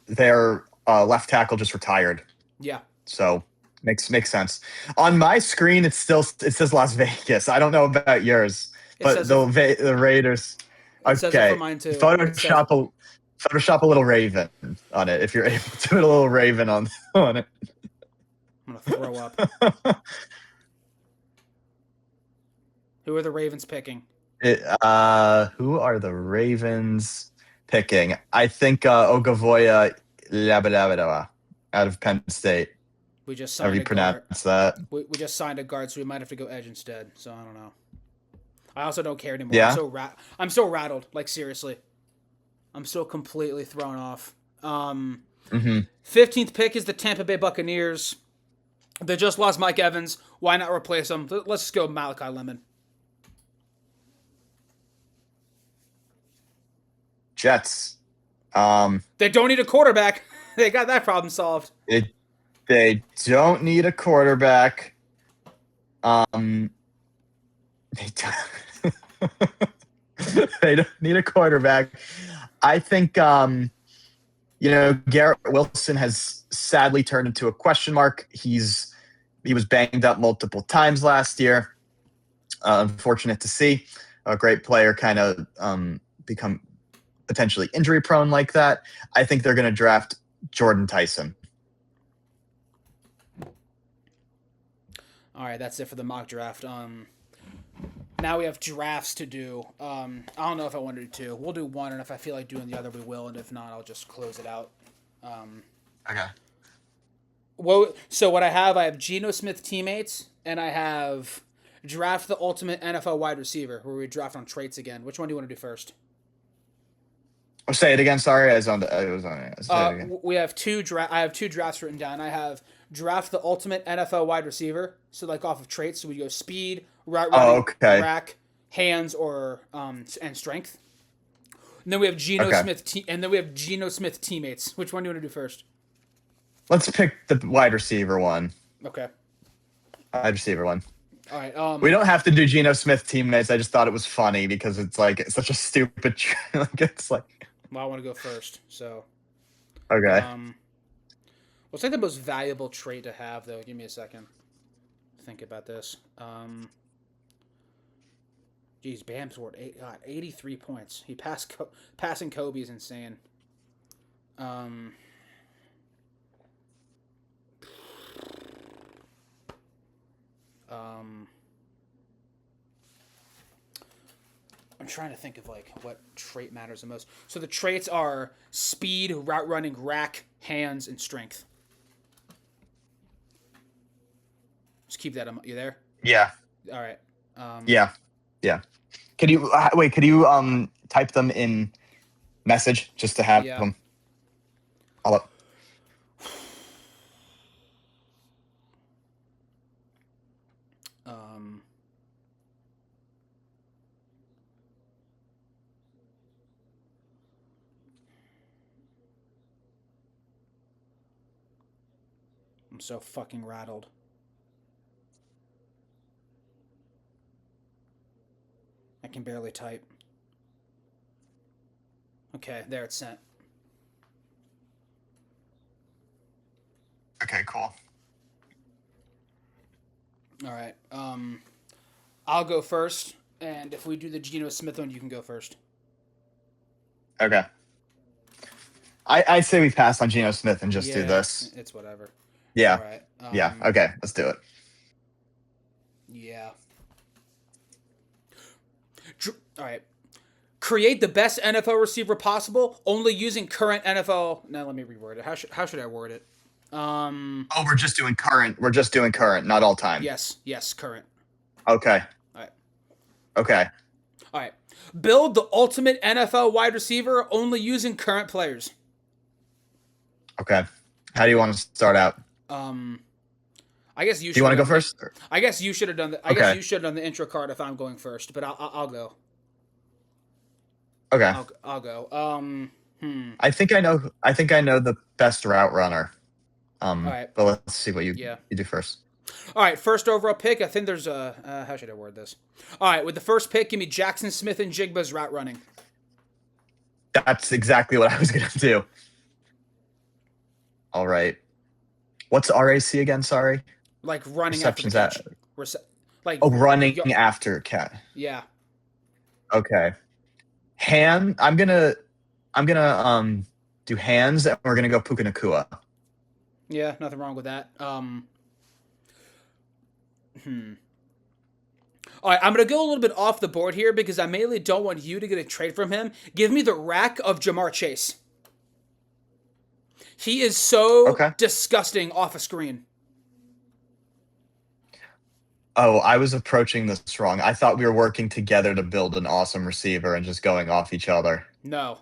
S2: their left tackle just retired.
S1: Yeah.
S2: So makes sense. On my screen, it says Las Vegas. I don't know about yours, but the Raiders.
S1: It says it for mine too.
S2: Photoshop a little raven on it if you're able to put a little raven on it.
S1: I'm gonna throw up. Who are the Ravens picking?
S2: Who are the Ravens picking? I think Ogavoya Labadabadawa out of Penn State.
S1: We just signed
S2: a guard. That?
S1: We just signed a guard, so we might have to go edge instead. So I don't know. I also don't care anymore.
S2: Yeah?
S1: I'm so rattled. Like seriously, I'm so completely thrown off. 15th pick is the Tampa Bay Buccaneers. They just lost Mike Evans. Why not replace him? Let's just go Malachi Lemon.
S2: Jets.
S1: They don't need a quarterback. They got that problem solved.
S2: They don't need a quarterback. They don't need a quarterback. I think Garrett Wilson has sadly turned into a question mark. He was banged up multiple times last year. Unfortunate to see a great player kind of become potentially injury prone like that. I think they're going to draft Jordan Tyson.
S1: All right, that's it for the mock draft. Now we have drafts to do. I don't know if I want to do two. We'll do one, and if I feel like doing the other, we will, and if not, I'll just close it out.
S2: Okay.
S1: Well, so what I have Geno Smith teammates, and I have draft the ultimate NFL wide receiver, where we draft on traits again. Which one do you want to do first?
S2: Oh, say it again. Sorry, I was on it. Say it again.
S1: We have I have two drafts written down. I have draft the ultimate NFL wide receiver, so like off of traits. So we go speed, route running, rack, hands, or and strength. And then we have Geno Smith teammates. Which one do you want to do first?
S2: Let's pick the wide receiver one.
S1: Okay.
S2: Wide receiver one.
S1: All right.
S2: We don't have to do Geno Smith teammates. I just thought it was funny because it's such a stupid. It's like.
S1: Well, I want to go first, so.
S2: Okay.
S1: What's like the most valuable trait to have, though? Give me a second. Think about this. Geez, Bam scored 83 points. He passing Kobe is insane. I'm trying to think of what trait matters the most. So the traits are speed, route running, rack, hands, and strength. Just keep that. You there?
S2: Yeah.
S1: All right.
S2: Yeah. Could you type them in message just to have them? All up.
S1: I'm so fucking rattled. I can barely type. Okay, there, it's sent.
S2: Okay, cool.
S1: All right. I'll go first, and if we do the Geno Smith one, you can go first.
S2: Okay. I say we pass on Geno Smith and just do this.
S1: It's whatever.
S2: Yeah.
S1: All right.
S2: Yeah. Okay, let's do it.
S1: Yeah. All right. Create the best NFL receiver possible, only using current NFL. Now let me reword it. How should I word it?
S2: We're just doing current. We're just doing current, not all time.
S1: Yes, current.
S2: Okay.
S1: All right.
S2: Okay.
S1: All right. Build the ultimate NFL wide receiver, only using current players.
S2: Okay. How do you want to start out?
S1: I guess you.
S2: Do you want to go first?
S1: I guess you should have done the. I guess you should have done the intro card if I'm going first, but I'll go.
S2: Okay.
S1: I'll go.
S2: I think I know the best route runner.
S1: All right.
S2: But let's see what you do first.
S1: All right, first overall pick. I think there's a. How should I word this? All right, with the first pick, give me Jackson Smith and Jigba's route running.
S2: That's exactly what I was gonna do. All right. What's RAC again? Sorry.
S1: Like running after the catch.
S2: Running after cat.
S1: Yeah.
S2: Okay. I'm gonna do hands, and we're gonna go Puka Nacua.
S1: Yeah, nothing wrong with that. All right, I'm going to go a little bit off the board here because I mainly don't want you to get a trade from him. Give me the rack of Jamar Chase. He is so disgusting off a screen.
S2: Oh, I was approaching this wrong. I thought we were working together to build an awesome receiver and just going off each other.
S1: No.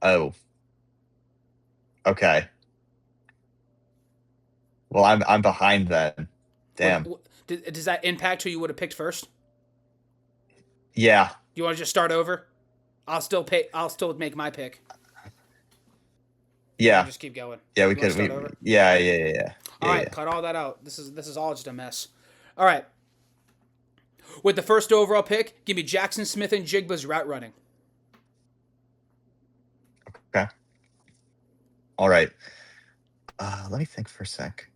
S2: Oh. Okay. Well, I'm behind then. Damn.
S1: Does that impact who you would have picked first?
S2: Yeah.
S1: You want to just start over? I'll still make my pick.
S2: Yeah.
S1: Just keep going.
S2: Yeah, we could. Yeah.
S1: All right, cut all that out. This is all just a mess. All right. With the first overall pick, give me Jackson Smith and Jigba's route running.
S2: Okay. All right. Let me think for a sec.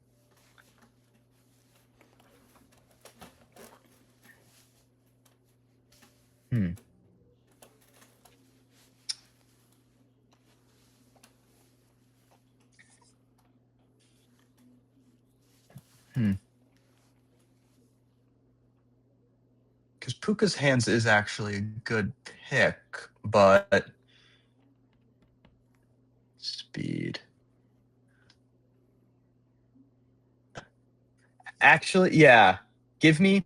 S2: Because Puka's hands is actually a good pick, but speed. Actually, yeah. Give me.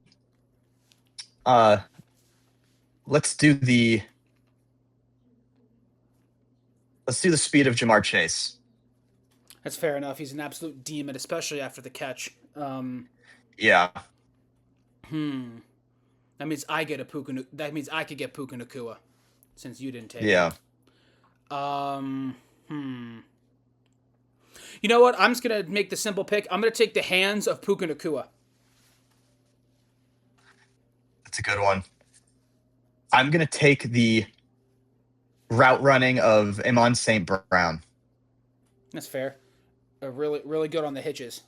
S2: Let's do the speed of Jamar Chase.
S1: That's fair enough. He's an absolute demon, especially after the catch.
S2: Yeah.
S1: That means I get a Puka. That means I could get Puka Nacua, since you didn't take it.
S2: Yeah.
S1: You know what? I'm just gonna make the simple pick. I'm gonna take the hands of Puka Nacua.
S2: That's a good one. I'm gonna take the route running of Amon St. Brown.
S1: That's fair. Really, really good on the hitches.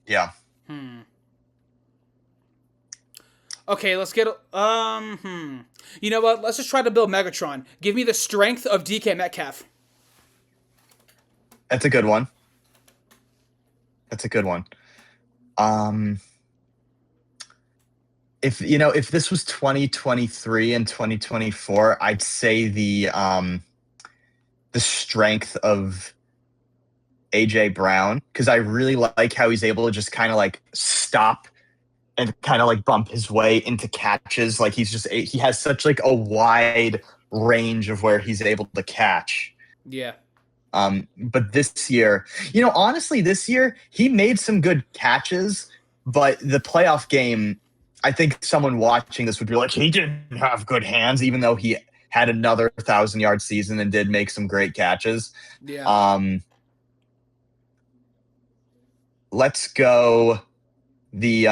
S2: Yeah.
S1: Okay, let's get. You know what? Let's just try to build Megatron. Give me the strength of DK Metcalf.
S2: That's a good one. If this was 2023 and 2024, I'd say the strength of AJ Brown, because I really like how he's able to just kind of like stop and kind of like bump his way into catches. Like he has such like a wide range of where he's able to catch.
S1: Yeah.
S2: But this year, honestly, he made some good catches, but the playoff game, I think someone watching this would be like, he didn't have good hands, even though he had another 1,000-yard season and did make some great catches.
S1: Yeah.
S2: let's go the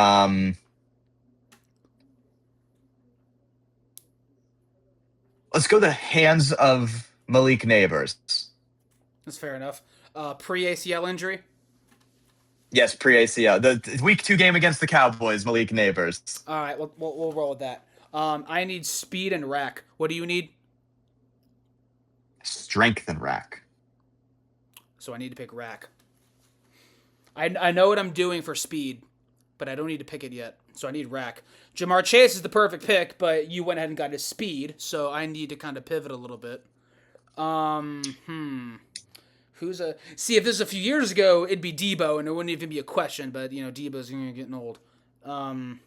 S2: let's go the hands of Malik Neighbors.
S1: That's fair enough. Pre-ACL injury.
S2: Yes, pre-ACL. The week 2 game against the Cowboys, Malik Neighbors.
S1: All right, we'll roll with that. I need speed and rack. What do you need?
S2: Strength and rack.
S1: So I need to pick rack. I know what I'm doing for speed, but I don't need to pick it yet. So I need rack. Jamar Chase is the perfect pick, but you went ahead and got his speed, so I need to kind of pivot a little bit. See, if this was a few years ago, it'd be Debo, and it wouldn't even be a question. But Debo's getting old. And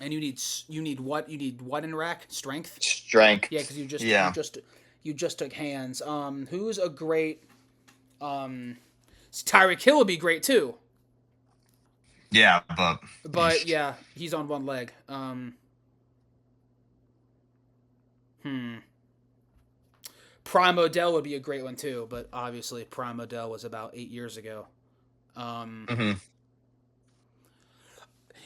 S1: you need what? You need what in rack? Strength.
S2: Strength.
S1: Yeah, because you just took hands. Who's a great? Tyreek Hill would be great too.
S2: Yeah,
S1: but yeah, he's on one leg. Prime Odell would be a great one too, but obviously Prime Odell was about 8 years ago.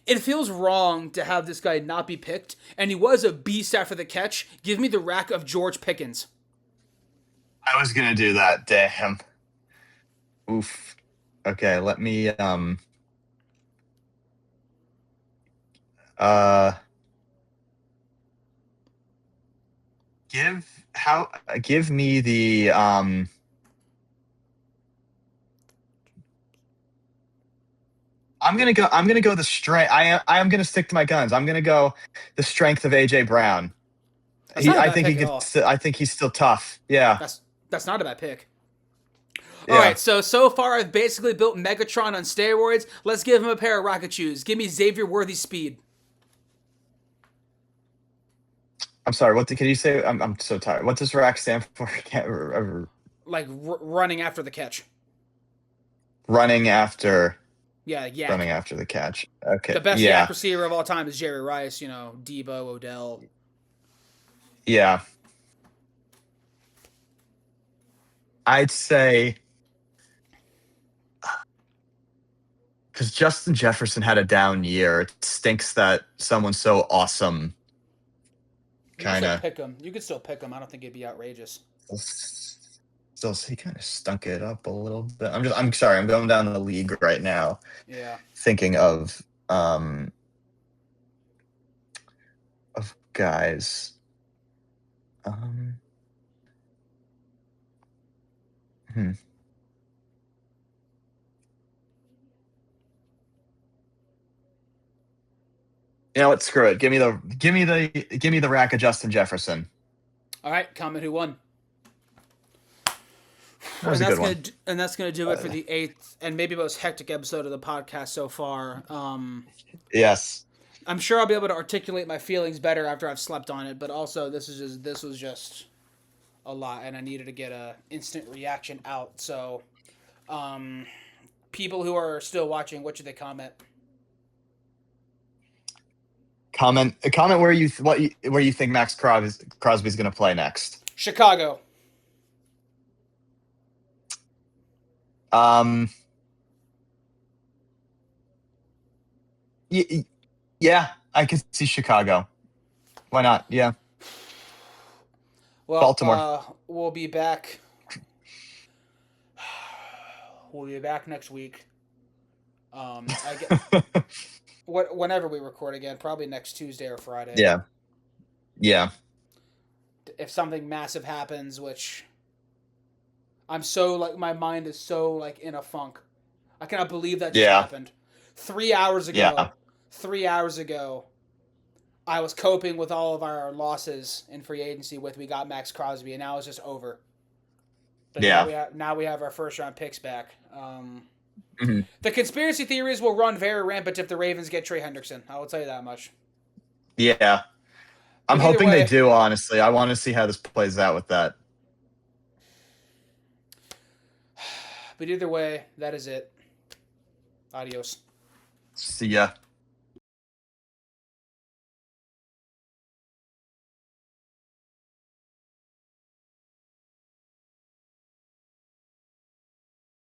S1: It feels wrong to have this guy not be picked, and he was a beast after the catch. Give me the rack of George Pickens.
S2: I was gonna do that. Damn. Oof. Okay, let me give me the I'm gonna go the strength. I am gonna stick to my guns. I'm gonna go the strength of AJ Brown. I think he's still tough. Yeah.
S1: That's not a bad pick. All right, so far I've basically built Megatron on steroids. Let's give him a pair of rocket shoes. Give me Xavier Worthy's speed.
S2: I'm sorry. What can you say? I'm so tired. What does rack stand for?
S1: Like running after the catch.
S2: Running after.
S1: Yeah.
S2: Running after the catch. Okay.
S1: The best yak receiver of all time is Jerry Rice. Debo, Odell.
S2: Yeah. I'd say because Justin Jefferson had a down year, it stinks that someone so awesome kind of
S1: pick him. You could still pick him. I don't think it'd be outrageous.
S2: Still, he kind of stunk it up a little bit. I'm sorry. I'm going down the league right now.
S1: Yeah.
S2: Thinking of guys. You know what? Screw it. Give me the rack of Justin Jefferson.
S1: All right, comment who won.
S2: That was a good one.
S1: And that's gonna do it for the 8th and maybe most hectic episode of the podcast so far.
S2: Yes.
S1: I'm sure I'll be able to articulate my feelings better after I've slept on it, but also this was just a lot, and I needed to get a instant reaction out. So, people who are still watching, what should they comment?
S2: Comment where you think Maxx Crosby's going to play next.
S1: Chicago.
S2: Yeah, I could see Chicago. Why not? Yeah.
S1: Well,
S2: Baltimore.
S1: We'll be back. We'll be back next week. Whenever we record again, probably next Tuesday or Friday.
S2: Yeah. Yeah.
S1: If something massive happens, which I'm so my mind is so in a funk. I cannot believe that just happened. 3 hours ago.
S2: Yeah.
S1: 3 hours ago, I was coping with all of our losses in free agency we got Maxx Crosby, and now it's just over. But now we have our first round picks back. The conspiracy theories will run very rampant if the Ravens get Trey Hendrickson. I will tell you that much.
S2: Yeah. I'm hoping they do, honestly. I want to see how this plays out with that.
S1: But either way, that is it. Adios.
S2: See ya.